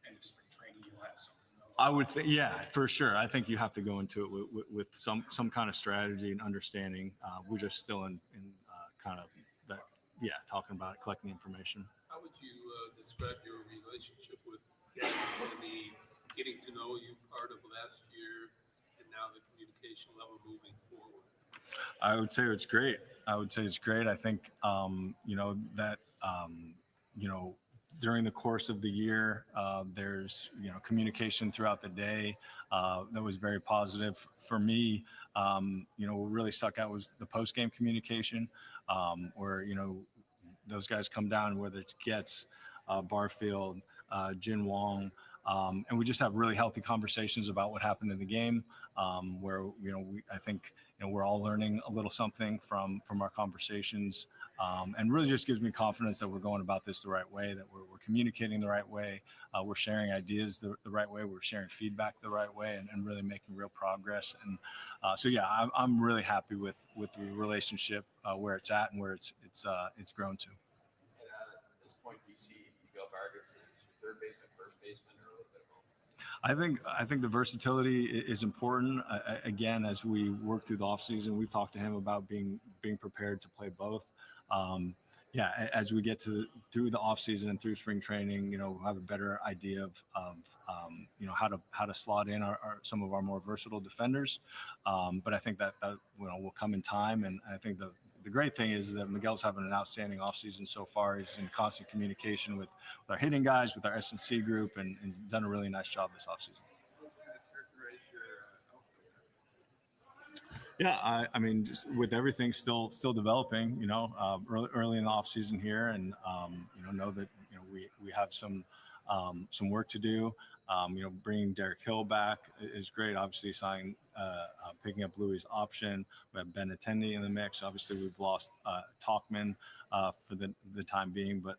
end of spring training, you'll have something. I would think, yeah, for sure. I think you have to go into it with some kind of strategy and understanding. We're just still in kind of that, talking about it, collecting information. How would you describe your relationship with Getz? Maybe getting to know you part of last year, and now the communication level moving forward? I would say it's great. I think, during the course of the year, there's, communication throughout the day that was very positive for me. What really stuck out was the post-game communication, where, those guys come down, whether it's Getz, Barfield, Jin Wong, and we just have really healthy conversations about what happened in the game, where, I think, we're all learning a little something from our conversations, and really just gives me confidence that we're going about this the right way, that we're communicating the right way, we're sharing ideas the right way, we're sharing feedback the right way, and really making real progress. And I'm really happy with the relationship where it's at and where it's grown to. And at this point, do you see Miguel Vargas as your third baseman, first baseman, or a little bit of both? I think the versatility is important. Again, as we work through the offseason, we've talked to him about being prepared to play both. As we get through the offseason and through spring training, we'll have a better idea of how to slot in some of our more versatile defenders. But I think that will come in time. And I think the great thing is that Miguel's having an outstanding offseason so far. He's in constant communication with our hitting guys, with our S&C group, and he's done a really nice job this offseason. Yeah, I mean, just with everything still developing, early in the off season here, and know that we have some work to do. Bringing Derek Hill back is great. Obviously, picking up Louis' option. We have Ben Attendee in the mix. Obviously, we've lost Talkman for the time being, but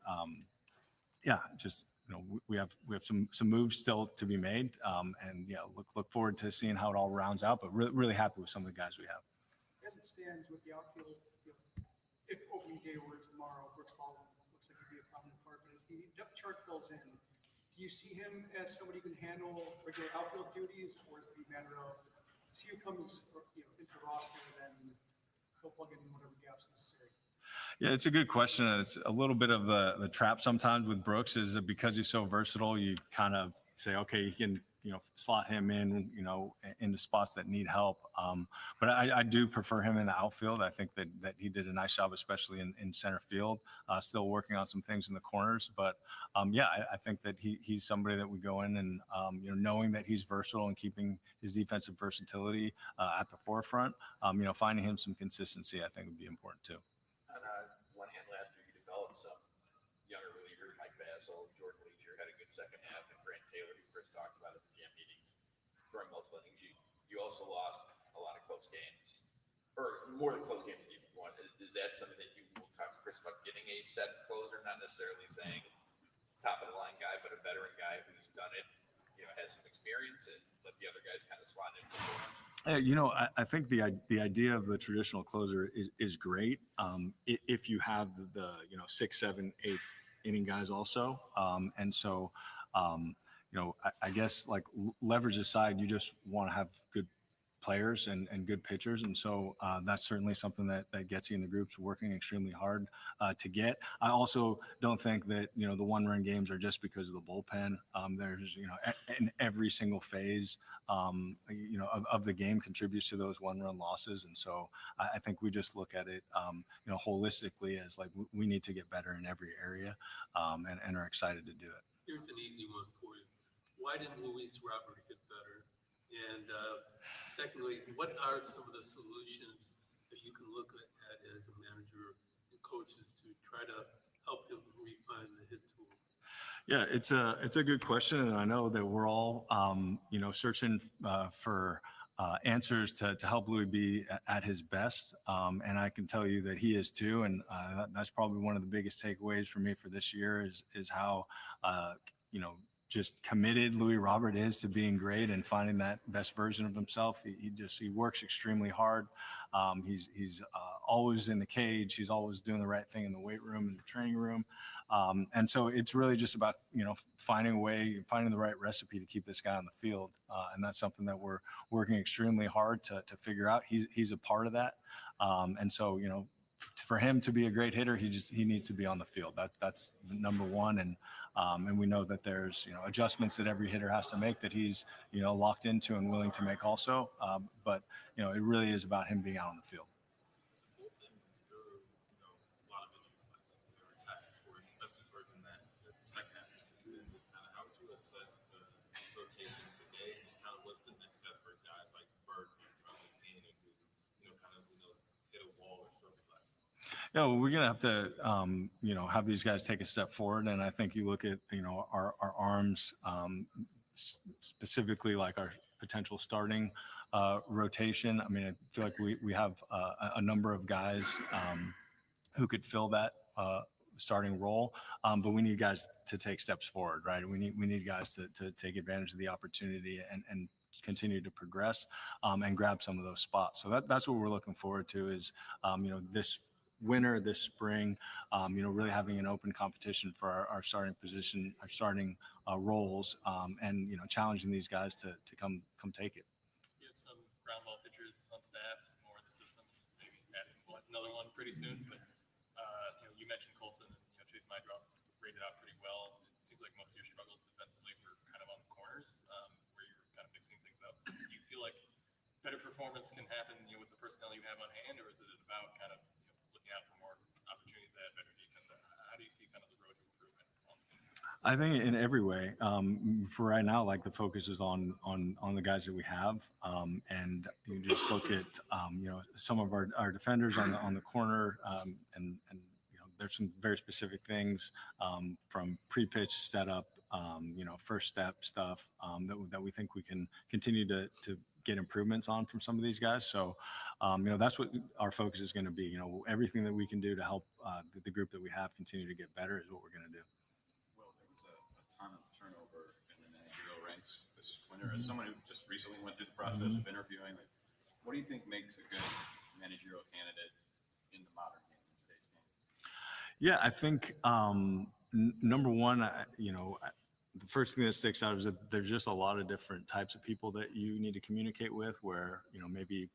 we have some moves still to be made, and look forward to seeing how it all rounds out. But really happy with some of the guys we have. As it stands with the outfield, if opening day were tomorrow, Brooks Baldwin looks like he'd be a prominent part. But as the depth chart fills in, do you see him as somebody who can handle regular outfield duties, or is it a matter of see who comes into the roster and then he'll plug in whatever gaps necessary? Yeah, it's a good question. It's a little bit of the trap sometimes with Brooks, is that because he's so versatile, you kind of say, okay, you can slot him in, into spots that need help. But I do prefer him in the outfield. I think that he did a nice job, especially in center field. Still working on some things in the corners, but I think that he's somebody that we go in and knowing that he's versatile and keeping his defensive versatility at the forefront. Finding him some consistency, I think, would be important too. On one hand, last year you developed some younger relievers. Mike Vassell, Jordan Leacher had a good second half, and Grant Taylor, who Chris talked about at the jam meetings during multiple innings. You also lost a lot of close games, or more than close games than you want. Is that something that you will talk to Chris about, getting a set closer, not necessarily saying top of the line guy, but a veteran guy who's done it, has some experience, and let the other guys kind of slot in? I think the idea of the traditional closer is great if you have the 6, 7, 8 inning guys also. And so, I guess like leverage aside, you just want to have good players and good pitchers. And so that's certainly something that Getsy and the group's working extremely hard to get. I also don't think that, the 1-run games are just because of the bullpen. There's, in every single phase, of the game contributes to those 1-run losses. And so I think we just look at it, holistically as like we need to get better in every area, and are excited to do it. Here's an easy one for you. Why didn't Luis Robert get better? And secondly, what are some of the solutions that you can look at as a manager and coaches to try to help him refine the hit tool? Yeah, it's a good question, and I know that we're all searching for answers to help Louis be at his best, and I can tell you that he is too. And that's probably one of the biggest takeaways for me for this year is how just committed Louis Robert is to being great and finding that best version of himself. He works extremely hard. He's always in the cage. He's always doing the right thing in the weight room, in the training room. And so it's really just about, finding the right recipe to keep this guy on the field. And that's something that we're working extremely hard to figure out. He's a part of that. And so, for him to be a great hitter, he needs to be on the field. That's number one. And we know that there's, adjustments that every hitter has to make that he's, locked into and willing to make also. But, it really is about him being out on the field. Yeah, well, we're going to have to, have these guys take a step forward. And I think you look at, our arms, specifically like our potential starting rotation. I mean, I feel like we have a number of guys who could fill that starting role, but we need guys to take steps forward, right? We need guys to take advantage of the opportunity and continue to progress and grab some of those spots. So that's what we're looking forward to is, this winter, this spring, really having an open competition for our starting position, our starting roles, and challenging these guys to come take it. You have some ground ball pitchers on staff, some more in the system, maybe adding another one pretty soon. But you mentioned Colson and Chase Mydrop rated out pretty well. It seems like most of your struggles defensively were kind of on the corners, where you're kind of fixing things up. Do you feel like better performance can happen with the personnel you have on hand, or is it about kind of looking out for more opportunities to add better defense? How do you see kind of the road to improvement? I think in every way. For right now, like the focus is on the guys that we have, and you just look at some of our defenders on the corner, and there's some very specific things from pre-pitch setup, first step stuff that we think we can continue to get improvements on from some of these guys. So, that's what our focus is going to be. Everything that we can do to help the group that we have continue to get better is what we're going to do. Well, there was a ton of turnover in the managerial ranks this winter. As someone who just recently went through the process of interviewing, what do you think makes a good managerial candidate in the modern game, in today's game? Yeah, I think number one, the first thing that sticks out is that there's just a lot of different types of people that you need to communicate with, where, maybe,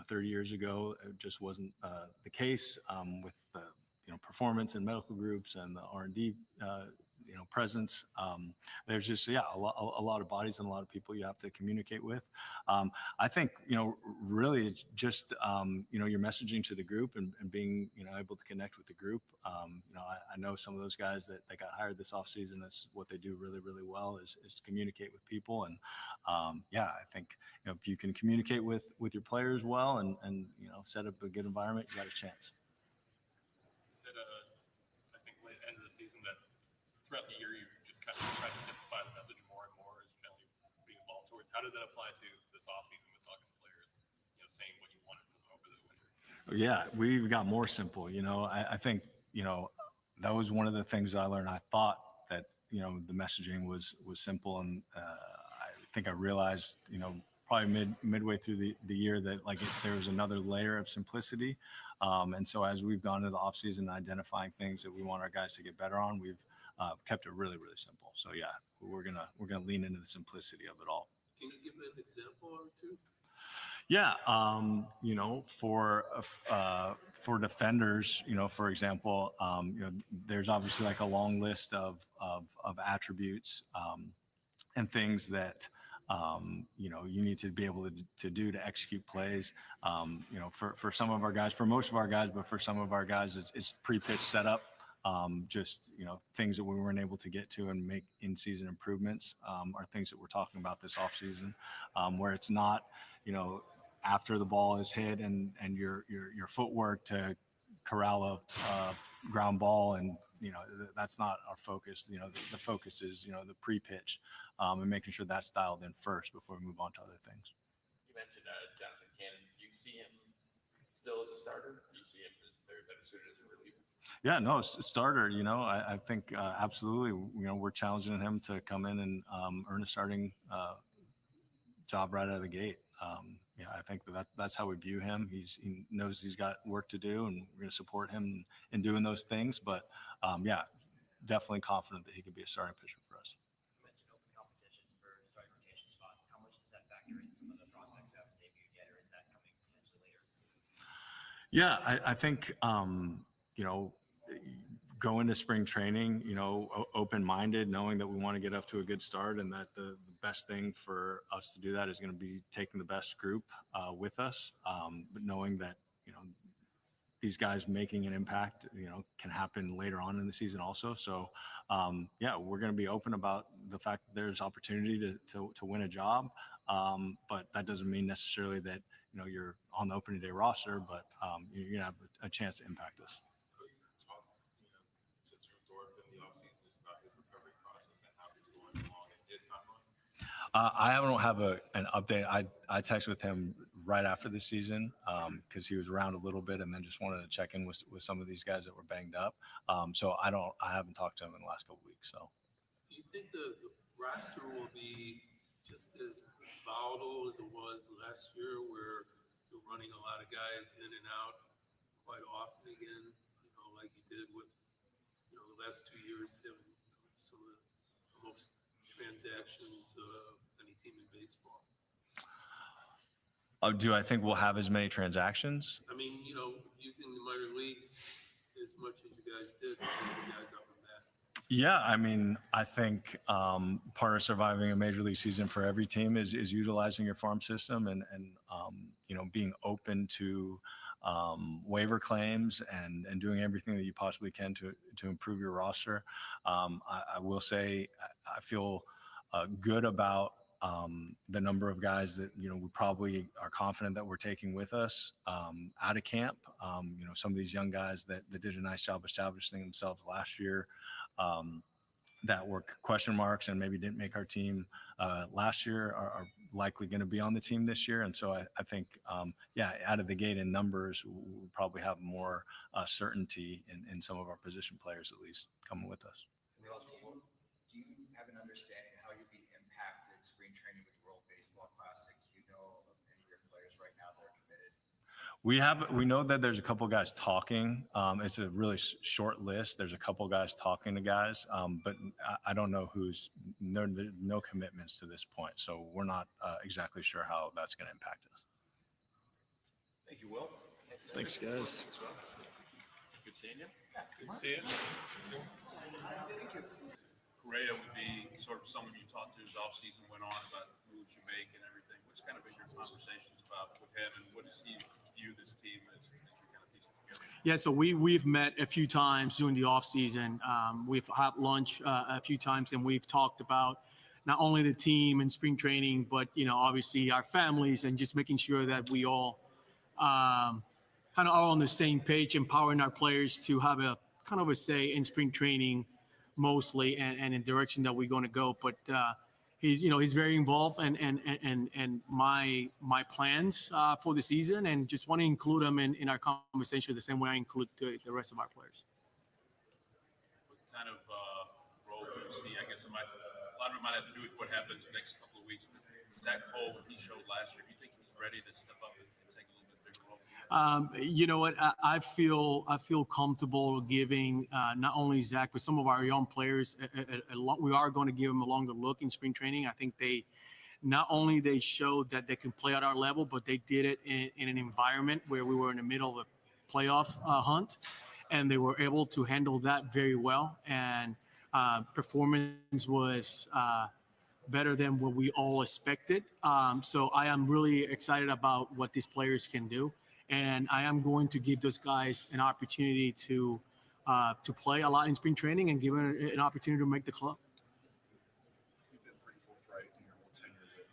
30 years ago, it just wasn't the case with the, performance and medical groups and the R&D, presence. There's just, a lot of bodies and a lot of people you have to communicate with. I think, really it's just, your messaging to the group and being, able to connect with the group. I know some of those guys that got hired this offseason, that's what they do really, really well is communicate with people. And I think, if you can communicate with your players well and set up a good environment, you got a chance. You said, I think late end of the season that throughout the year, you just kind of tried to simplify the message more and more as you being involved towards. How did that apply to this offseason with talking to players, saying what you wanted from them over the winter? Yeah, we got more simple. I think, that was one of the things I learned. I thought that, the messaging was simple. And I think I realized, probably midway through the year that there was another layer of simplicity. And so as we've gone into the offseason and identifying things that we want our guys to get better on, we've kept it really, really simple. So yeah, we're gonna lean into the simplicity of it all. Can you give an example or two? Yeah, for defenders, for example, there's obviously like a long list of attributes and things that you need to be able to do to execute plays. For some of our guys, for most of our guys, but for some of our guys, it's pre-pitch setup. Just things that we weren't able to get to and make in-season improvements are things that we're talking about this offseason, where it's not after the ball is hit and your footwork to corral a ground ball, and that's not our focus. The focus is the pre-pitch and making sure that's dialed in first before we move on to other things. You mentioned Jonathan Cannon. Do you see him still as a starter? Do you see him as very better suited as a reliever? Yeah, no, starter. I think absolutely. We're challenging him to come in and earn a starting job right out of the gate. I think that's how we view him. He knows he's got work to do, and we're going to support him in doing those things. But definitely confident that he could be a starting pitcher for us. You mentioned open competition for starting rotation spots. How much does that factor in some of the prospects that haven't debuted yet, or is that coming potentially later in the season? Yeah, I think go into spring training, open-minded, knowing that we want to get off to a good start, and that the best thing for us to do that is going to be taking the best group with us, but knowing that these guys making an impact can happen later on in the season also. So we're going to be open about the fact that there's opportunity to win a job, but that doesn't mean necessarily that you're on the opening day roster, but you're going to have a chance to impact us. I don't have an update. I texted with him right after the season because he was around a little bit, and then just wanted to check in with some of these guys that were banged up. So I haven't talked to him in the last couple of weeks. So Do you think the roster will be just as volatile as it was last year, where you're running a lot of guys in and out quite often again, like you did with the last 2 years, having some of the most transactions of any team in baseball? Do I think we'll have as many transactions? I mean, using the minor leagues as much as you guys did, you guys up in that. Yeah, I mean, I think part of surviving a major league season for every team is utilizing your farm system and being open to waiver claims and doing everything that you possibly can to improve your roster. I will say I feel good about the number of guys that we probably are confident that we're taking with us out of camp. Some of these young guys that did a nice job establishing themselves last year, that were question marks and maybe didn't make our team last year are likely going to be on the team this year. And so I think, out of the gate in numbers, we'll probably have more certainty in some of our position players, at least, coming with us. And also, do you have an understanding of how you'll be impacted spring training with the World Baseball Classic? Do you know of any of your players right now that are committed? We know that there's a couple guys talking. It's a really short list. There's a couple guys talking to guys, but I don't know no commitments to this point. So we're not exactly sure how that's going to impact us. Thank you, Will. Thanks, guys. Good seeing you. Good seeing you. Correa would be sort of someone you talked to as off-season went on about moves you make and everything. What's kind of been your conversations about with him, and what does he view this team as you kind of piece it together? Yeah, so we've met a few times during the off season. We've had lunch a few times, and we've talked about not only the team and spring training, but obviously our families, and just making sure that we all kind of are on the same page, empowering our players to have a kind of a say in spring training, mostly, and in direction that we're going to go. But he's very involved and my plans for the season, and just want to include him in our conversation the same way I include the rest of our players. What kind of role do you see? I guess a lot of it might have to do with what happens the next couple of weeks. But Zach Cole, what he showed last year, do you think he's ready to step up and take a little bit bigger role? You know what? I feel comfortable giving not only Zach but some of our young players a lot. We are going to give them a longer look in spring training. I think they showed that they can play at our level, but they did it in an environment where we were in the middle of a playoff hunt, and they were able to handle that very well. And performance was better than what we all expected. So I am really excited about what these players can do. And I am going to give those guys an opportunity to play a lot in spring training and give them an opportunity to make the club. You've been pretty forthright in your whole tenure that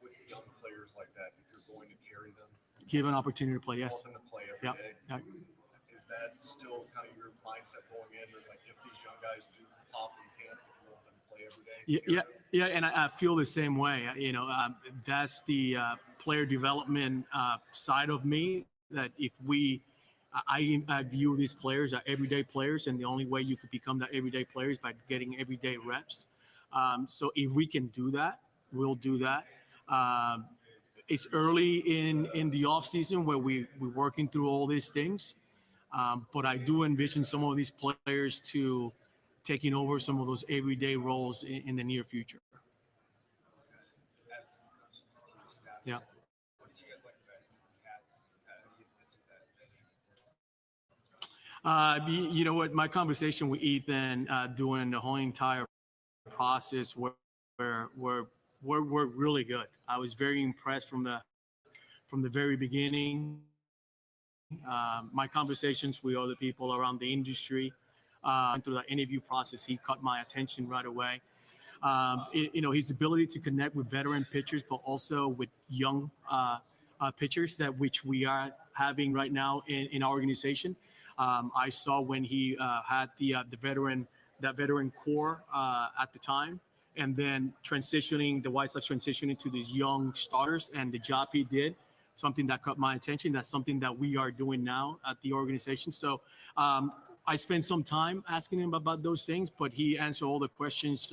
with young players like that, if you're going to carry them, Give an opportunity to play, yes. want them to play every day. Yep. Is that still kind of your mindset going in? There's like, if these young guys do pop in camp, that you want them to play every day? Yeah, and I feel the same way. You know, that's the player development side of me. That if I view these players as everyday players, and the only way you could become that everyday player is by getting everyday reps. So if we can do that, we'll do that. It's early in the off season where we're working through all these things, but I do envision some of these players to taking over some of those everyday roles in the near future. Yeah. You know what? My conversation with Ethan during the whole entire process were really good. I was very impressed from the very beginning. My conversations with other people around the industry, through the interview process, he caught my attention right away. You know, his ability to connect with veteran pitchers, but also with young pitchers, which we are having right now in our organization. I saw when he had the veteran core at the time, and then the White Sox transitioning to these young starters, and the job he did, something that caught my attention. That's something that we are doing now at the organization. So I spent some time asking him about those things, but he answered all the questions.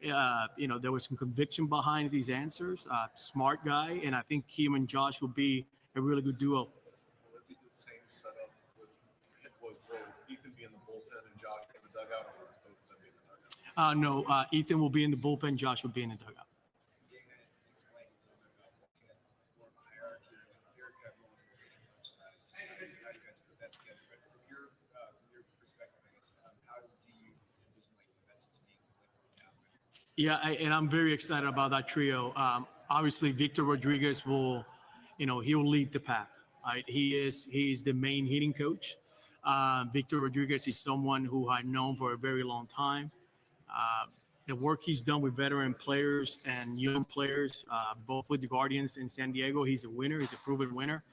You know, there was some conviction behind these answers. Smart guy, and I think him and Josh will be a really good duo. Let's do the same setup with Ethan be in the bullpen and Josh in the dugout, or both of them be in the dugout? No, Ethan will be in the bullpen. Josh will be in the dugout. Yeah, and I'm very excited about that trio. Obviously, Victor Rodriguez will, you know, he'll lead the pack. Right? He's the main hitting coach. Victor Rodriguez is someone who I've known for a very long time. The work he's done with veteran players and young players, both with the Guardians in San Diego, he's a winner. He's a proven winner.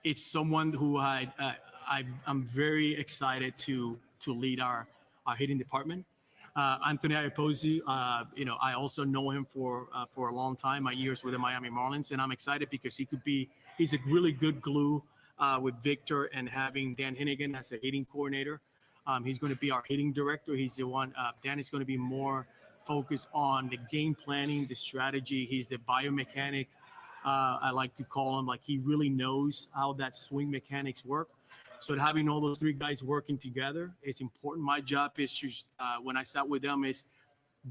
It's someone who I'm very excited to lead our hitting department. Anthony Iapozi, you know, I also know him for a long time, my years with the Miami Marlins, and I'm excited because he's a really good glue with Victor, and having Dan Hennigan as a hitting coordinator. He's going to be our hitting director. He's the one, Dan is going to be more focused on the game planning, the strategy. He's the biomechanic, I like to call him. Like, he really knows how that swing mechanics work. So having all those three guys working together is important. My job is to, when I sat with them,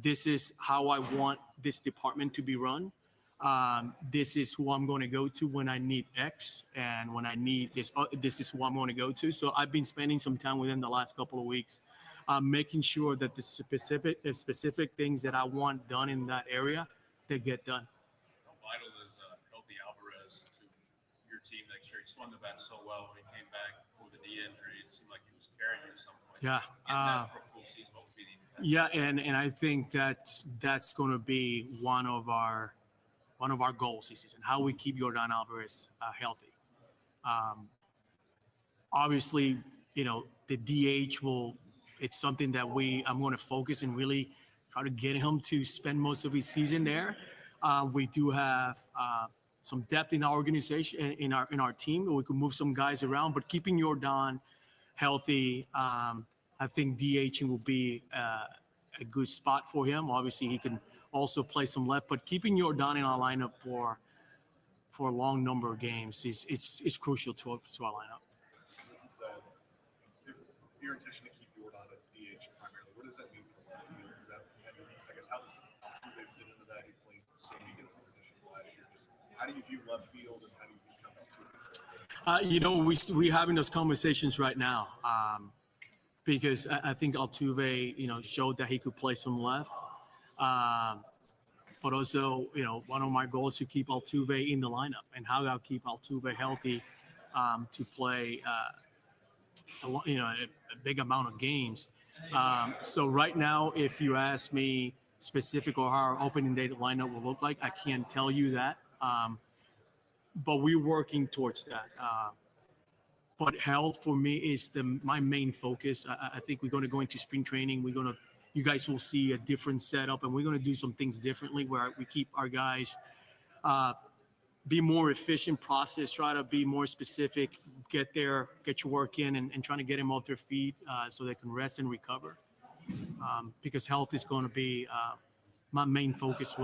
this is how I want this department to be run. This is who I'm going to go to when I need X, and when I need this, this is who I'm going to go to. So I've been spending some time with them the last couple of weeks, making sure that the specific things that I want done in that area, they get done. How vital is healthy Albernaz to your team next year? He swung the bat so well when he came back for the knee injury. It seemed like he was carrying you at some point. Yeah. For a full season, what would be the impact? Yeah, and I think that's going to be one of our goals this season, how we keep Yordan Alvarez healthy. Obviously, you know, the DH it's something that I'm going to focus and really try to get him to spend most of his season there. We do have some depth in our organization, in our team, we can move some guys around, but keeping Yordan healthy, I think DHing will be a good spot for him. Obviously, he can also play some left, but keeping Yordan in our lineup for a long number of games is crucial to our lineup. If your intention to keep Jordan at DH primarily, what does that mean for left field? Is that, I guess, how does Altuve fit into that? He played so many different positions last year. Just how do you view left field and how do you view Altuve? We're having those conversations right now because I think Altuve, showed that he could play some left. But also, one of my goals is to keep Altuve in the lineup, and how I'll keep Altuve healthy to play, a big amount of games. So right now, if you ask me specific or how our opening day lineup will look like, I can't tell you that. But we're working towards that. But health for me is my main focus. I think we're going to go into spring training. You guys will see a different setup, and we're going to do some things differently where we keep our guys be more efficient process, try to be more specific, get your work in, and trying to get them off their feet so they can rest and recover. Because health is going to be my main focus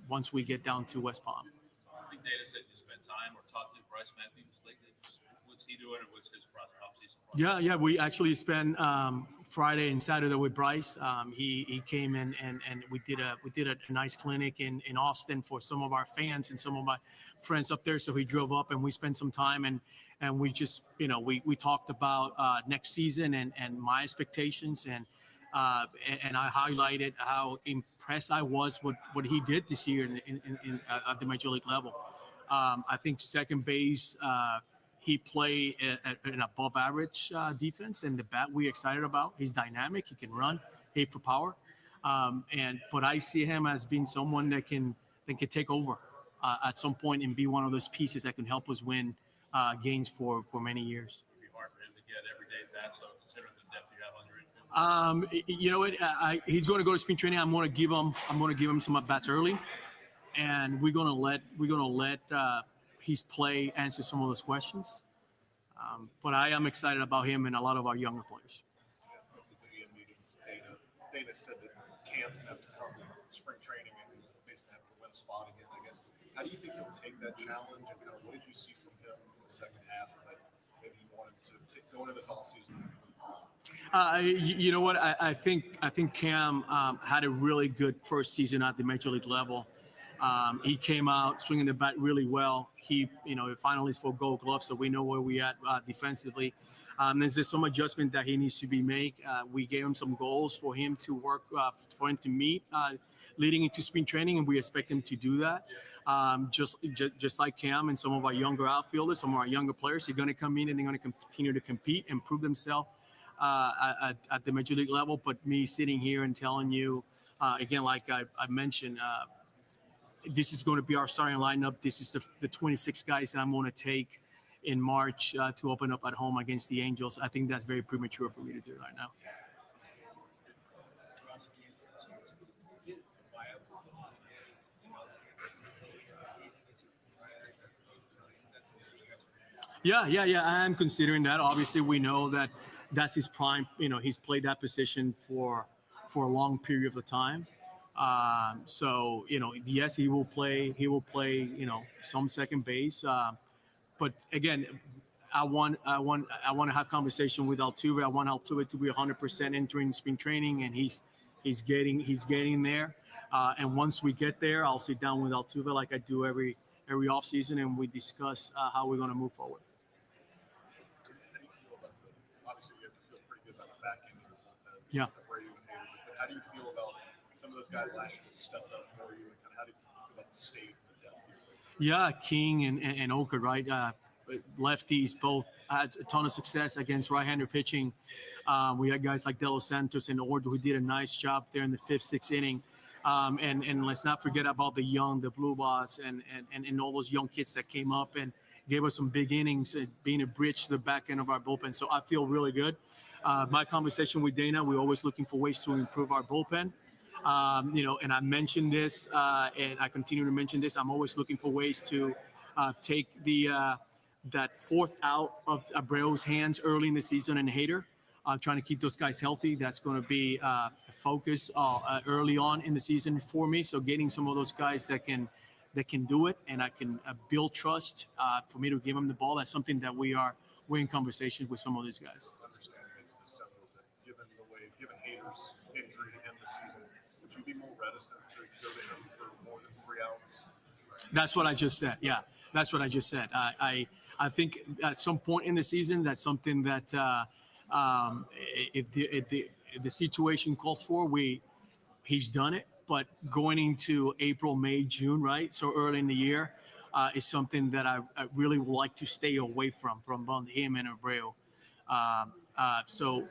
once we get down to West Palm. I think Dana said you spent time or talked to Bryce Matthews lately. What's he doing, or what's his off-season process? Yeah, we actually spent Friday and Saturday with Bryce. He came in and we did a nice clinic in Austin for some of our fans and some of my friends up there. So he drove up and we spent some time and we just we talked about next season and my expectations and I highlighted how impressed I was with what he did this year at the major league level. I think second base. He played an above average defense, and the bat we're excited about. He's dynamic. He can run, hit for power. But I see him as being someone that can take over at some point and be one of those pieces that can help us win games for many years. It'd be hard for him to get everyday bats, so considering the depth you have on your infield. He's going to go to spring training. I'm going to give him some at bats early, and we're going to let his play answer some of those questions. But I am excited about him and a lot of our younger players. At the MLB meetings, Dana said that Cam's going to have to come to spring training and basically have to win a spot again, I guess. How do you think he'll take that challenge, and kind of what did you see from him in the second half that maybe he wanted to go into this offseason? You know what? I think Cam had a really good first season at the major league level. He came out swinging the bat really well. He, finalist for Gold Glove, so we know where we at defensively. There's just some adjustment that he needs to be made. We gave him some goals for him to work, for him to meet leading into spring training, and we expect him to do that. Just like Cam and some of our younger outfielders, some of our younger players, they're going to come in and they're going to continue to compete and prove themselves at the major league level. But me sitting here and telling you, again, like I mentioned, this is going to be our starting lineup. This is the 26 guys that I'm going to take in March to open up at home against the Angels. I think that's very premature for me to do right now. Yeah. I am considering that. Obviously, we know that that's his prime. He's played that position for a long period of time. So yes, he will play. Some second base. But again, I want to have conversation with Altuve. I want Altuve to be 100% entering spring training, and he's getting there. And once we get there, I'll sit down with Altuve like I do every offseason, and we discuss how we're going to move forward. Obviously, you have to feel pretty good about the back end of your bullpen. Yeah. Where you and Hader, but how do you feel about some of those guys last year that stepped up for you, and kind of how do you feel about the state and the depth here? Yeah, King and Oker, right? Lefties both had a ton of success against right-hander pitching. We had guys like De Los Santos and Ord who did a nice job there in the 5th, 6th inning. And let's not forget about the Blue Balls and all those young kids that came up and gave us some big innings, being a bridge to the back end of our bullpen. So I feel really good. My conversation with Dana, we're always looking for ways to improve our bullpen. And I mentioned this, and I continue to mention this. I'm always looking for ways to take that fourth out of Abreu's hands early in the season and Hader. Trying to keep those guys healthy. That's going to be a focus early on in the season for me. So getting some of those guys that can that can do it, and I can build trust for me to give them the ball. That's something that we're in conversations with some of these guys. Understanding it's December, but given Hader's injury to end the season, would you be more reticent to go to him for more than 3 outs? That's what I just said. Yeah, that's what I just said. I think at some point in the season, that's something that if the situation calls for, he's done it. But going into April, May, June, right? So early in the year is something that I really would like to stay away from both him and Abreu. So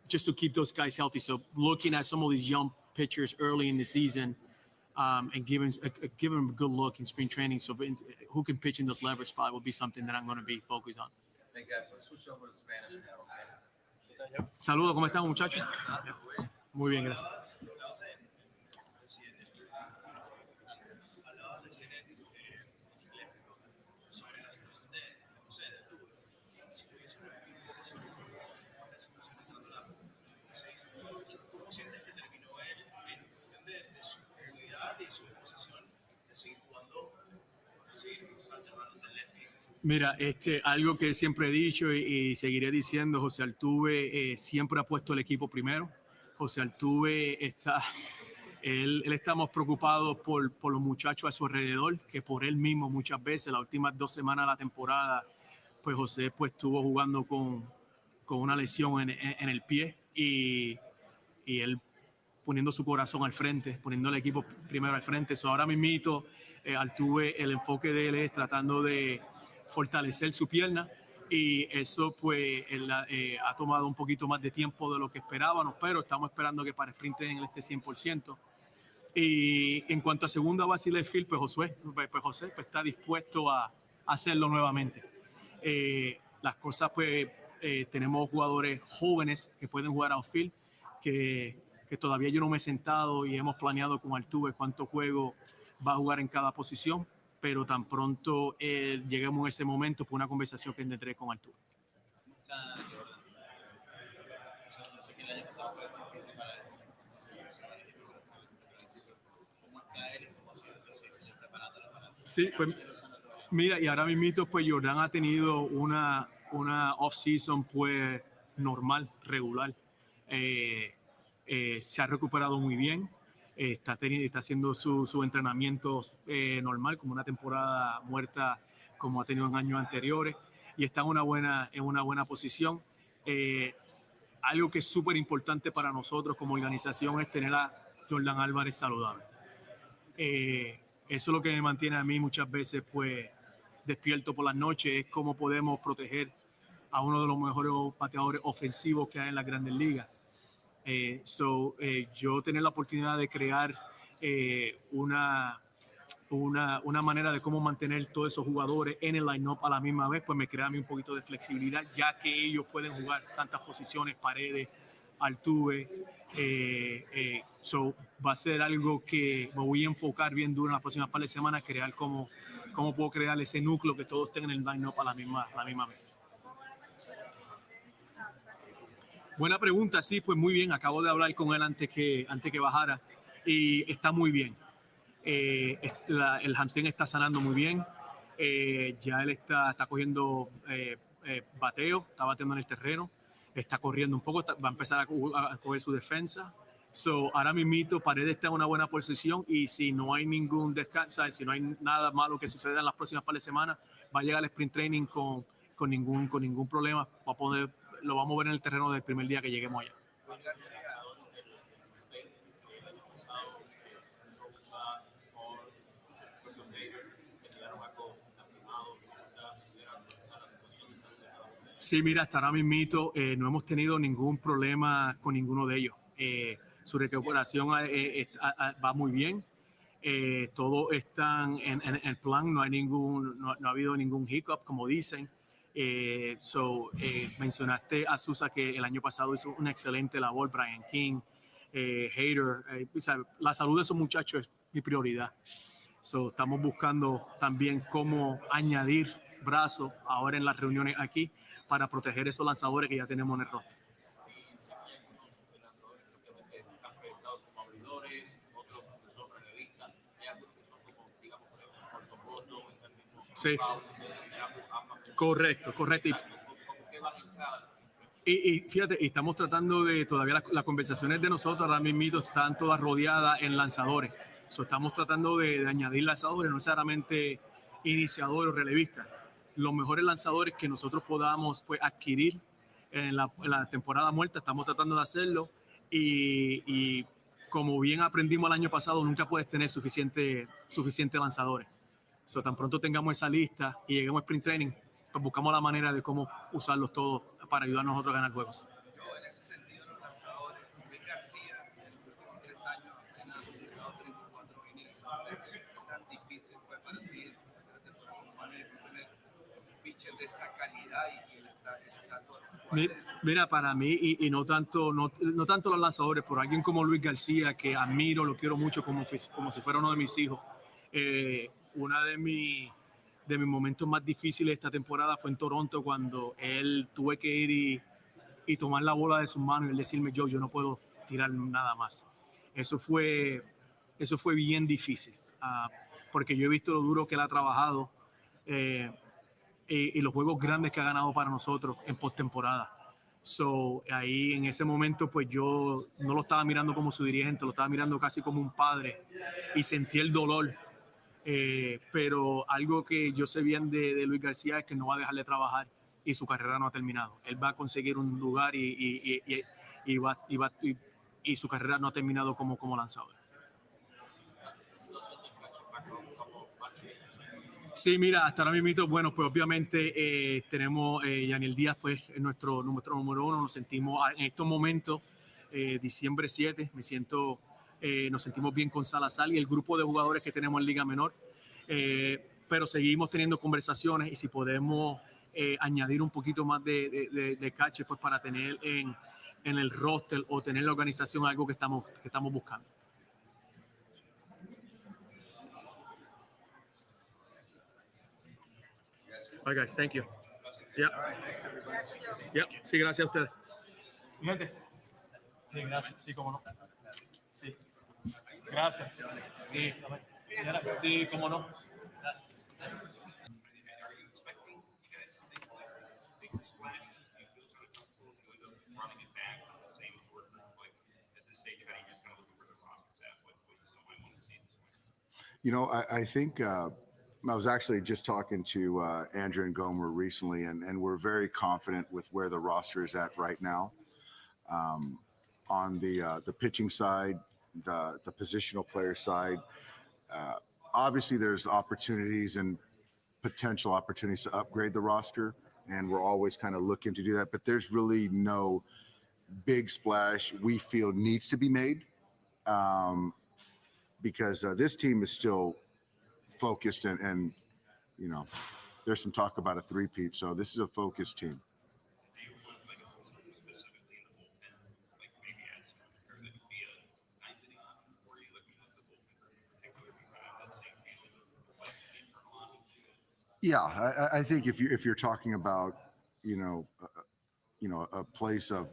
just to keep those guys healthy. So looking at some of these young pitchers early in the season and giving them a good look in spring training. So who can pitch in those leverage spot will be something that I'm going to be focused on. Hey guys, let's switch over to Spanish now. Saludos, ¿cómo están, muchachos? Muy bien, gracias. Mira, algo que siempre he dicho y seguiré diciendo, José Altuve siempre ha puesto el equipo primero. José Altuve él está más preocupado por los muchachos a su alrededor que por él mismo muchas veces. Las últimas 2 semanas de la temporada, pues José pues estuvo jugando con una lesión en el pie y él poniendo su corazón al frente, poniendo el equipo primero al frente. So, ahora mismito, Altuve, el enfoque de él es tratando de fortalecer su pierna y eso pues ha tomado un poquito más de tiempo de lo que esperábamos, pero estamos esperando que para sprint training él esté 100%. Y en cuanto a segunda base y left field, pues José está dispuesto a hacerlo nuevamente. Las cosas pues tenemos jugadores jóvenes que pueden jugar outfield, que todavía yo no me he sentado y hemos planeado con Altuve cuánto juego va a jugar en cada posición, pero tan pronto lleguemos a ese momento por una conversación que tendré con Altuve. Sí, pues mira, y ahora mismo pues Jordan ha tenido una off-season pues normal, regular. Se ha recuperado muy bien. Está haciendo su entrenamiento normal, como una temporada muerta como ha tenido en años anteriores, y está en una buena posición. Algo que es súper importante para nosotros como organización es tener a Jordan Álvarez saludable. Eso es lo que me mantiene a mí muchas veces pues despierto por las noches, es cómo podemos proteger a uno de los mejores bateadores ofensivos que hay en las Grandes Ligas. Yo tener la oportunidad de crear una manera de cómo mantener todos esos jugadores en el line-up a la misma vez, pues me crea a mí un poquito de flexibilidad, ya que ellos pueden jugar tantas posiciones, Paredes, Altuve. Va a ser algo que me voy a enfocar bien duro en las próximas par de semanas, crear cómo puedo crear ese núcleo que todos estén en el line-up a la misma vez. Buena pregunta, sí, pues muy bien. Acabo de hablar con él antes que bajara y está muy bien. El hamstring está sanando muy bien. Ya él está cogiendo bateo, está bateando en el terreno, está corriendo un poco, va a empezar a coger su defensa. Ahora mismito Paredes está en una buena posición y si no hay ningún descanso, si no hay nada malo que suceda en las próximas par de semanas, va a llegar al sprint training con ningún problema. Lo vamos a ver en el terreno del primer día que lleguemos allá. Sí, mira, hasta ahora mismito no hemos tenido ningún problema con ninguno de ellos. Su recuperación va muy bien. Todos están en el plan, no ha habido ningún hiccup, como dicen. Mencionaste a Susa que el año pasado hizo una excelente labor, Brian King, Hader. La salud de esos muchachos es mi prioridad. Estamos buscando también cómo añadir brazos ahora en las reuniones aquí para proteger esos lanzadores que ya tenemos en el roster. Sí. Correcto. Y fíjate, estamos tratando de, todavía las conversaciones de nosotros ahora mismo están todas rodeadas en lanzadores. Estamos tratando de añadir lanzadores, no necesariamente iniciadores o relevistas. Los mejores lanzadores que nosotros podamos pues, adquirir en la temporada muerta, estamos tratando de hacerlo. Y como bien aprendimos el año pasado, nunca puedes tener suficiente lanzadores. Tan pronto tengamos esa lista y lleguemos a sprint training, pues buscamos la manera de cómo usarlos todos para ayudar a nosotros a ganar juegos. En ese sentido, los lanzadores, Luis García, en los últimos 3 años apenas ha utilizado 34 innings. Tan difícil fue para ti la temporada tener un pitcher de esa calidad y esa Mira, para mí, y no tanto los lanzadores, pero alguien como Luis García, que admiro, lo quiero mucho como si fuera uno de mis hijos. Una de mis momentos más difíciles de esta temporada fue en Toronto, cuando él tuve que ir y tomar la bola de sus manos y él decirme, yo no puedo tirar nada más. Eso fue bien difícil, porque yo he visto lo duro que él ha trabajado y los juegos grandes que ha ganado para nosotros en postemporada. Ahí en ese momento pues yo no lo estaba mirando como su dirigente, lo estaba mirando casi como un padre y sentí el dolor. Pero algo que yo sé bien de Luis García es que no va a dejar de trabajar y su carrera no ha terminado. Él va a conseguir un lugar y su carrera no ha terminado como lanzador. Sí, mira, hasta ahora mismo, bueno, pues obviamente tenemos Yaniel Díaz, pues nuestro número 1. Nos sentimos en estos momentos, diciembre 7, nos sentimos bien con Salazar y el grupo de jugadores que tenemos en Liga Menor, pero seguimos teniendo conversaciones y si podemos añadir un poquito más de catcher pues para tener en el roster o tener la organización algo que estamos buscando. All right, guys, thank you. Yeah. Yeah. Sí, gracias a ustedes. Fíjate. Sí, gracias. Sí, cómo no. Sí. Gracias. Sí, sí, cómo no. Gracias. I think I was actually just talking to Andrew and Gomer recently, and we're very confident with where the roster is at right now. On the pitching side, the positional player side, obviously there's opportunities and potential opportunities to upgrade the roster, and we're always kind of looking to do that. But there's really no big splash we feel needs to be made because this team is still focused and there's some talk about a three-peat, so this is a focused team. Yeah, I think if you're talking about a place of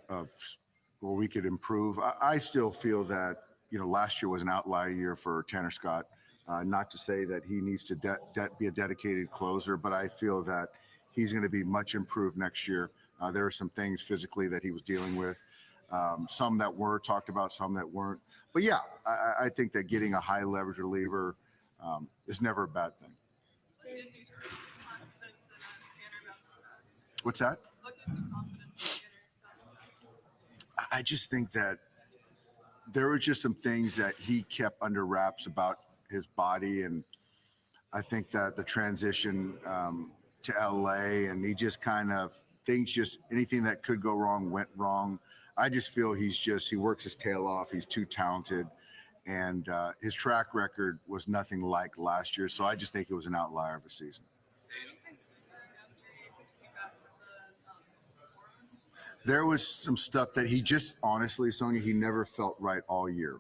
where we could improve, I still feel that last year was an outlier year for Tanner Scott. Not to say that he needs to be a dedicated closer, but I feel that he's going to be much improved next year. There are some things physically that he was dealing with, some that were talked about, some that weren't. But yeah, I think that getting a high leverage reliever is never a bad thing. What's that? I just think that there were just some things that he kept under wraps about his body, and I think that the transition to LA, and he just kind of thinks anything that could go wrong went wrong. I just feel he works his tail off. He's too talented, and his track record was nothing like last year. So I just think it was an outlier of a season. There was some stuff that he just honestly, Sonia, he never felt right all year.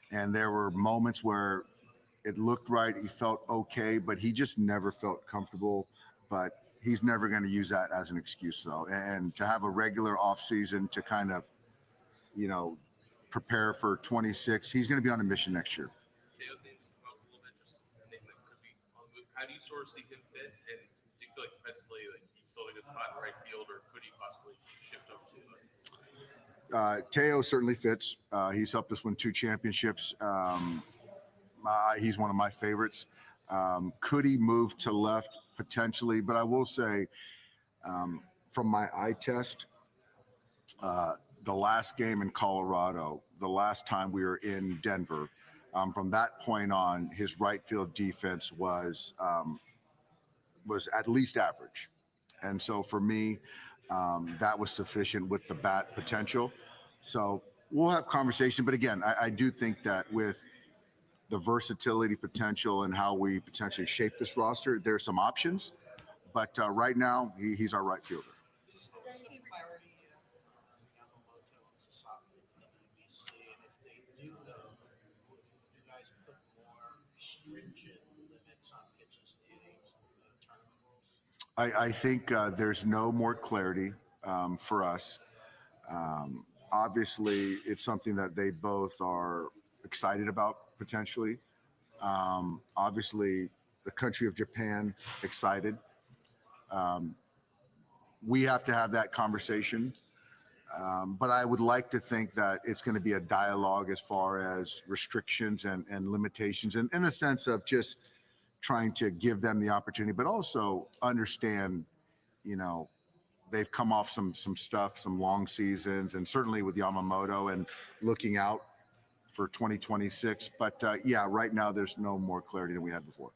And there were moments where it looked right. He felt okay, but he just never felt comfortable. But he's never going to use that as an excuse, though. And to have a regular off season to kind of, prepare for 26, he's going to be on a mission next year. how do you sort of see him fit? And do you feel like defensively, like he's still in a good spot in right field, or could he possibly shift over to Teo certainly fits. He's helped us win 2 championships. He's one of my favorites. Could he move to left? Potentially, but I will say, from my eye test, the last game in Colorado, the last time we were in Denver, from that point on, his right field defense was at least average. And so for me, that was sufficient with the bat potential. So we'll have conversation. But again, I do think that with the versatility potential and how we potentially shape this roster, there's some options. But right now, he's our right fielder. I think there's no more clarity for us. Obviously, it's something that they both are excited about potentially. Obviously, the country of Japan excited. We have to have that conversation. But I would like to think that it's going to be a dialogue as far as restrictions and limitations, and in a sense of just trying to give them the opportunity, but also understand, they've come off some stuff, some long seasons, and certainly with Yamamoto and looking out for 2026. But right now there's no more clarity than we had before.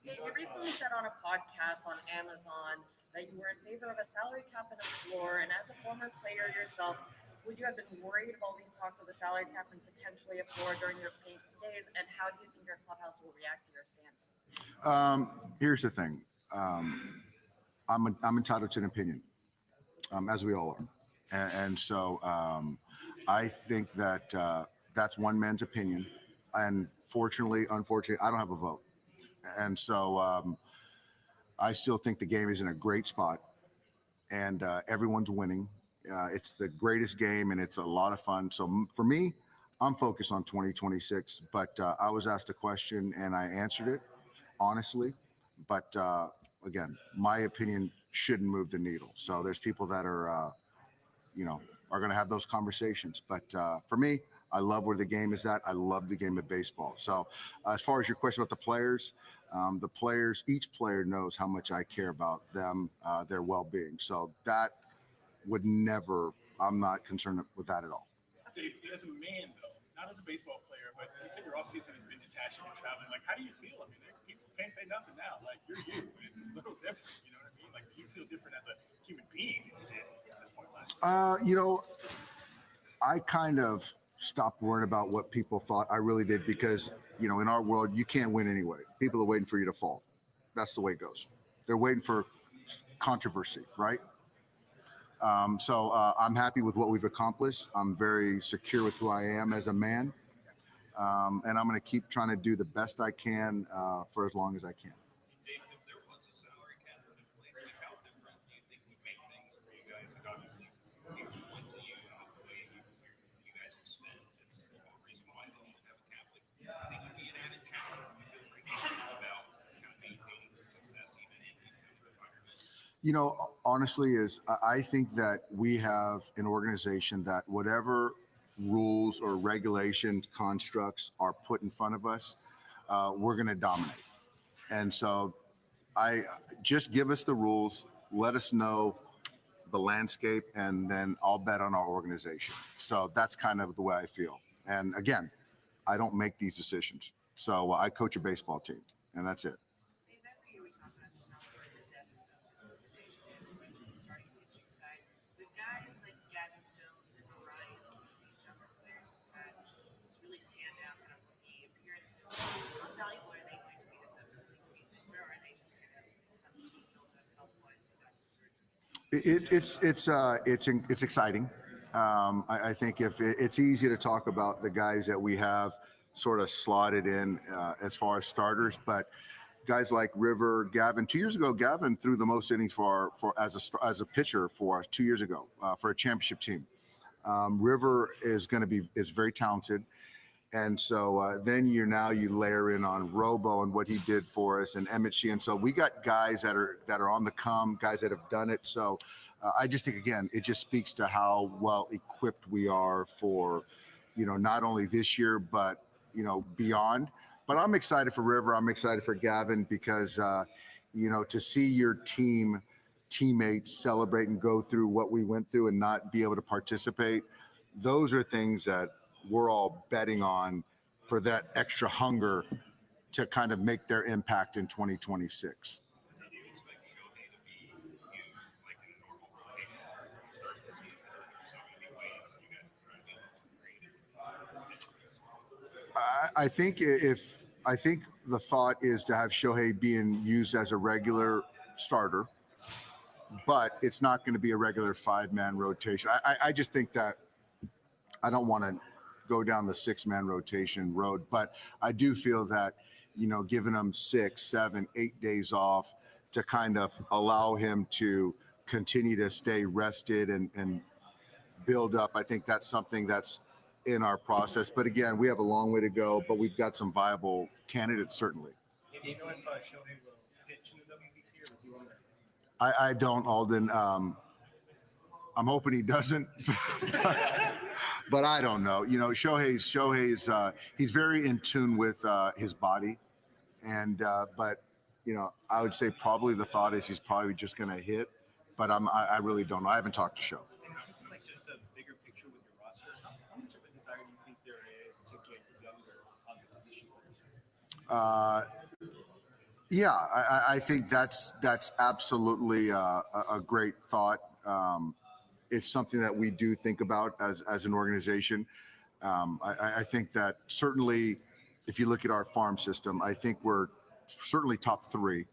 Dave, you recently said on a podcast on Amazon that you were in favor of a salary cap and a floor, and as a former player yourself, would you have been worried about these talks of the salary cap and potentially a floor during your paint days, and how do you think your clubhouse will react to your stance? Here's the thing. I'm entitled to an opinion, as we all are. And so I think that that's one man's opinion. And unfortunately, I don't have a vote. And so I still think the game is in a great spot, and everyone's winning. It's the greatest game, and it's a lot of fun. So for me, I'm focused on 2026, but I was asked a question and I answered it honestly. But again, my opinion shouldn't move the needle. So there's people that are going to have those conversations. But for me, I love where the game is at. I love the game of baseball. So as far as your question about the players, each player knows how much I care about them, their well-being. So that would never, I'm not concerned with that at all. Dave, as a man, though, not as a baseball player, but you said your offseason has been detached and traveling. Like, how do you feel? I mean, people can't say nothing now. Like, you're you, and it's a little different. You know what I mean? Like, you feel different as a human being than you did at this point last year. I kind of stopped worrying about what people thought. I really did, because, in our world, you can't win anyway. People are waiting for you to fall. That's the way it goes. They're waiting for controversy, right? So I'm happy with what we've accomplished. I'm very secure with who I am as a man. And I'm going to keep trying to do the best I can for as long as I can. Dave, if there was a salary cap in place, like how different do you think would make things for you guys? Like obviously, people point to you as the way you guys have spent. It's a reason why they should have a cap. Like, I think it'd be an added challenge about kind of maintaining the success even in that kind of environment. Honestly, I think that we have an organization that whatever rules or regulation constructs are put in front of us, we're going to dominate. And so I just give us the rules, let us know the landscape, and then I'll bet on our organization. So that's kind of the way I feel. And again, I don't make these decisions. So I coach a baseball team, and that's it. It's exciting. I think if it's easy to talk about the guys that we have sort of slotted in as far as starters, but guys like River, Gavin. 2 years ago, Gavin threw the most innings as a pitcher for us 2 years ago for a championship team. River is very talented. And so then you layer in on Robo and what he did for us, and Emmett Sheehan. So we got guys that are on the come, guys that have done it. So I just think, again, it just speaks to how well equipped we are for, not only this year, but, beyond. But I'm excited for River. I'm excited for Gavin because, to see your teammates celebrate and go through what we went through and not be able to participate, those are things that we're all betting on for that extra hunger to kind of make their impact in 2026. I think the thought is to have Shohei being used as a regular starter, but it's not going to be a regular 5-man rotation. I just think that I don't want to go down the 6-man rotation road, but I do feel that, giving him 6, 7, 8 days off to kind of allow him to continue to stay rested and build up. I think that's something that's in our process. But again, we have a long way to go, but we've got some viable candidates, certainly. Do you know if Shohei will pitch in the WBC or was he on there? I don't, Alden. I'm hoping he doesn't, but I don't know. Shohei's he's very in tune with his body, and but I would say probably the thought is he's probably just going to hit, but I really don't know. I haven't talked to Show. And in terms of just the bigger picture with your roster, how much of a desire do you think there is to get younger on the position? Yeah, I think that's absolutely a great thought. It's something that we do think about as an organization. I think that certainly, if you look at our farm system, I think we're certainly top 3,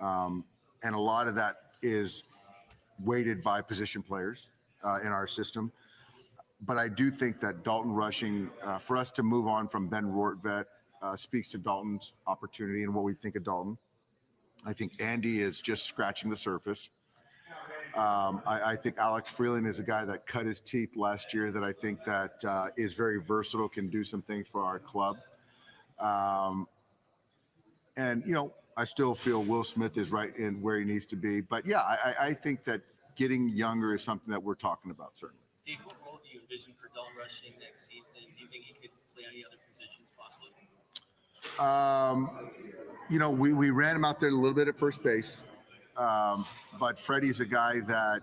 and a lot of that is weighted by position players in our system. But I do think that Dalton rushing, for us to move on from Ben Rortvet, speaks to Dalton's opportunity and what we think of Dalton. I think Andy is just scratching the surface. I think Alex Freeland is a guy that cut his teeth last year that I think that is very versatile, can do some things for our club. And, I still feel Will Smith is right in where he needs to be. But, yeah, I think that getting younger is something that we're talking about, certainly. Dave, what role do you envision for Dalton rushing next season? Do you think he could play any other positions possibly? We ran him out there a little bit at first base. But Freddie's a guy that,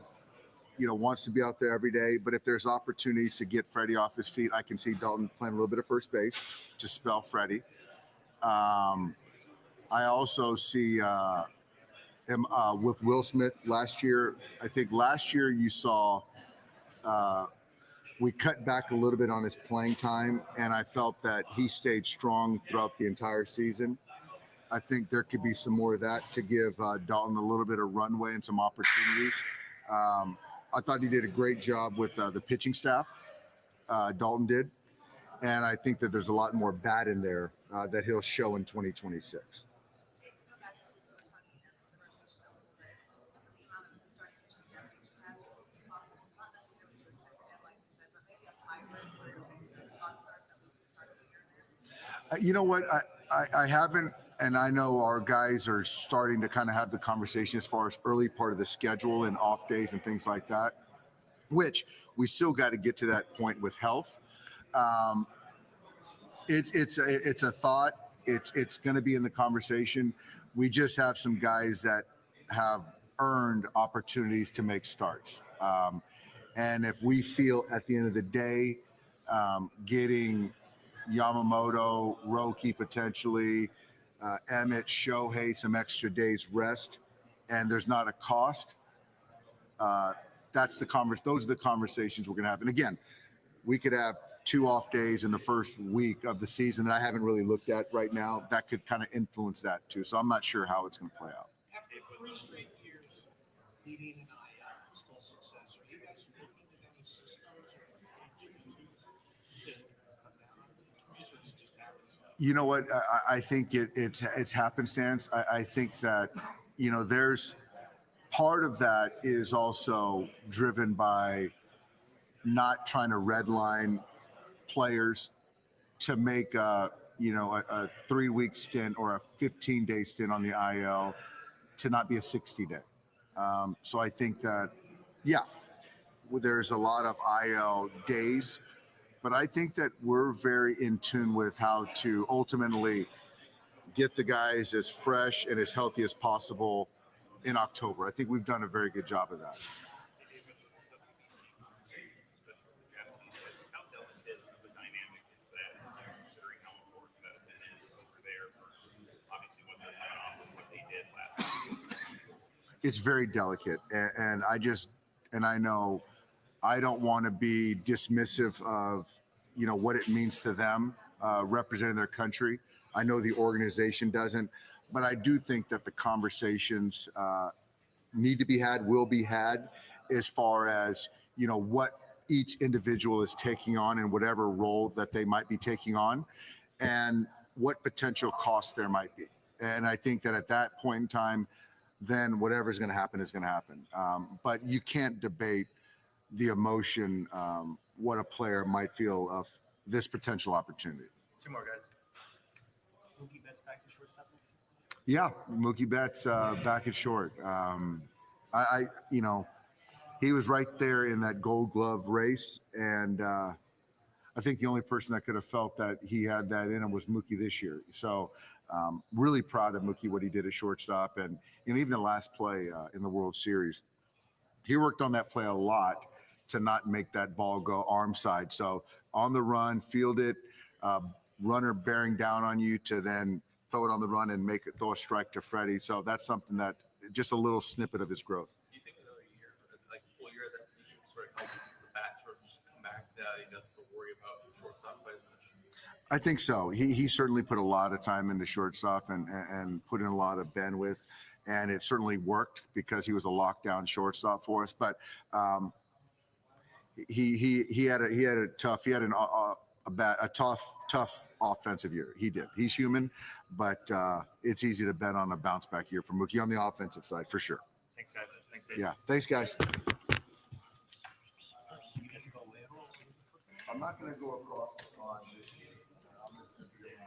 wants to be out there every day. But if there's opportunities to get Freddie off his feet, I can see Dalton playing a little bit of first base to spell Freddie. I also see him with Will Smith last year. I think last year you saw we cut back a little bit on his playing time, and I felt that he stayed strong throughout the entire season. I think there could be some more of that to give Dalton a little bit of runway and some opportunities. I thought he did a great job with the pitching staff. Dalton did. And I think that there's a lot more bat in there that he'll show in 2026. You know what? I haven't, and I know our guys are starting to kind of have the conversation as far as early part of the schedule and off days and things like that, which we still got to get to that point with health. It's a thought. It's going to be in the conversation. We just have some guys that have earned opportunities to make starts. And if we feel at the end of the day, getting Yamamoto, Roki potentially, Emmett, Shohei some extra days rest, and there's not a cost, those are the conversations we're going to have. And again, we could have 2 off days in the first week of the season that I haven't really looked at right now. That could kind of influence that too. So I'm not sure how it's going to play out. After 3 straight years leading an IL and still success, are you guys looking at any systems or changes to come down on it? Just happens? You know what? I think it's happenstance. I think that, there's part of that is also driven by not trying to redline players to make a 3-week stint or a 15-day stint on the IL to not be a 60-day. So I think that, yeah, there's a lot of IL days, but I think that we're very in tune with how to ultimately get the guys as fresh and as healthy as possible in October. I think we've done a very good job of that. How delicate of a dynamic is that, considering how important that event is over there versus obviously what they're coming off of what they did last week? It's very delicate, and I know I don't want to be dismissive of what it means to them representing their country. I know the organization doesn't, but I do think that the conversations need to be had, will be had, as far as what each individual is taking on in whatever role that they might be taking on, and what potential costs there might be. And I think that at that point in time, then whatever's going to happen is going to happen. But you can't debate the emotion, what a player might feel of this potential opportunity. Two more guys. Mookie Betts back to shortstop next year? Yeah, Mookie Betts back at short. He was right there in that Gold Glove race, and I think the only person that could have felt that he had that in him was Mookie this year. So really proud of Mookie, what he did at shortstop, and even the last play in the World Series, he worked on that play a lot to not make that ball go arm side. So on the run, field it, runner bearing down on you to then throw it on the run and throw a strike to Freddie. So that's something that just a little snippet of his growth. Do you think another year, like full year, that position sort of help the bat sort of just come back that he doesn't have to worry about shortstop quite as much? I think so. He certainly put a lot of time into shortstop and put in a lot of bandwidth, and it certainly worked because he was a lockdown shortstop for us. But he had a tough offensive year. He did. He's human, but it's easy to bet on a bounce back year for Mookie on the offensive side for sure. Thanks, guys. Thanks, Dave. Yeah. Thanks, guys. I'm not going to go across the pond.